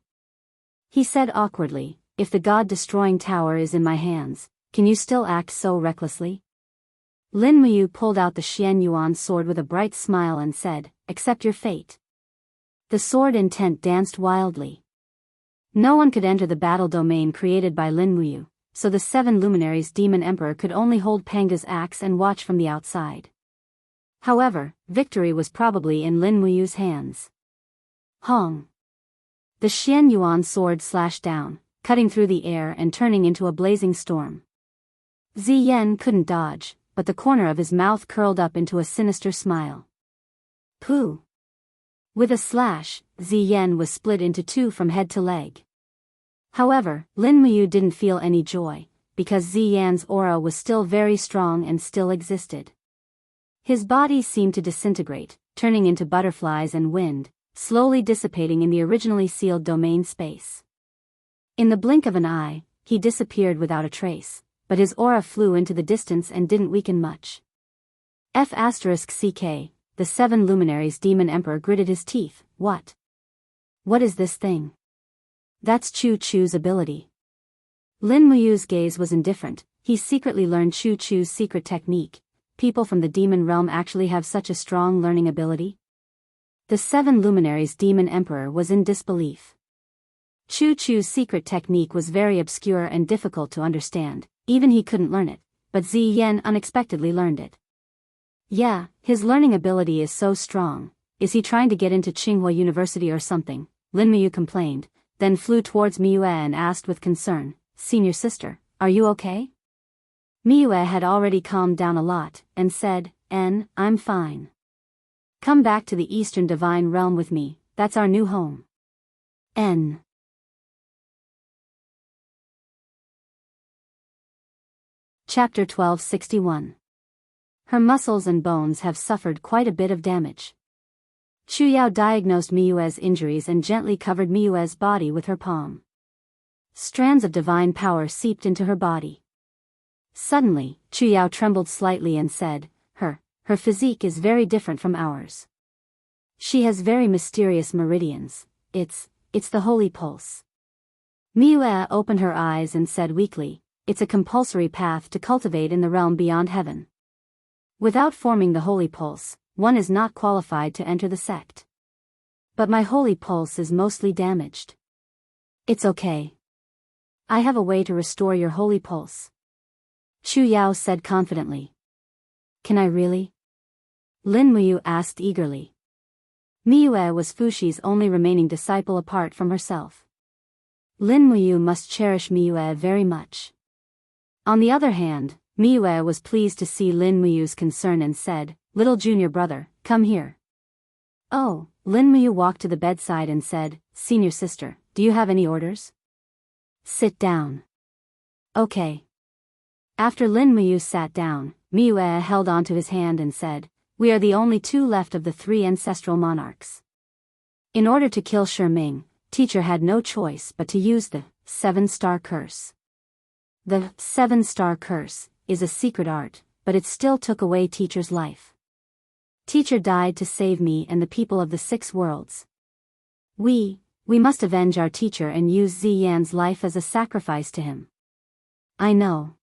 He said awkwardly, "If the god-destroying tower is in my hands, can you still act so recklessly?" Lin Muyu pulled out the Xian Yuan sword with a bright smile and said, "Accept your fate." The sword intent danced wildly. No one could enter the battle domain created by Lin Muyu, so the 7 luminaries Demon Emperor could only hold Panga's axe and watch from the outside. However, victory was probably in Lin Muyu's hands. Hong! The Xian Yuan sword slashed down, cutting through the air and turning into a blazing storm. Ziyan couldn't dodge, but the corner of his mouth curled up into a sinister smile. Pooh! With a slash, Ziyan was split into 2 from head to leg. However, Lin Muyu didn't feel any joy, because Ziyan's aura was still very strong and still existed. His body seemed to disintegrate, turning into butterflies and wind, slowly dissipating in the originally sealed domain space. In the blink of an eye, he disappeared without a trace, but his aura flew into the distance and didn't weaken much. F***ck, the 7 luminaries Demon Emperor gritted his teeth. What? What is this thing? That's Chu Chu's ability. Lin Muyu's gaze was indifferent. He secretly learned Chu Chu's secret technique. People from the demon realm actually have such a strong learning ability? The 7 luminaries Demon Emperor was in disbelief. Chu Chu's secret technique was very obscure and difficult to understand, even he couldn't learn it, but Ziyan unexpectedly learned it. Yeah, his learning ability is so strong. Is he trying to get into Tsinghua University or something? Lin Muyu complained, then flew towards Miyue and asked with concern, "Senior sister, are you okay?" Miyue had already calmed down a lot, and said, I'm fine. Come back to the Eastern Divine Realm with me, that's our new home. N. Chapter 1261. Her muscles and bones have suffered quite a bit of damage. Chu Yao diagnosed Miyue's injuries and gently covered Miyue's body with her palm. Strands of divine power seeped into her body. Suddenly, Chu Yao trembled slightly and said, Her physique is very different from ours. She has very mysterious meridians. It's the holy pulse. Miyue opened her eyes and said weakly, "It's a compulsory path to cultivate in the realm beyond heaven. Without forming the holy pulse, one is not qualified to enter the sect. But my holy pulse is mostly damaged." "It's okay. I have a way to restore your holy pulse," Chu Yao said confidently. "Can I really?" Lin Muyu asked eagerly. Miyue was Fushi's only remaining disciple apart from herself. Lin Muyu must cherish Miyue very much. On the other hand, Miyue was pleased to see Lin Muyu's concern and said, "Little junior brother, come here." "Oh," Lin Muyu walked to the bedside and said, "Senior sister, do you have any orders?" "Sit down." "Okay." After Lin Muyu sat down, Miue held onto his hand and said, "We are the only two left of the three ancestral monarchs." In order to kill Ming, teacher had no choice but to use the 7-star curse. The 7-star curse is a secret art, but it still took away teacher's life. Teacher died to save me and the people of the 6 worlds. We must avenge our teacher and use Ziyan's life as a sacrifice to him. I know.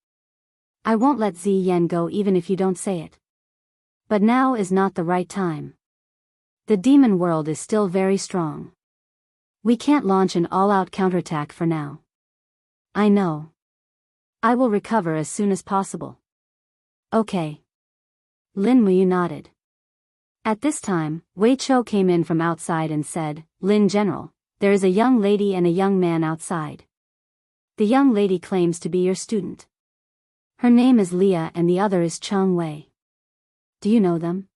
I won't let Ziyan go even if you don't say it. But now is not the right time. The demon world is still very strong. We can't launch an all-out counterattack for now. I know. I will recover as soon as possible. Okay. Lin Muyu nodded. At this time, Wei Chou came in from outside and said, "Lin General, there is a young lady and a young man outside. The young lady claims to be your student. Her name is Leah and the other is Cheng Wei. Do you know them?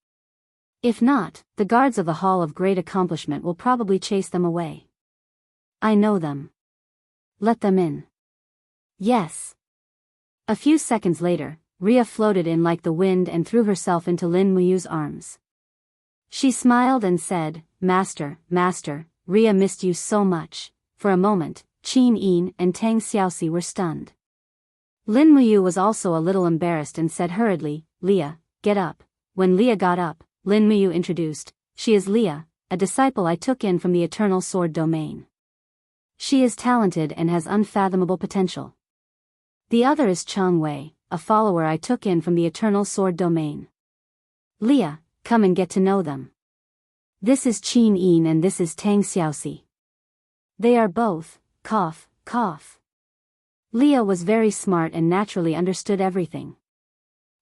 If not, the guards of the Hall of Great Accomplishment will probably chase them away." "I know them. Let them in." "Yes." A few seconds later, Ria floated in like the wind and threw herself into Lin Muyu's arms. She smiled and said, Master, Ria missed you so much." For a moment, Qin Yin and Tang Xiaoxi were stunned. Lin Muyu was also a little embarrassed and said hurriedly, "Leah, get up." When Leah got up, Lin Muyu introduced, "She is Leah, a disciple I took in from the Eternal Sword domain. She is talented and has unfathomable potential. The other is Cheng Wei, a follower I took in from the Eternal Sword domain. Leah, come and get to know them. This is Qin Yin and this is Tang Xiaoxi. They are both, cough, cough." Leah was very smart and naturally understood everything.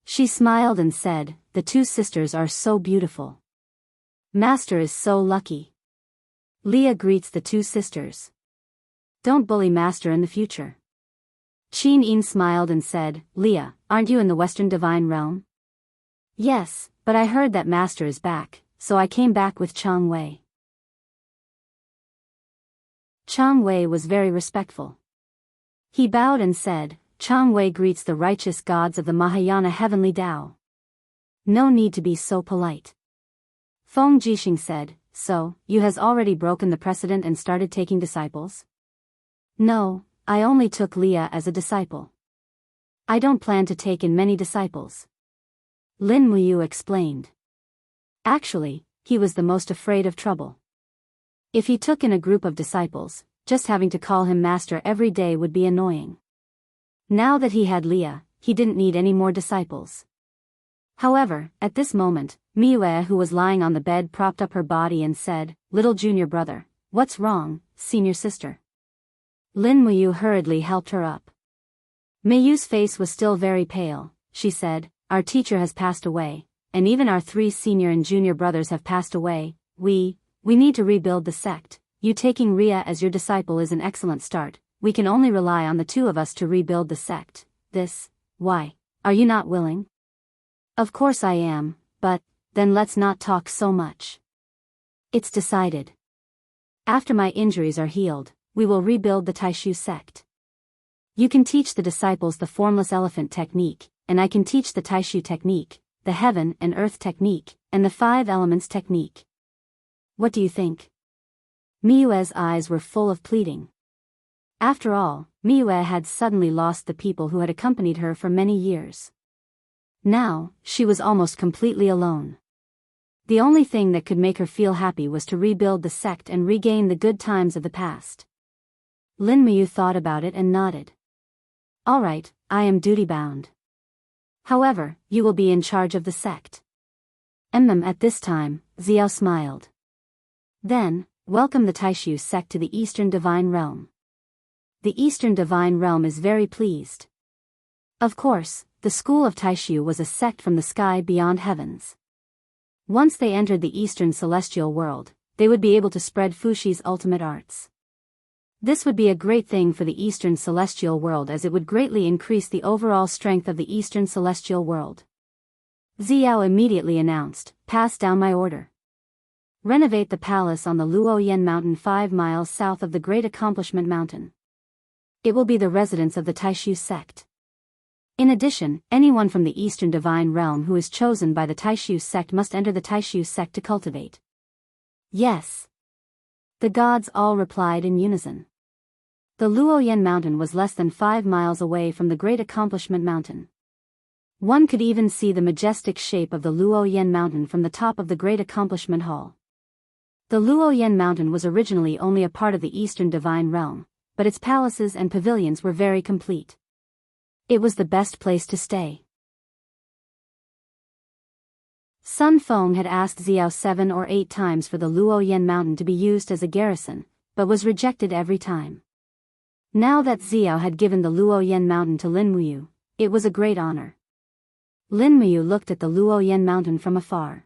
She smiled and said, "The 2 sisters are so beautiful. Master is so lucky." Leah greets the 2 sisters. "Don't bully Master in the future." Qin Yin smiled and said, "Leah, aren't you in the Western Divine Realm?" "Yes, but I heard that Master is back, so I came back with Cheng Wei." Cheng Wei was very respectful. He bowed and said, "Cheng Wei greets the righteous gods of the Mahayana Heavenly Tao. No need to be so polite." Feng Jixing said, "So, you has already broken the precedent and started taking disciples?" "No, I only took Leah as a disciple. I don't plan to take in many disciples." Lin Muyu explained. Actually, he was the most afraid of trouble. If he took in a group of disciples, just having to call him master every day would be annoying. Now that he had Leah, he didn't need any more disciples. However, at this moment, Miue, who was lying on the bed, propped up her body and said, "Little junior brother, what's wrong, senior sister?" Lin Muyu hurriedly helped her up. Meiyu's face was still very pale. She said, "Our teacher has passed away, and even our 3 senior and junior brothers have passed away. We need to rebuild the sect. You taking Ria as your disciple is an excellent start. We can only rely on the 2 of us to rebuild the sect. Why, are you not willing?" "Of course I am, but, then let's not talk so much. It's decided. After my injuries are healed, we will rebuild the Taishu sect. You can teach the disciples the formless elephant technique, and I can teach the Taishu technique, the heaven and earth technique, and the 5 elements technique. What do you think?" Miue's eyes were full of pleading. After all, Miue had suddenly lost the people who had accompanied her for many years. Now, she was almost completely alone. The only thing that could make her feel happy was to rebuild the sect and regain the good times of the past. Lin Muyu thought about it and nodded. "All right, I am duty-bound. However, you will be in charge of the sect." At this time, Xiao smiled. "Then, welcome the Taishu sect to the Eastern Divine Realm." The Eastern Divine Realm is very pleased. Of course, the school of Taishu was a sect from the sky beyond heavens. Once they entered the Eastern Celestial World, they would be able to spread Fushi's ultimate arts. This would be a great thing for the Eastern Celestial World as it would greatly increase the overall strength of the Eastern Celestial World. Xiao immediately announced, "Pass down my order. Renovate the palace on the Luoyan Mountain 5 miles south of the Great Accomplishment Mountain. It will be the residence of the Taishu sect. In addition, anyone from the Eastern Divine Realm who is chosen by the Taishu sect must enter the Taishu sect to cultivate. Yes. The gods all replied in unison. The Luoyan Mountain was less than 5 miles away from the Great Accomplishment Mountain. One could even see the majestic shape of the Luoyan Mountain from the top of the Great Accomplishment Hall. The Luoyan Mountain was originally only a part of the Eastern Divine Realm, but its palaces and pavilions were very complete. It was the best place to stay. Sun Feng had asked Xiao 7 or 8 times for the Luoyan Mountain to be used as a garrison, but was rejected every time. Now that Xiao had given the Luoyan Mountain to Lin Muyu, it was a great honor. Lin Muyu looked at the Luoyan Mountain from afar.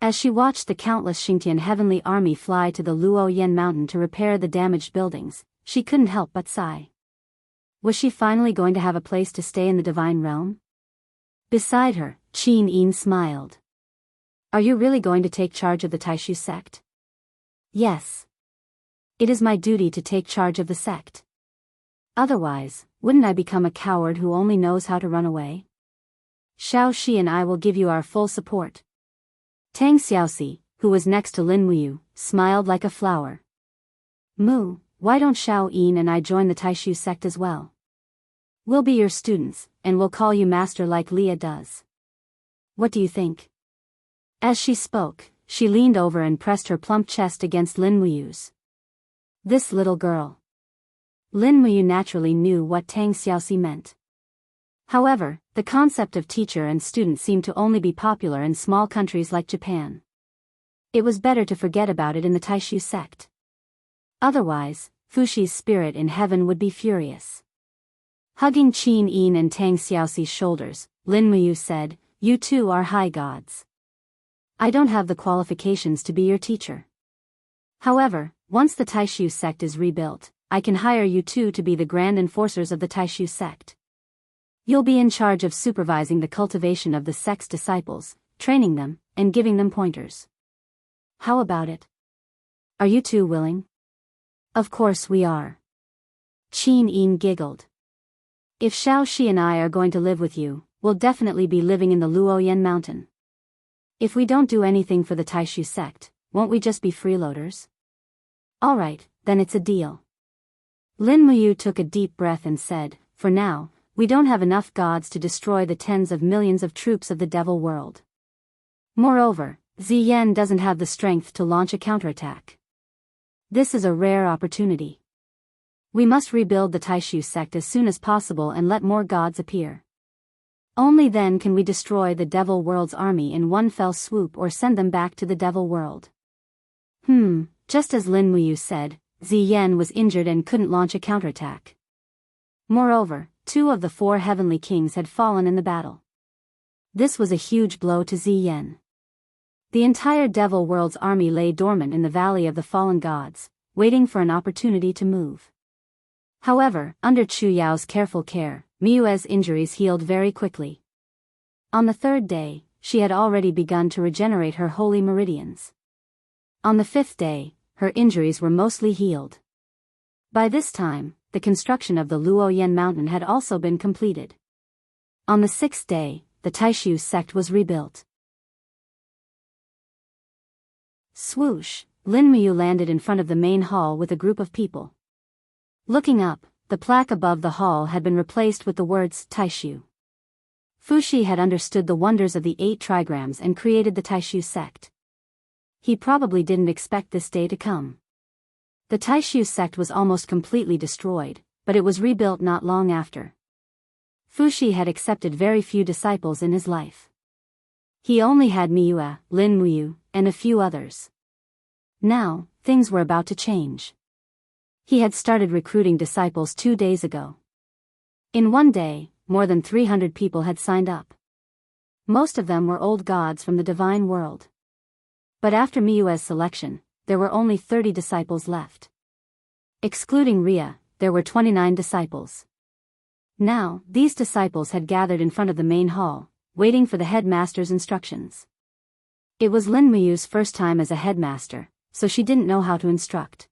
As she watched the countless Xingtian heavenly army fly to the Luoyan Mountain to repair the damaged buildings, she couldn't help but sigh. Was she finally going to have a place to stay in the divine realm? Beside her, Qin Yin smiled. Are you really going to take charge of the Taishu sect? Yes. It is my duty to take charge of the sect. Otherwise, wouldn't I become a coward who only knows how to run away? Xiao Shi and I will give you our full support. Tang Xiaoxi, who was next to Lin Muyu, smiled like a flower. Mu, why don't Xiao Yin and I join the Taishu sect as well? We'll be your students, and we'll call you master like Leah does. What do you think? As she spoke, she leaned over and pressed her plump chest against Lin Muyu's. This little girl. Lin Muyu naturally knew what Tang Xiaoxi meant. However, the concept of teacher and student seemed to only be popular in small countries like Japan. It was better to forget about it in the Taishu sect. Otherwise, Fushi's spirit in heaven would be furious. Hugging Qin Yin and Tang Xiaoxi's shoulders, Lin Muyu said, "You two are high gods. I don't have the qualifications to be your teacher. However, once the Taishu sect is rebuilt, I can hire you two to be the grand enforcers of the Taishu sect. You'll be in charge of supervising the cultivation of the sect's disciples, training them, and giving them pointers. How about it? Are you two willing?" Of course we are. Qin Yin giggled. If Xiao Shi and I are going to live with you, we'll definitely be living in the Luoyan Mountain. If we don't do anything for the Taishu sect, won't we just be freeloaders? Alright, then it's a deal. Lin Muyu took a deep breath and said, for now, we don't have enough gods to destroy the tens of millions of troops of the devil world. Moreover, Ziyan doesn't have the strength to launch a counterattack. This is a rare opportunity. We must rebuild the Taishu sect as soon as possible and let more gods appear. Only then can we destroy the devil world's army in one fell swoop or send them back to the devil world. Just as Lin Muyu said, Ziyan was injured and couldn't launch a counterattack. Moreover, 2 of the 4 heavenly kings had fallen in the battle. This was a huge blow to Ziyan. The entire devil world's army lay dormant in the valley of the fallen gods, waiting for an opportunity to move. However, under Chu Yao's careful care, Miyue's injuries healed very quickly. On the 3rd day, she had already begun to regenerate her holy meridians. On the 5th day, her injuries were mostly healed. By this time, the construction of the Luoyan Mountain had also been completed. On the 6th day, the Taishu sect was rebuilt. Swoosh, Lin Muyu landed in front of the main hall with a group of people. Looking up, the plaque above the hall had been replaced with the words Taishu. Fushi had understood the wonders of the 8 trigrams and created the Taishu sect. He probably didn't expect this day to come. The Taishu sect was almost completely destroyed, but it was rebuilt not long after. Fushi had accepted very few disciples in his life. He only had Miyue, Lin Muyu, and a few others. Now, things were about to change. He had started recruiting disciples 2 days ago. In one day, more than 300 people had signed up. Most of them were old gods from the divine world. But after Miyue's selection, there were only 30 disciples left. Excluding Ria, there were 29 disciples. Now, these disciples had gathered in front of the main hall, waiting for the headmaster's instructions. It was Lin Miyue's first time as a headmaster, so she didn't know how to instruct.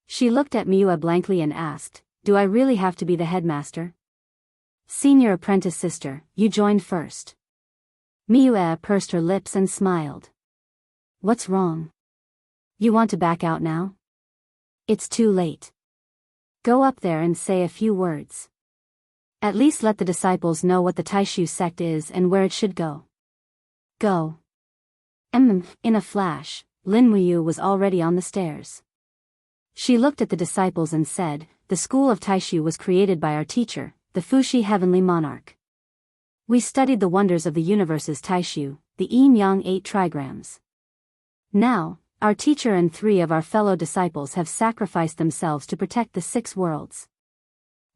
She looked at Miyue blankly and asked, "Do I really have to be the headmaster?" Senior apprentice sister, you joined first. Miyu pursed her lips and smiled. What's wrong? You want to back out now? It's too late. Go up there and say a few words. At least let the disciples know what the Taishu sect is and where it should go. Go. In a flash, Lin Muyu was already on the stairs. She looked at the disciples and said, the school of Taishu was created by our teacher, the Fuxi Heavenly Monarch. We studied the wonders of the universe's Taishu, the Yin-Yang 8 trigrams. Now, our teacher and 3 of our fellow disciples have sacrificed themselves to protect the 6 worlds.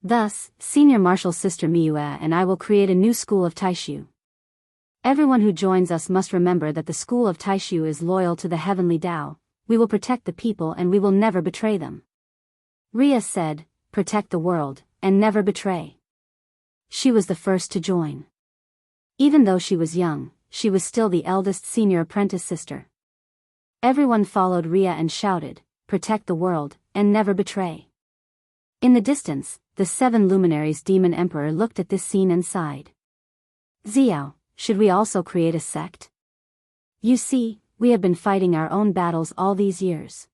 Thus, Senior Martial Sister Miyu and I will create a new school of Taishu. Everyone who joins us must remember that the school of Taishu is loyal to the heavenly Tao. We will protect the people and we will never betray them. Ria said, protect the world, and never betray. She was the first to join. Even though she was young, she was still the eldest senior apprentice sister. Everyone followed Ria and shouted, protect the world, and never betray. In the distance, the 7 luminaries demon emperor looked at this scene and sighed. Xiao, should we also create a sect? You see, we have been fighting our own battles all these years.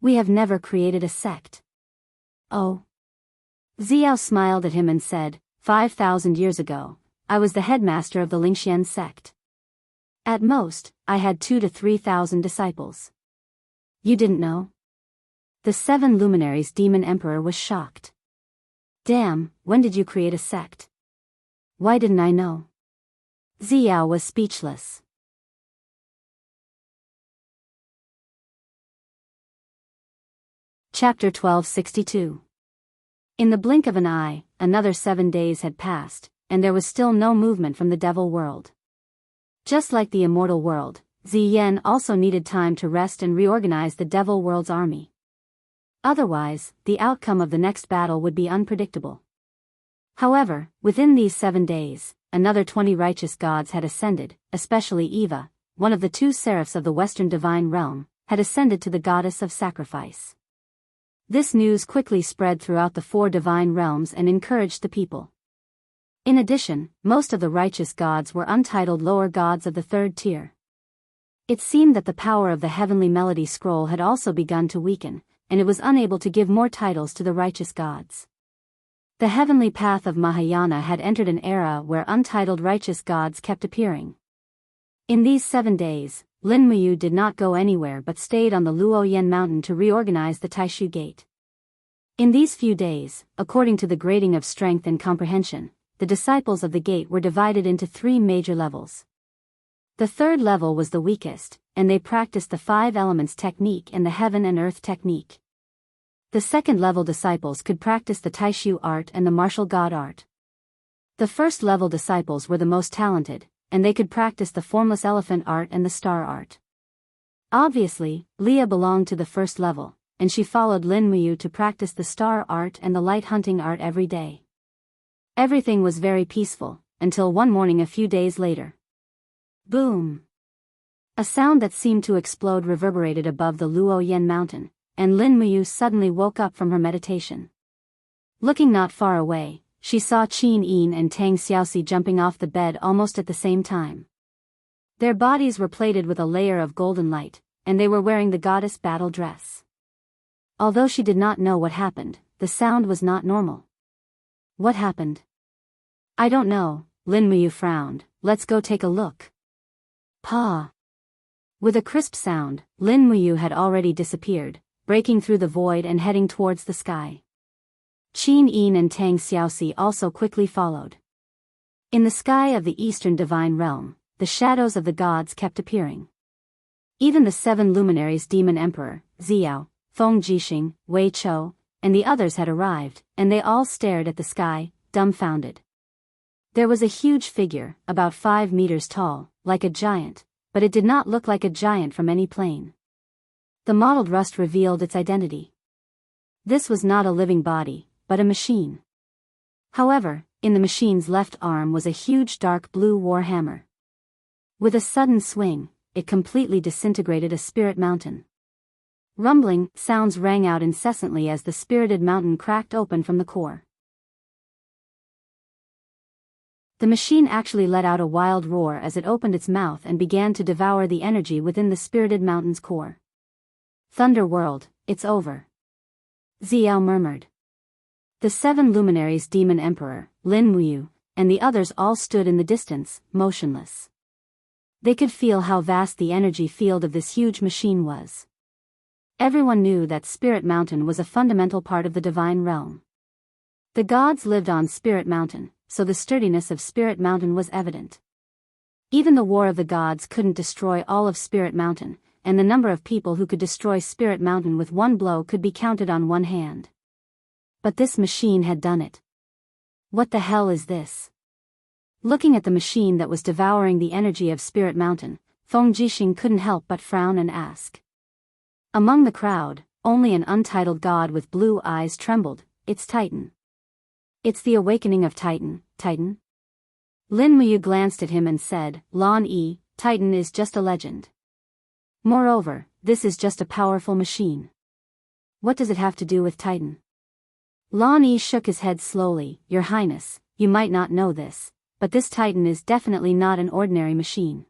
We have never created a sect. Oh. Xiao smiled at him and said, 5,000 years ago, I was the headmaster of the Lingxian sect. At most, I had 2,000 to 3,000 disciples. You didn't know? The 7 luminaries demon emperor was shocked. Damn, when did you create a sect? Why didn't I know? Xiao was speechless. Chapter 1262. In the blink of an eye, another 7 days had passed, and there was still no movement from the devil world. Just like the immortal world, Ziyan also needed time to rest and reorganize the devil world's army. Otherwise, the outcome of the next battle would be unpredictable. However, within these 7 days, another 20 righteous gods had ascended, especially Eva, one of the 2 seraphs of the Western divine realm, had ascended to the goddess of sacrifice. This news quickly spread throughout the 4 divine realms and encouraged the people. In addition, most of the righteous gods were untitled lower gods of the 3rd tier. It seemed that the power of the heavenly melody scroll had also begun to weaken, and it was unable to give more titles to the righteous gods. The heavenly path of Mahayana had entered an era where untitled righteous gods kept appearing. In these 7 days, Lin Muyu did not go anywhere but stayed on the Luoyan mountain to reorganize the Taishu gate. In these few days, according to the grading of strength and comprehension, the disciples of the gate were divided into 3 major levels. The 3rd level was the weakest, and they practiced the 5 elements technique and the heaven and earth technique. The 2nd level disciples could practice the Taishu art and the martial god art. The 1st level disciples were the most talented, and they could practice the formless elephant art and the star art. Obviously, Leah belonged to the 1st level, and she followed Lin Muyu to practice the star art and the light hunting art every day. Everything was very peaceful, until one morning a few days later. Boom! A sound that seemed to explode reverberated above the Luoyan mountain, and Lin Muyu suddenly woke up from her meditation. Looking not far away, she saw Qin Yin and Tang Xiaoxi jumping off the bed almost at the same time. Their bodies were plated with a layer of golden light, and they were wearing the goddess battle dress. Although she did not know what happened, the sound was not normal. What happened? I don't know, Lin Muyu frowned. Let's go take a look. Pa! With a crisp sound, Lin Muyu had already disappeared, breaking through the void and heading towards the sky. Qin Yin and Tang Xiaoxi also quickly followed. In the sky of the eastern divine realm, the shadows of the gods kept appearing. Even the 7 luminaries demon emperor, Xiao, Feng Jixing, Wei Chou, and the others had arrived, and they all stared at the sky, dumbfounded. There was a huge figure, about 5 meters tall, like a giant, but it did not look like a giant from any plane. The mottled rust revealed its identity. This was not a living body, but a machine. However, in the machine's left arm was a huge dark blue war hammer. With a sudden swing, it completely disintegrated a spirit mountain. Rumbling sounds rang out incessantly as the spirited mountain cracked open from the core. The machine actually let out a wild roar as it opened its mouth and began to devour the energy within the spirited mountain's core. Thunder whirled, it's over. Xiao murmured. The 7 luminaries Demon Emperor, Lin Muyu, and the others all stood in the distance, motionless. They could feel how vast the energy field of this huge machine was. Everyone knew that Spirit Mountain was a fundamental part of the divine realm. The gods lived on Spirit Mountain, so the sturdiness of Spirit Mountain was evident. Even the War of the Gods couldn't destroy all of Spirit Mountain, and the number of people who could destroy Spirit Mountain with one blow could be counted on one hand. But this machine had done it. What the hell is this? Looking at the machine that was devouring the energy of Spirit Mountain, Feng Jixing couldn't help but frown and ask. Among the crowd, only an untitled god with blue eyes trembled, it's Titan. It's the awakening of Titan, Titan? Lin Muyu glanced at him and said, Lan Yi, Titan is just a legend. Moreover, this is just a powerful machine. What does it have to do with Titan? Lan Yi shook his head slowly, Your Highness, you might not know this, but this Titan is definitely not an ordinary machine.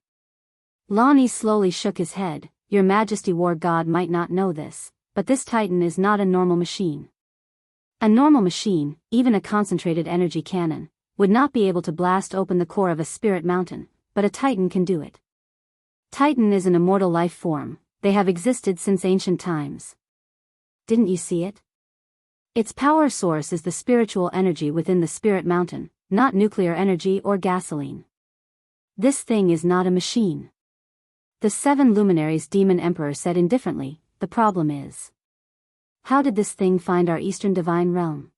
Lan Yi slowly shook his head, Your Majesty War God might not know this, but this Titan is not a normal machine. A normal machine, even a concentrated energy cannon, would not be able to blast open the core of a spirit mountain, but a Titan can do it. Titan is an immortal life form, they have existed since ancient times. Didn't you see it? Its power source is the spiritual energy within the spirit mountain, not nuclear energy or gasoline. This thing is not a machine. The 7 luminaries Demon Emperor said indifferently, the problem is. How did this thing find our eastern divine realm?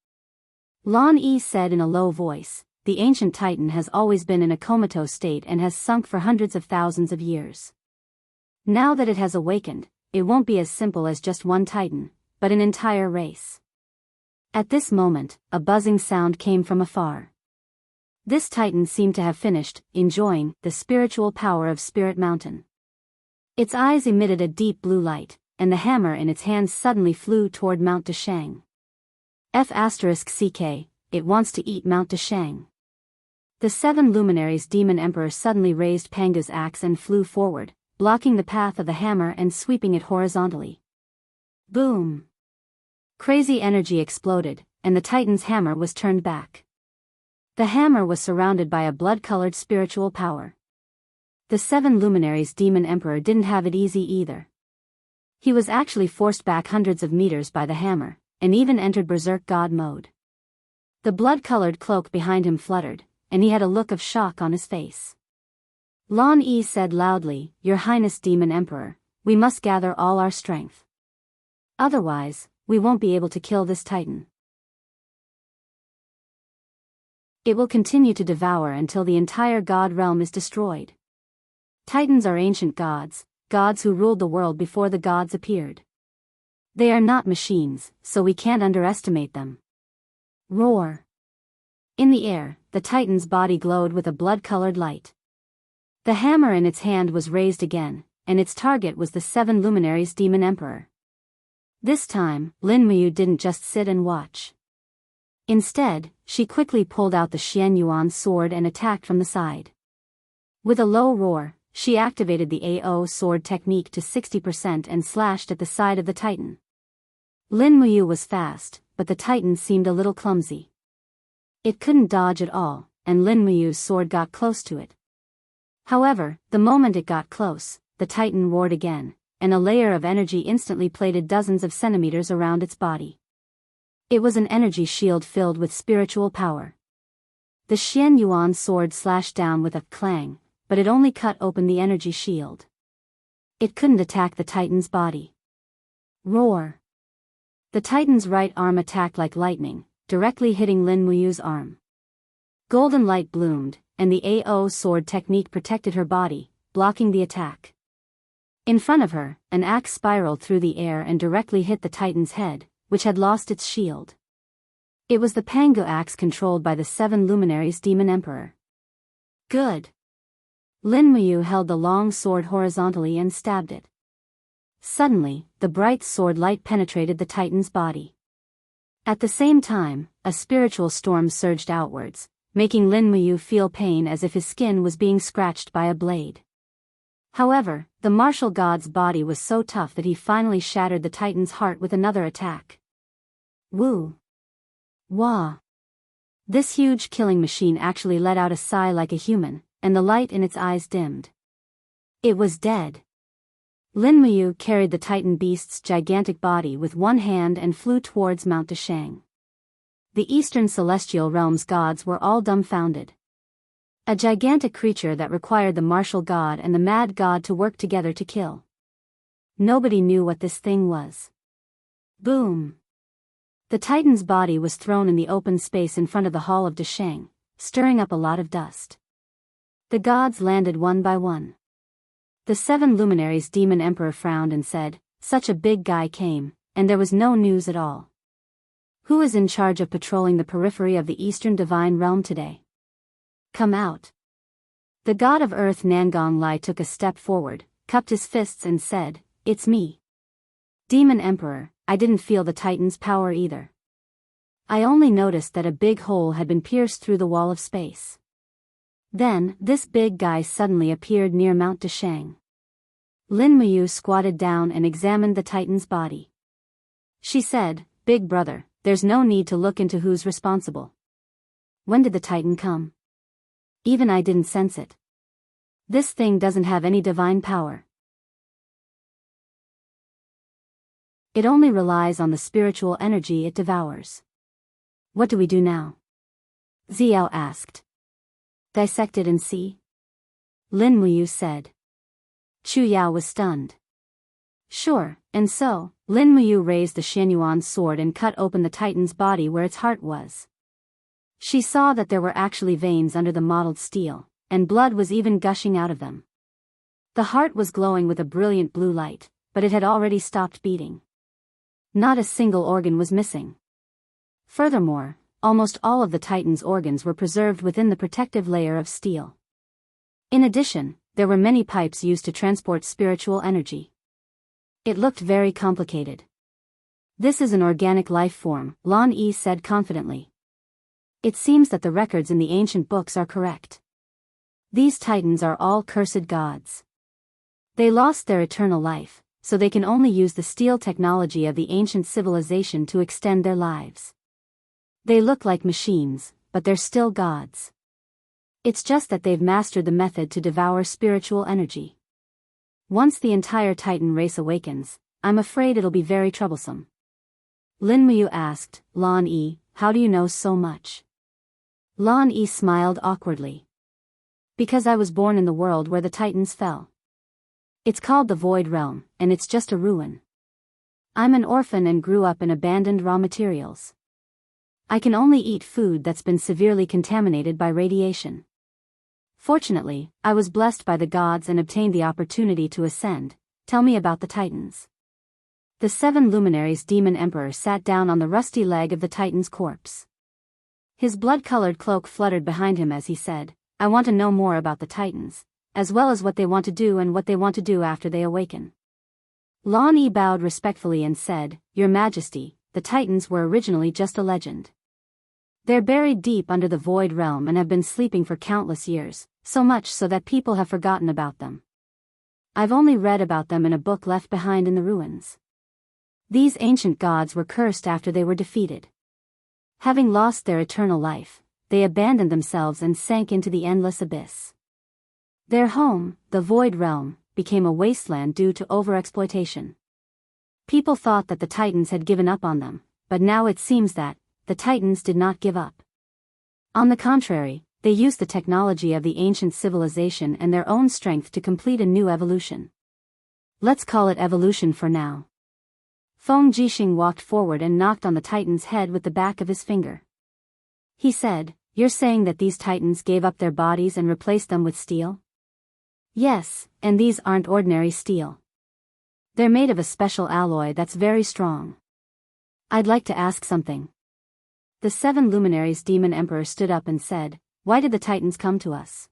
Lan Yi said in a low voice, the ancient Titan has always been in a comatose state and has sunk for hundreds of thousands of years. Now that it has awakened, it won't be as simple as just one Titan, but an entire race. At this moment, a buzzing sound came from afar. This Titan seemed to have finished, enjoying the spiritual power of Spirit Mountain. Its eyes emitted a deep blue light, and the hammer in its hands suddenly flew toward Mount Deshang. F***CK, it wants to eat Mount Deshang. The 7 luminaries Demon Emperor suddenly raised Panga's axe and flew forward, blocking the path of the hammer and sweeping it horizontally. Boom! Crazy energy exploded, and the Titan's hammer was turned back. The hammer was surrounded by a blood-colored spiritual power. The 7 luminaries Demon Emperor didn't have it easy either. He was actually forced back hundreds of meters by the hammer, and even entered Berserk God mode. The blood-colored cloak behind him fluttered, and he had a look of shock on his face. Lan Yi said loudly, Your Highness Demon Emperor, we must gather all our strength. Otherwise, we won't be able to kill this Titan. It will continue to devour until the entire god realm is destroyed. Titans are ancient gods, gods who ruled the world before the gods appeared. They are not machines, so we can't underestimate them. Roar! In the air, the Titan's body glowed with a blood-colored light. The hammer in its hand was raised again, and its target was the 7 luminaries Demon Emperor. This time, Lin Muyu didn't just sit and watch. Instead, she quickly pulled out the Xianyuan sword and attacked from the side. With a low roar, she activated the AO sword technique to 60% and slashed at the side of the Titan. Lin Muyu was fast, but the Titan seemed a little clumsy. It couldn't dodge at all, and Lin Muyu's sword got close to it. However, the moment it got close, the Titan roared again, and a layer of energy instantly plated dozens of centimeters around its body. It was an energy shield filled with spiritual power. The Xianyuan sword slashed down with a clang, but it only cut open the energy shield. It couldn't attack the Titan's body. Roar! The Titan's right arm attacked like lightning, directly hitting Lin Muyu's arm. Golden light bloomed, and the AO sword technique protected her body, blocking the attack. In front of her, an axe spiraled through the air and directly hit the Titan's head, which had lost its shield. It was the Pangu axe controlled by the 7 luminaries Demon Emperor. Good! Lin Muyu held the long sword horizontally and stabbed it. Suddenly, the bright sword light penetrated the Titan's body. At the same time, a spiritual storm surged outwards, making Lin Muyu feel pain as if his skin was being scratched by a blade. However, the martial god's body was so tough that he finally shattered the Titan's heart with another attack. Woo! Wah! This huge killing machine actually let out a sigh like a human, and the light in its eyes dimmed. It was dead. Lin Muyu carried the Titan beast's gigantic body with one hand and flew towards Mount Dashang. The eastern celestial realm's gods were all dumbfounded. A gigantic creature that required the martial god and the mad god to work together to kill. Nobody knew what this thing was. Boom! The Titan's body was thrown in the open space in front of the Hall of Dashang, stirring up a lot of dust. The gods landed one by one. The 7 luminaries' demon emperor frowned and said, "Such a big guy came, and there was no news at all. Who is in charge of patrolling the periphery of the Eastern Divine Realm today? Come out." The god of earth Nangong Lai took a step forward, cupped his fists and said, "It's me. Demon Emperor, I didn't feel the Titan's power either. I only noticed that a big hole had been pierced through the wall of space." Then, this big guy suddenly appeared near Mount Dashang. Lin Muyu squatted down and examined the Titan's body. She said, "Big brother, there's no need to look into who's responsible. When did the Titan come? Even I didn't sense it. This thing doesn't have any divine power. It only relies on the spiritual energy it devours. What do we do now?" Xiao asked. "Dissect it and see?" Lin Muyu said. Chu Yao was stunned. "Sure," and so, Lin Muyu raised the Xianyuan sword and cut open the Titan's body where its heart was. She saw that there were actually veins under the mottled steel, and blood was even gushing out of them. The heart was glowing with a brilliant blue light, but it had already stopped beating. Not a single organ was missing. Furthermore, almost all of the Titan's organs were preserved within the protective layer of steel. In addition, there were many pipes used to transport spiritual energy. It looked very complicated. "This is an organic life form," Lan Yi said confidently. "It seems that the records in the ancient books are correct. These Titans are all cursed gods. They lost their eternal life, so they can only use the steel technology of the ancient civilization to extend their lives. They look like machines, but they're still gods. It's just that they've mastered the method to devour spiritual energy. Once the entire Titan race awakens, I'm afraid it'll be very troublesome." Lin Muyu asked, "Lan Yi, how do you know so much?" Lan Yi smiled awkwardly. "Because I was born in the world where the Titans fell. It's called the Void Realm, and it's just a ruin. I'm an orphan and grew up in abandoned raw materials. I can only eat food that's been severely contaminated by radiation. Fortunately, I was blessed by the gods and obtained the opportunity to ascend. Tell me about the Titans." The 7 luminaries' demon emperor sat down on the rusty leg of the Titan's corpse. His blood-colored cloak fluttered behind him as he said, "I want to know more about the Titans, as well as what they want to do and what they want to do after they awaken." Lan Yi bowed respectfully and said, "Your Majesty, the Titans were originally just a legend. They're buried deep under the Void Realm and have been sleeping for countless years, so much so that people have forgotten about them. I've only read about them in a book left behind in the ruins. These ancient gods were cursed after they were defeated. Having lost their eternal life, they abandoned themselves and sank into the endless abyss. Their home, the Void Realm, became a wasteland due to overexploitation. People thought that the Titans had given up on them, but now it seems that the Titans did not give up. On the contrary, they used the technology of the ancient civilization and their own strength to complete a new evolution. Let's call it evolution for now." Feng Jixing walked forward and knocked on the Titan's head with the back of his finger. He said, "You're saying that these Titans gave up their bodies and replaced them with steel?" "Yes, and these aren't ordinary steel. They're made of a special alloy that's very strong. I'd like to ask something." The 7 luminaries' demon emperor stood up and said, "Why did the Titans come to us?"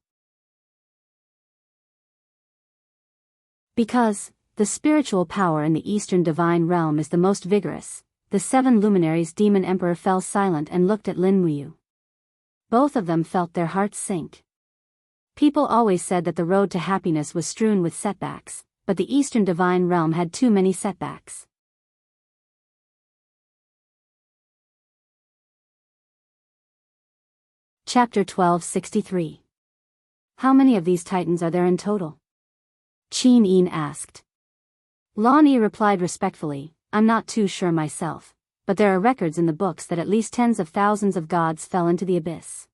"Because the spiritual power in the Eastern Divine Realm is the most vigorous." The 7 luminaries' demon emperor fell silent and looked at Lin Muyu. Both of them felt their hearts sink. People always said that the road to happiness was strewn with setbacks, but the Eastern Divine Realm had too many setbacks. Chapter 1263. How many of these titans are there in total? Qin Yin asked. Lan Yi replied respectfully, I'm not too sure myself, but there are records in the books that at least tens of thousands of gods fell into the abyss.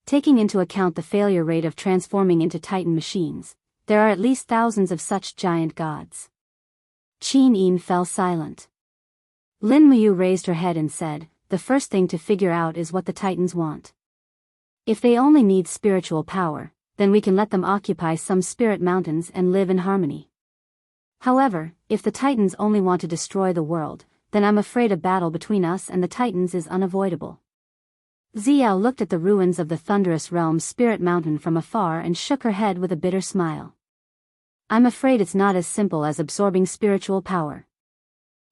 Taking into account the failure rate of transforming into titan machines, there are at least thousands of such giant gods. Qin Yin fell silent. Lin Muyu raised her head and said, the first thing to figure out is what the titans want. If they only need spiritual power, then we can let them occupy some spirit mountains and live in harmony. However, if the titans only want to destroy the world, then I'm afraid a battle between us and the titans is unavoidable. Xiao looked at the ruins of the Thunderous Realm's spirit mountain from afar and shook her head with a bitter smile. I'm afraid it's not as simple as absorbing spiritual power.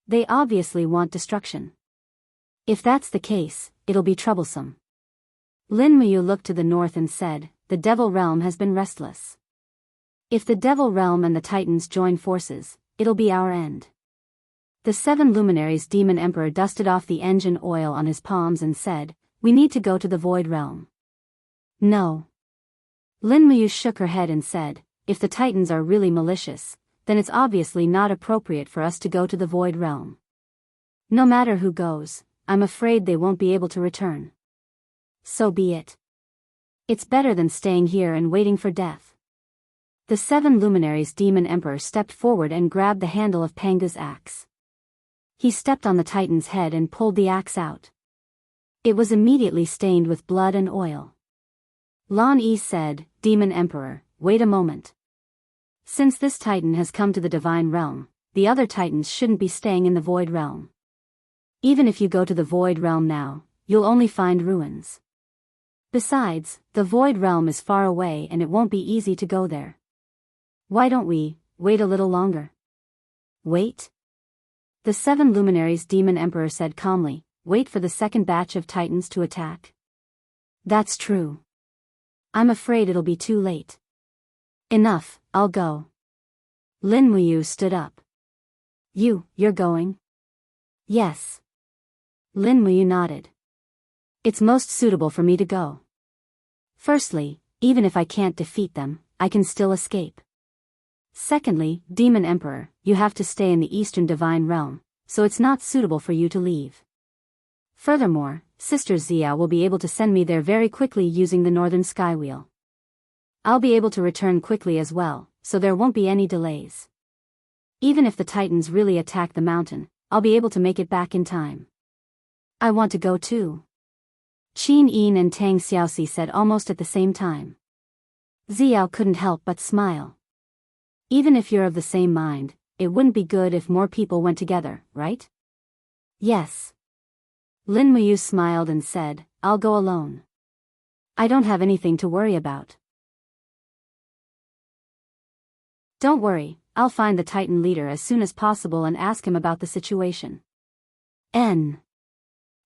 They obviously want destruction. If that's the case, it'll be troublesome. Lin Muyu looked to the north and said, the Devil Realm has been restless. If the Devil Realm and the Titans join forces, it'll be our end. The 7 luminaries Demon Emperor dusted off the engine oil on his palms and said, we need to go to the Void Realm. No. Lin Muyu shook her head and said, if the Titans are really malicious, then it's obviously not appropriate for us to go to the Void Realm. No matter who goes, I'm afraid they won't be able to return. So be it. It's better than staying here and waiting for death. The 7 luminaries Demon Emperor stepped forward and grabbed the handle of Panga's axe. He stepped on the Titan's head and pulled the axe out. It was immediately stained with blood and oil. Lan Yi said, Demon Emperor, wait a moment. Since this Titan has come to the Divine Realm, the other Titans shouldn't be staying in the Void Realm. Even if you go to the Void Realm now, you'll only find ruins. Besides, the Void Realm is far away and it won't be easy to go there. Why don't we wait a little longer? Wait? The 7 luminaries Demon Emperor said calmly, wait for the second batch of Titans to attack. That's true. I'm afraid it'll be too late. Enough, I'll go. Lin Muyu stood up. You're going? Yes. Lin Muyu nodded. It's most suitable for me to go. Firstly, even if I can't defeat them, I can still escape. Secondly, Demon Emperor, you have to stay in the Eastern Divine Realm, so it's not suitable for you to leave. Furthermore, Sister Xia will be able to send me there very quickly using the Northern Skywheel. I'll be able to return quickly as well, so there won't be any delays. Even if the Titans really attack the mountain, I'll be able to make it back in time. I want to go too. Qin Yin and Tang Xiaoxi said almost at the same time. Xiao couldn't help but smile. Even if you're of the same mind, it wouldn't be good if more people went together, right? Yes. Lin Muyu smiled and said, I'll go alone. I don't have anything to worry about. Don't worry, I'll find the Titan leader as soon as possible and ask him about the situation.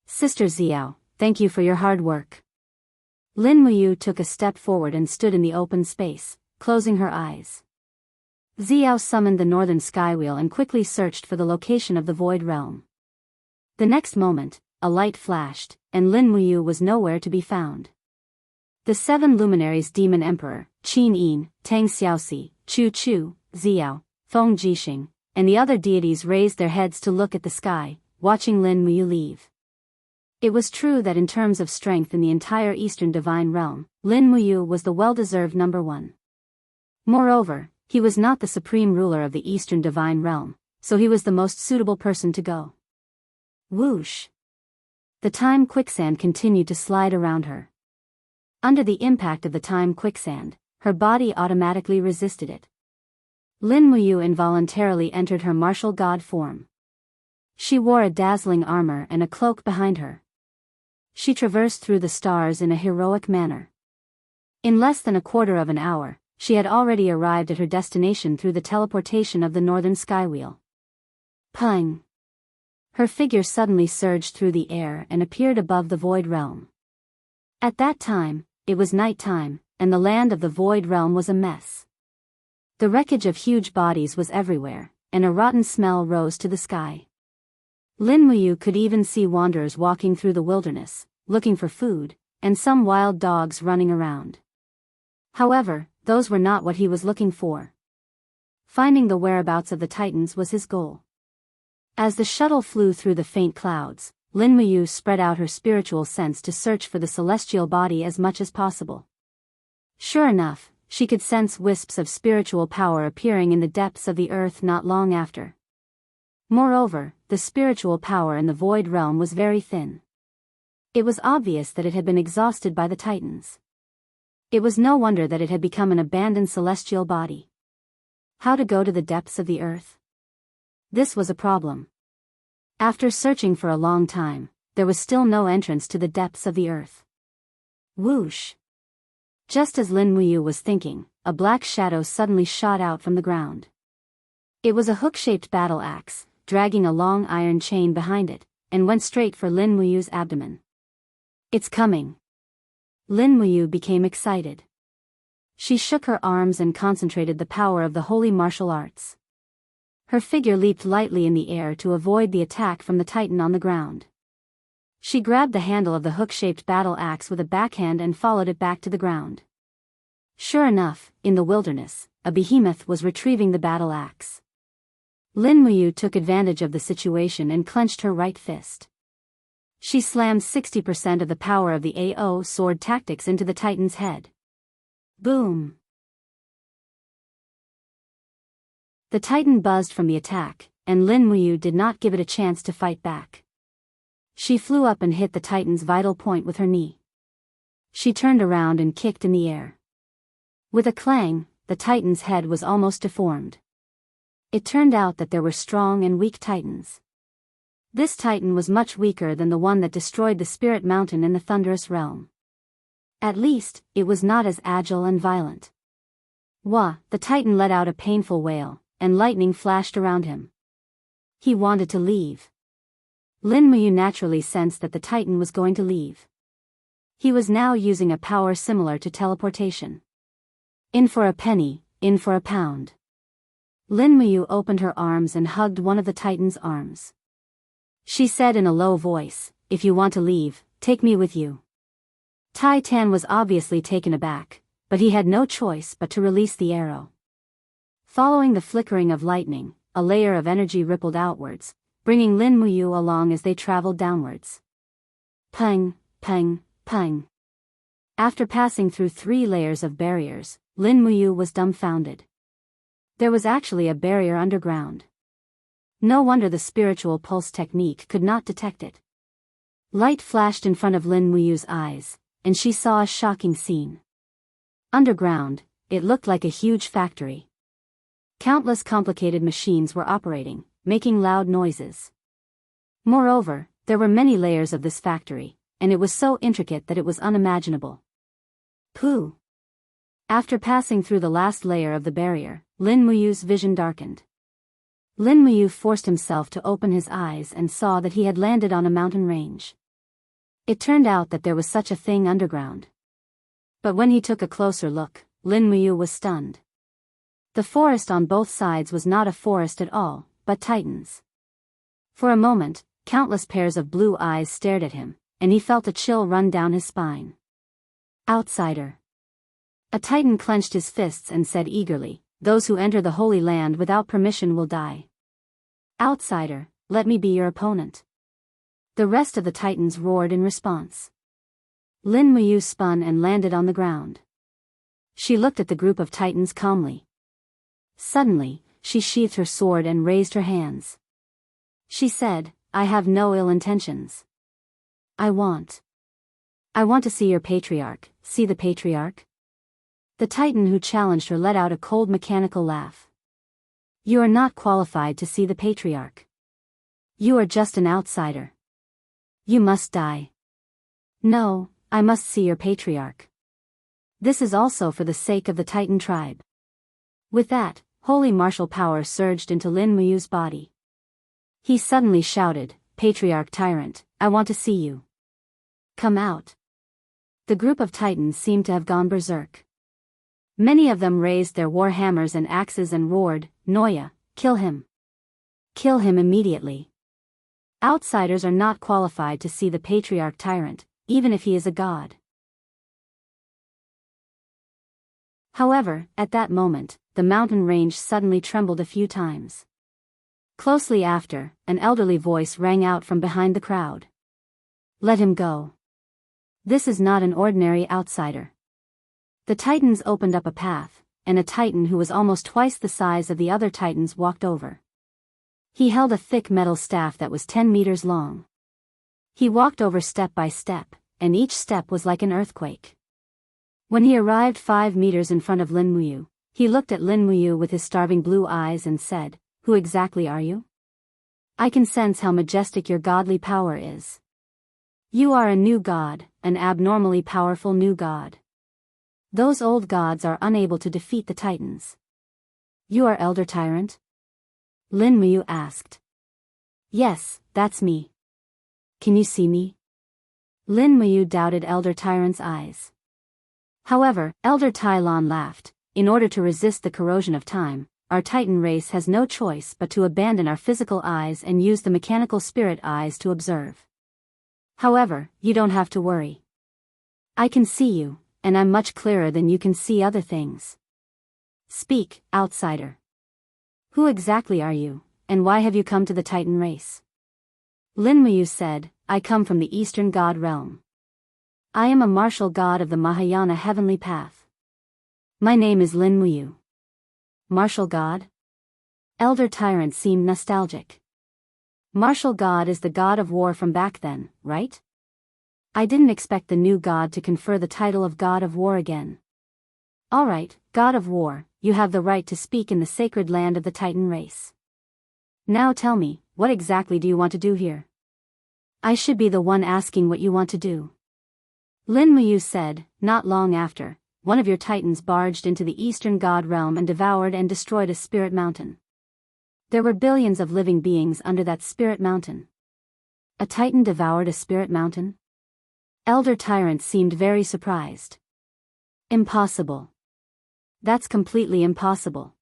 Sister Xiao, thank you for your hard work. Lin Muyu took a step forward and stood in the open space, closing her eyes. Xiao summoned the Northern Skywheel and quickly searched for the location of the Void Realm. The next moment, a light flashed, and Lin Muyu was nowhere to be found. The 7 luminaries Demon Emperor, Qin Yin, Tang Xiaoxi, Chu Chu, Xiao, Feng Jixing, and the other deities raised their heads to look at the sky, watching Lin Muyu leave. It was true that in terms of strength in the entire Eastern Divine Realm, Lin Muyu was the well-deserved number 1. Moreover, he was not the supreme ruler of the Eastern Divine Realm, so he was the most suitable person to go. Whoosh! The time quicksand continued to slide around her. Under the impact of the time quicksand, her body automatically resisted it. Lin Muyu involuntarily entered her martial god form. She wore a dazzling armor and a cloak behind her. She traversed through the stars in a heroic manner. In less than a quarter of an hour, she had already arrived at her destination through the teleportation of the Northern Skywheel. Pung! Her figure suddenly surged through the air and appeared above the Void Realm. At that time, it was night time, and the land of the Void Realm was a mess. The wreckage of huge bodies was everywhere, and a rotten smell rose to the sky. Lin Muyu could even see wanderers walking through the wilderness, looking for food, and some wild dogs running around. However, those were not what he was looking for. Finding the whereabouts of the Titans was his goal. As the shuttle flew through the faint clouds, Lin Muyu spread out her spiritual sense to search for the celestial body as much as possible. Sure enough, she could sense wisps of spiritual power appearing in the depths of the earth not long after. Moreover, the spiritual power in the Void Realm was very thin. It was obvious that it had been exhausted by the Titans. It was no wonder that it had become an abandoned celestial body. How to go to the depths of the earth? This was a problem. After searching for a long time, there was still no entrance to the depths of the earth. Whoosh! Just as Lin Muyu was thinking, a black shadow suddenly shot out from the ground. It was a hook-shaped battle axe, dragging a long iron chain behind it, and went straight for Lin Muyu's abdomen. It's coming! Lin Muyu became excited. She shook her arms and concentrated the power of the holy martial arts. Her figure leaped lightly in the air to avoid the attack from the Titan on the ground. She grabbed the handle of the hook-shaped battle axe with a backhand and followed it back to the ground. Sure enough, in the wilderness, a behemoth was retrieving the battle axe. Lin Muyu took advantage of the situation and clenched her right fist. She slammed 60% of the power of the AO sword tactics into the Titan's head. Boom! The Titan buzzed from the attack, and Lin Muyu did not give it a chance to fight back. She flew up and hit the Titan's vital point with her knee. She turned around and kicked in the air. With a clang, the Titan's head was almost deformed. It turned out that there were strong and weak Titans. This Titan was much weaker than the one that destroyed the Spirit Mountain in the Thunderous Realm. At least, it was not as agile and violent. Wah! The Titan let out a painful wail, and lightning flashed around him. He wanted to leave. Lin Muyu naturally sensed that the Titan was going to leave. He was now using a power similar to teleportation. In for a penny, in for a pound. Lin Muyu opened her arms and hugged one of the Titan's arms. She said in a low voice, "If you want to leave, take me with you." Tai Tan was obviously taken aback, but he had no choice but to release the arrow. Following the flickering of lightning, a layer of energy rippled outwards, bringing Lin Muyu along as they traveled downwards. Pang, pang, pang. After passing through 3 layers of barriers, Lin Muyu was dumbfounded. There was actually a barrier underground. No wonder the spiritual pulse technique could not detect it. Light flashed in front of Lin Muyu's eyes, and she saw a shocking scene. Underground, it looked like a huge factory. Countless complicated machines were operating, making loud noises. Moreover, there were many layers of this factory, and it was so intricate that it was unimaginable. Pooh! After passing through the last layer of the barrier, Lin Muyu's vision darkened. Lin Muyu forced himself to open his eyes and saw that he had landed on a mountain range. It turned out that there was such a thing underground. But when he took a closer look, Lin Muyu was stunned. The forest on both sides was not a forest at all, but Titans. For a moment, countless pairs of blue eyes stared at him, and he felt a chill run down his spine. Outsider. A Titan clenched his fists and said eagerly, "Those who enter the Holy Land without permission will die. Outsider, let me be your opponent." The rest of the Titans roared in response. Lin Muyu spun and landed on the ground. She looked at the group of Titans calmly. Suddenly, she sheathed her sword and raised her hands. She said, "I have no ill intentions. I want to see your patriarch." "See the patriarch?" The Titan who challenged her let out a cold mechanical laugh. "You are not qualified to see the patriarch. You are just an outsider. You must die." "No, I must see your patriarch. This is also for the sake of the Titan tribe." With that, holy martial power surged into Lin Muyu's body. He suddenly shouted, "Patriarch Tyrant, I want to see you. Come out. The group of titans seemed to have gone berserk. Many of them raised their war hammers and axes and roared, "Noya, kill him! Kill him immediately!" Outsiders are not qualified to see the patriarch tyrant, even if he is a god. However, at that moment, the mountain range suddenly trembled a few times. Closely after, an elderly voice rang out from behind the crowd. "Let him go. This is not an ordinary outsider." The titans opened up a path, and a titan who was almost twice the size of the other titans walked over. He held a thick metal staff that was 10 meters long. He walked over step by step, and each step was like an earthquake. When he arrived 5 meters in front of Lin Muyu, he looked at Lin Muyu with his starving blue eyes and said, "Who exactly are you? I can sense how majestic your godly power is. You are a new god, an abnormally powerful new god. Those old gods are unable to defeat the titans." "You are Elder Tyrant?" Lin Muyu asked. "Yes, that's me. Can you see me?" Lin Muyu doubted Elder Tyrant's eyes. However, Elder Tai Lan laughed. "In order to resist the corrosion of time, our titan race has no choice but to abandon our physical eyes and use the mechanical spirit eyes to observe. However, you don't have to worry. I can see you, and I'm much clearer than you can see other things. Speak, outsider. Who exactly are you, and why have you come to the Titan race?" Lin Muyu said, "I come from the Eastern God realm. I am a martial god of the Mahayana heavenly path. My name is Lin Muyu." "Martial god?" Elder Tyrant seemed nostalgic. "Martial god is the god of war from back then, right? I didn't expect the new god to confer the title of god of war again. Alright, god of war, you have the right to speak in the sacred land of the Titan race. Now tell me, what exactly do you want to do here?" "I should be the one asking what you want to do." Lin Muyu said. "Not long after, one of your titans barged into the Eastern God realm and devoured and destroyed a spirit mountain. There were billions of living beings under that spirit mountain." "A titan devoured a spirit mountain?" Elder Tyrant seemed very surprised. "Impossible. That's completely impossible.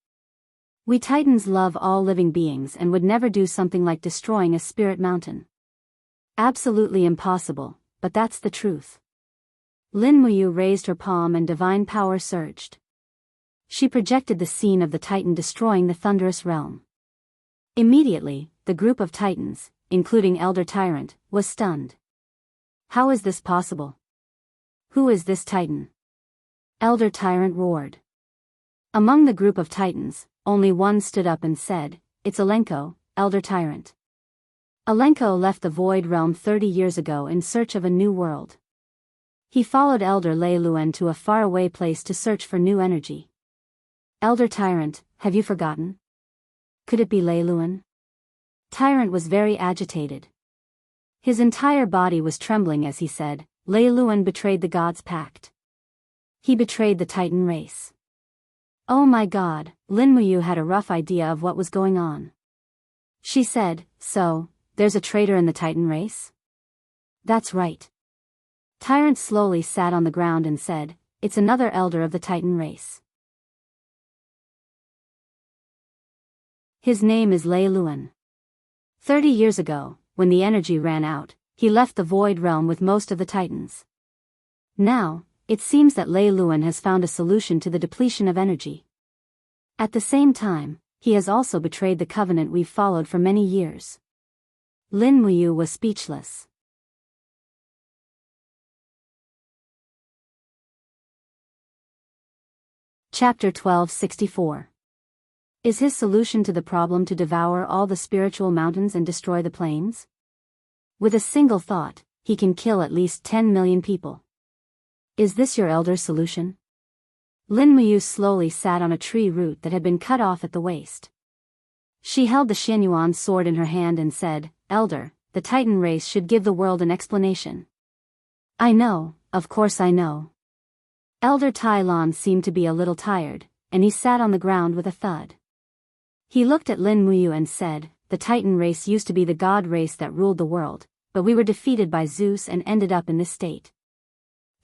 We titans love all living beings and would never do something like destroying a spirit mountain. Absolutely impossible, but that's the truth." Lin Muyu raised her palm and divine power surged. She projected the scene of the titan destroying the thunderous realm. Immediately, the group of titans, including Elder Tyrant, was stunned. "How is this possible? Who is this titan?" Elder Tyrant roared. Among the group of titans, only one stood up and said, "It's Alenko, Elder Tyrant. Alenko left the Void Realm 30 years ago in search of a new world. He followed Elder Lei Luan to a faraway place to search for new energy." "Elder Tyrant, have you forgotten? Could it be Lei Luan?" Tyrant was very agitated. His entire body was trembling as he said, "Lei Luan betrayed the gods' pact. He betrayed the Titan race." "Oh my god," Lin Muyu had a rough idea of what was going on. She said, "So, there's a traitor in the Titan race?" "That's right." Tyrant slowly sat on the ground and said, "It's another elder of the Titan race. His name is Lei Luan. 30 years ago, when the energy ran out, he left the Void Realm with most of the Titans. Now, it seems that Lei Luan has found a solution to the depletion of energy. At the same time, he has also betrayed the covenant we've followed for many years." Lin Muyu was speechless. Chapter 1264. Is his solution to the problem to devour all the spiritual mountains and destroy the plains? With a single thought, he can kill at least 10 million people. Is this your elder's solution? Lin Muyu slowly sat on a tree root that had been cut off at the waist. She held the Xianyuan sword in her hand and said, "Elder, the Titan race should give the world an explanation." "I know, of course I know." Elder Tai Lan seemed to be a little tired, and he sat on the ground with a thud. He looked at Lin Muyu and said, "The Titan race used to be the god race that ruled the world, but we were defeated by Zeus and ended up in this state.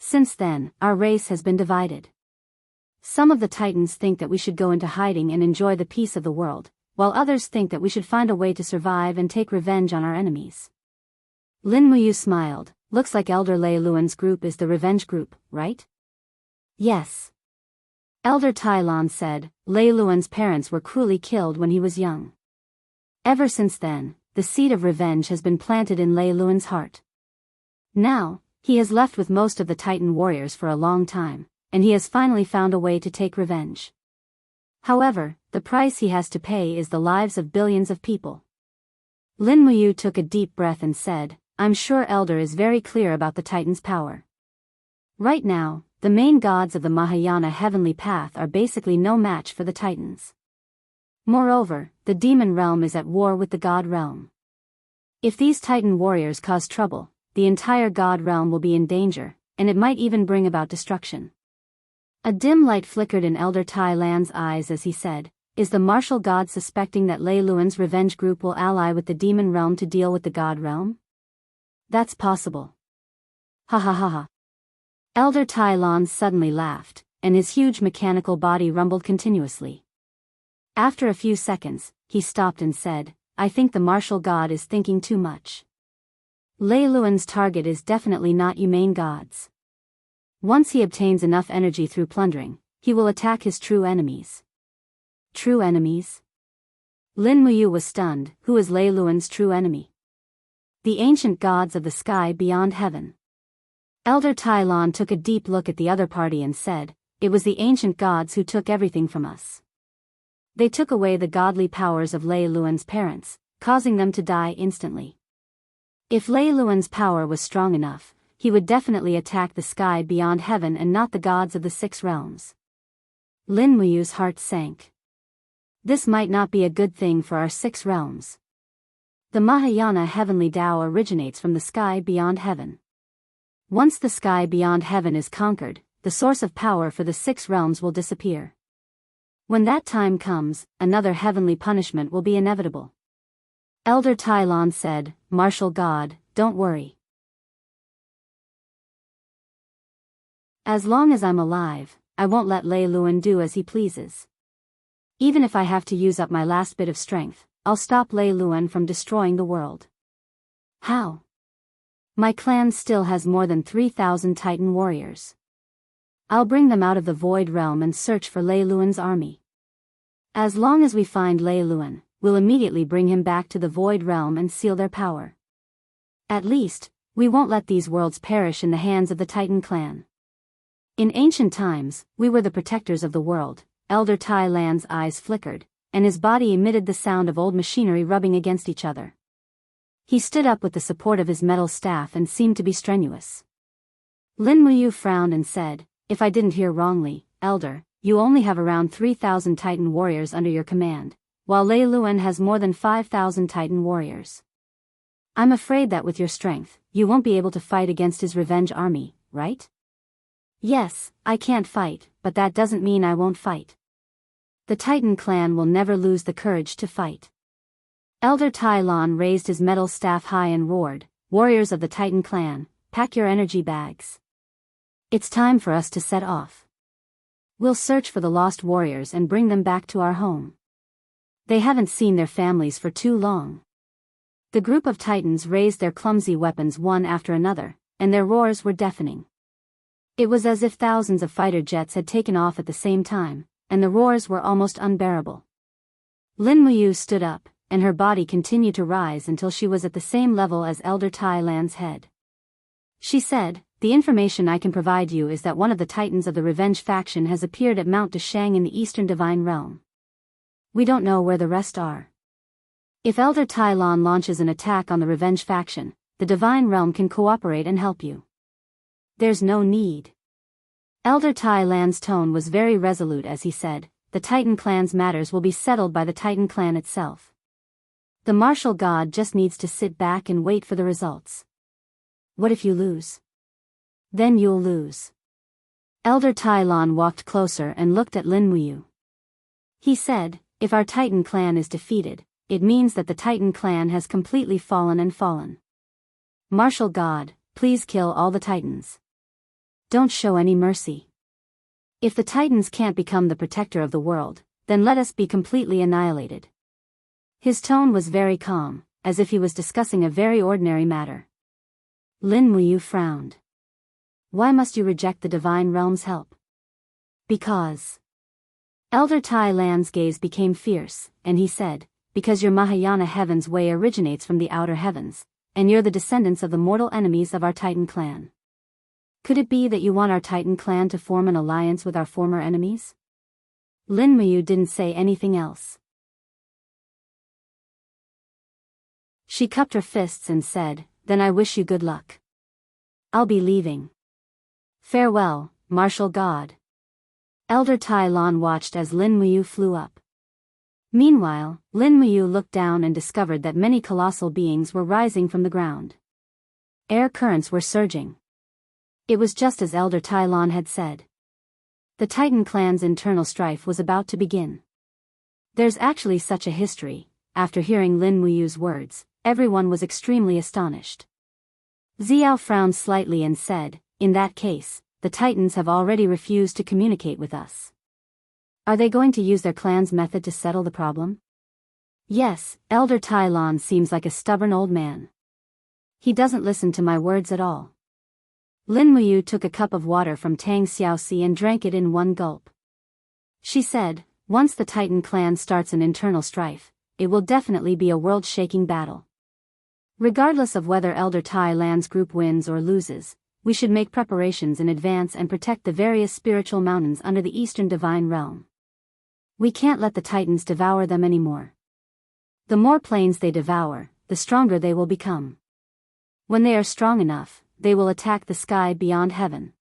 Since then, our race has been divided. Some of the Titans think that we should go into hiding and enjoy the peace of the world, while others think that we should find a way to survive and take revenge on our enemies. Lin Muyu smiled. Looks like Elder Lei Luan's group is the revenge group, right? Yes. Elder Tai Lan said, Lei Luan's parents were cruelly killed when he was young. Ever since then, the seed of revenge has been planted in Lei Luan's heart. Now, he has left with most of the Titan warriors for a long time, and he has finally found a way to take revenge. However, the price he has to pay is the lives of billions of people. Lin Muyu took a deep breath and said, I'm sure Elder is very clear about the Titan's power. Right now, the main gods of the Mahayana heavenly path are basically no match for the Titans. Moreover, the demon realm is at war with the god realm. If these Titan warriors cause trouble, the entire god realm will be in danger, and it might even bring about destruction. A dim light flickered in Elder Tai Lan's eyes as he said, Is the martial god suspecting that Lei Luan's revenge group will ally with the demon realm to deal with the god realm? That's possible. Ha ha ha ha. Elder Tai Lan suddenly laughed, and his huge mechanical body rumbled continuously. After a few seconds, he stopped and said, I think the martial god is thinking too much. Lei Luan's target is definitely not humane gods. Once he obtains enough energy through plundering, he will attack his true enemies. True enemies? Lin Muyu was stunned. Who is Lei Luan's true enemy? The ancient gods of the sky beyond heaven. Elder Tai Lan took a deep look at the other party and said, It was the ancient gods who took everything from us. They took away the godly powers of Lei Luan's parents, causing them to die instantly. If Lei Luan's power was strong enough, he would definitely attack the sky beyond heaven and not the gods of the 6 realms. Lin Muyu's heart sank. This might not be a good thing for our 6 realms. The Mahayana heavenly Tao originates from the sky beyond heaven. Once the sky beyond heaven is conquered, the source of power for the 6 realms will disappear. When that time comes, another heavenly punishment will be inevitable. Elder Tai Lan said, Martial God, don't worry. As long as I'm alive, I won't let Lei Luan do as he pleases. Even if I have to use up my last bit of strength, I'll stop Lei Luan from destroying the world. How? My clan still has more than 3,000 Titan warriors. I'll bring them out of the Void Realm and search for Lei Luan's army. As long as we find Lei Luan, we'll immediately bring him back to the Void Realm and seal their power. At least, we won't let these worlds perish in the hands of the Titan clan. In ancient times, we were the protectors of the world. Elder Tai Lan's eyes flickered, and his body emitted the sound of old machinery rubbing against each other. He stood up with the support of his metal staff and seemed to be strenuous. Lin Muyu frowned and said, If I didn't hear wrongly, Elder, you only have around 3,000 Titan warriors under your command, while Lei Luan has more than 5,000 Titan warriors. I'm afraid that with your strength, you won't be able to fight against his revenge army, right? Yes, I can't fight, but that doesn't mean I won't fight. The Titan clan will never lose the courage to fight. Elder Tai Lan raised his metal staff high and roared, Warriors of the Titan clan, pack your energy bags. It's time for us to set off. We'll search for the lost warriors and bring them back to our home. They haven't seen their families for too long. The group of Titans raised their clumsy weapons one after another, and their roars were deafening. It was as if thousands of fighter jets had taken off at the same time, and the roars were almost unbearable. Lin Muyu stood up, and her body continued to rise until she was at the same level as Elder Tai Lan's head. She said, The information I can provide you is that one of the Titans of the Revenge faction has appeared at Mount Deshang in the Eastern Divine Realm. We don't know where the rest are. If Elder Tai Lan launches an attack on the Revenge faction, the Divine Realm can cooperate and help you. There's no need. Elder Tai Lan's tone was very resolute as he said, The Titan clan's matters will be settled by the Titan clan itself. The martial god just needs to sit back and wait for the results. What if you lose? Then you'll lose. Elder Tai Lan walked closer and looked at Lin Muyu. He said, If our Titan clan is defeated, it means that the Titan clan has completely fallen and fallen. Martial god, please kill all the Titans. Don't show any mercy. If the Titans can't become the protector of the world, then let us be completely annihilated. His tone was very calm, as if he was discussing a very ordinary matter. Lin Muyu frowned. Why must you reject the divine realm's help? Because. Elder Tai Lan's gaze became fierce, and he said, because your Mahayana heaven's way originates from the outer heavens, and you're the descendants of the mortal enemies of our Titan clan. Could it be that you want our Titan clan to form an alliance with our former enemies? Lin Muyu didn't say anything else. She cupped her fists and said, then I wish you good luck. I'll be leaving. Farewell, martial god. Elder Tai Lan watched as Lin Muyu flew up. Meanwhile, Lin Muyu looked down and discovered that many colossal beings were rising from the ground. Air currents were surging. It was just as Elder Tai Lan had said. The Titan clan's internal strife was about to begin. There's actually such a history. After hearing Lin Muyu's words, everyone was extremely astonished. Xiao frowned slightly and said, in that case, the Titans have already refused to communicate with us. Are they going to use their clan's method to settle the problem? Yes, Elder Tai Lan seems like a stubborn old man. He doesn't listen to my words at all. Lin Muyu took a cup of water from Tang Xiaoxi and drank it in one gulp. She said, once the Titan clan starts an internal strife, it will definitely be a world-shaking battle. Regardless of whether Elder Tai Lan's group wins or loses, we should make preparations in advance and protect the various spiritual mountains under the Eastern Divine Realm. We can't let the Titans devour them anymore. The more planes they devour, the stronger they will become. When they are strong enough, they will attack the sky beyond heaven.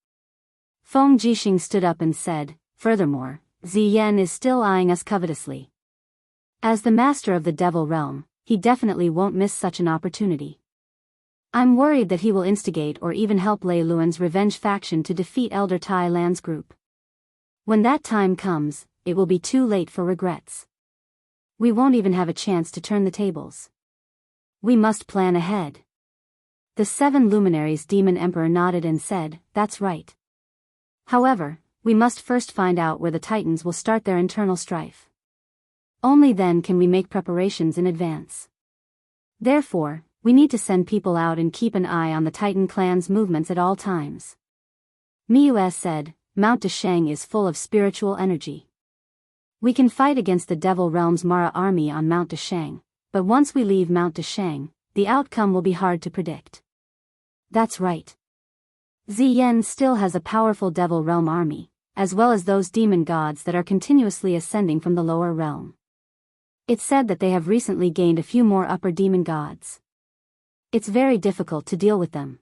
Feng Jixing stood up and said, furthermore, Ziyan is still eyeing us covetously. As the master of the Devil Realm, he definitely won't miss such an opportunity. I'm worried that he will instigate or even help Lei Luan's revenge faction to defeat Elder Tai Lan's group. When that time comes, it will be too late for regrets. We won't even have a chance to turn the tables. We must plan ahead. The 7 luminaries Demon Emperor nodded and said, that's right. However, we must first find out where the Titans will start their internal strife. Only then can we make preparations in advance. Therefore, we need to send people out and keep an eye on the Titan clan's movements at all times. Miu said, Mount Desheng is full of spiritual energy. We can fight against the Devil Realm's Mara army on Mount Desheng, but once we leave Mount Desheng, the outcome will be hard to predict. That's right. Ziyan still has a powerful Devil Realm army, as well as those demon gods that are continuously ascending from the lower realm. It's said that they have recently gained a few more upper demon gods. It's very difficult to deal with them.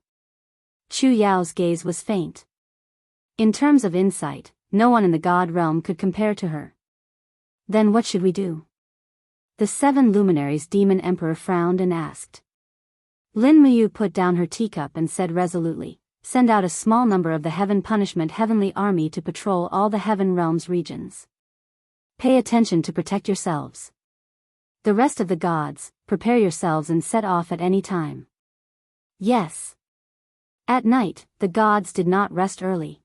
Chu Yao's gaze was faint. In terms of insight, no one in the god realm could compare to her. Then what should we do? The 7 luminaries Demon Emperor frowned and asked. Lin Muyu put down her teacup and said resolutely, send out a small number of the Heaven Punishment Heavenly Army to patrol all the Heaven Realms regions. Pay attention to protect yourselves. The rest of the gods, prepare yourselves and set off at any time. Yes. At night, the gods did not rest early.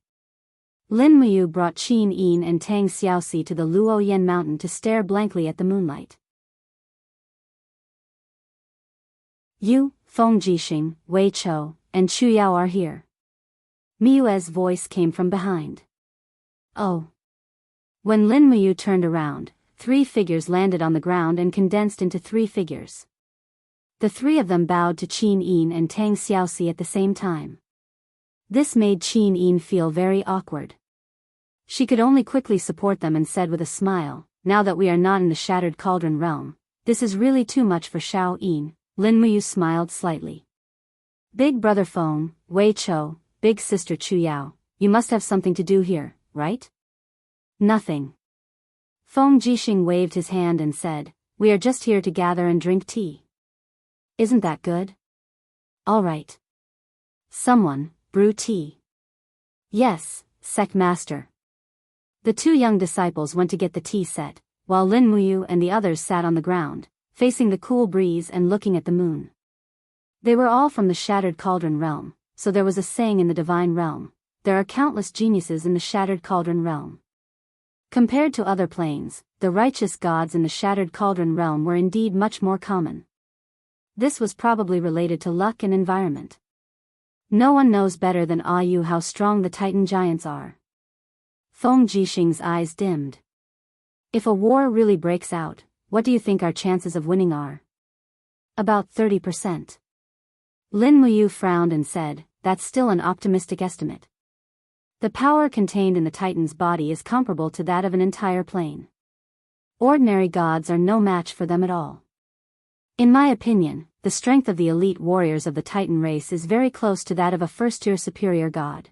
Lin Muyu brought Qin Yin and Tang Xiaoxi to the Luoyan mountain to stare blankly at the moonlight. You, Feng Jixing, Wei Chou, and Chu Yao are here. Miu's voice came from behind. Oh. When Lin Muyu turned around, 3 figures landed on the ground and condensed into 3 figures. The 3 of them bowed to Qin Yin and Tang Xiaoxi at the same time. This made Qin Yin feel very awkward. She could only quickly support them and said with a smile, now that we are not in the Shattered Cauldron realm, this is really too much for Xiao Yin. Lin Muyu smiled slightly. Big brother Feng, Wei Chou, big sister Chu Yao, you must have something to do here, right? Nothing. Feng Jixing waved his hand and said, we are just here to gather and drink tea. Isn't that good? All right. Someone, brew tea. Yes, sect master. The 2 young disciples went to get the tea set, while Lin Muyu and the others sat on the ground, facing the cool breeze and looking at the moon. They were all from the Shattered Cauldron realm, so there was a saying in the divine realm, there are countless geniuses in the Shattered Cauldron realm. Compared to other planes, the righteous gods in the Shattered Cauldron realm were indeed much more common. This was probably related to luck and environment. No one knows better than Yu how strong the Titan giants are. Feng Jixing's eyes dimmed. If a war really breaks out, what do you think our chances of winning are? About 30%. Lin Muyu frowned and said, that's still an optimistic estimate. The power contained in the Titan's body is comparable to that of an entire plane. Ordinary gods are no match for them at all. In my opinion, the strength of the elite warriors of the Titan race is very close to that of a first-tier superior god.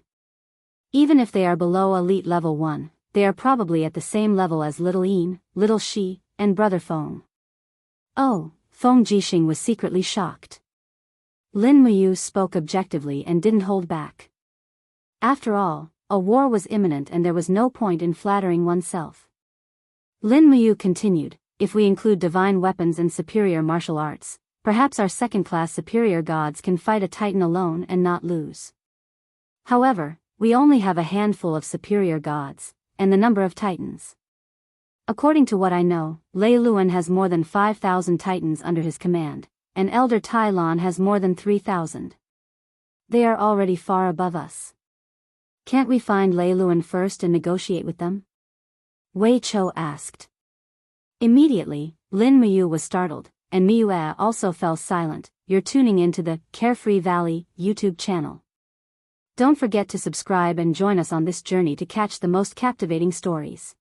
Even if they are below elite level 1, they are probably at the same level as Little Yin, Little Shi, and Brother Feng. Oh, Feng Jixing was secretly shocked. Lin Muyu spoke objectively and didn't hold back. After all, a war was imminent and there was no point in flattering oneself. Lin Muyu continued, if we include divine weapons and superior martial arts, perhaps our second-class superior gods can fight a Titan alone and not lose. However, we only have a handful of superior gods, and the number of Titans. According to what I know, Lei Luan has more than 5,000 Titans under his command, and Elder Tai Lan has more than 3,000. They are already far above us. Can't we find Lei Luan first and negotiate with them? Wei Chou asked. Immediately, Lin Muyu was startled, and Miyu also fell silent. You're tuning into the Carefree Valley YouTube channel. Don't forget to subscribe and join us on this journey to catch the most captivating stories.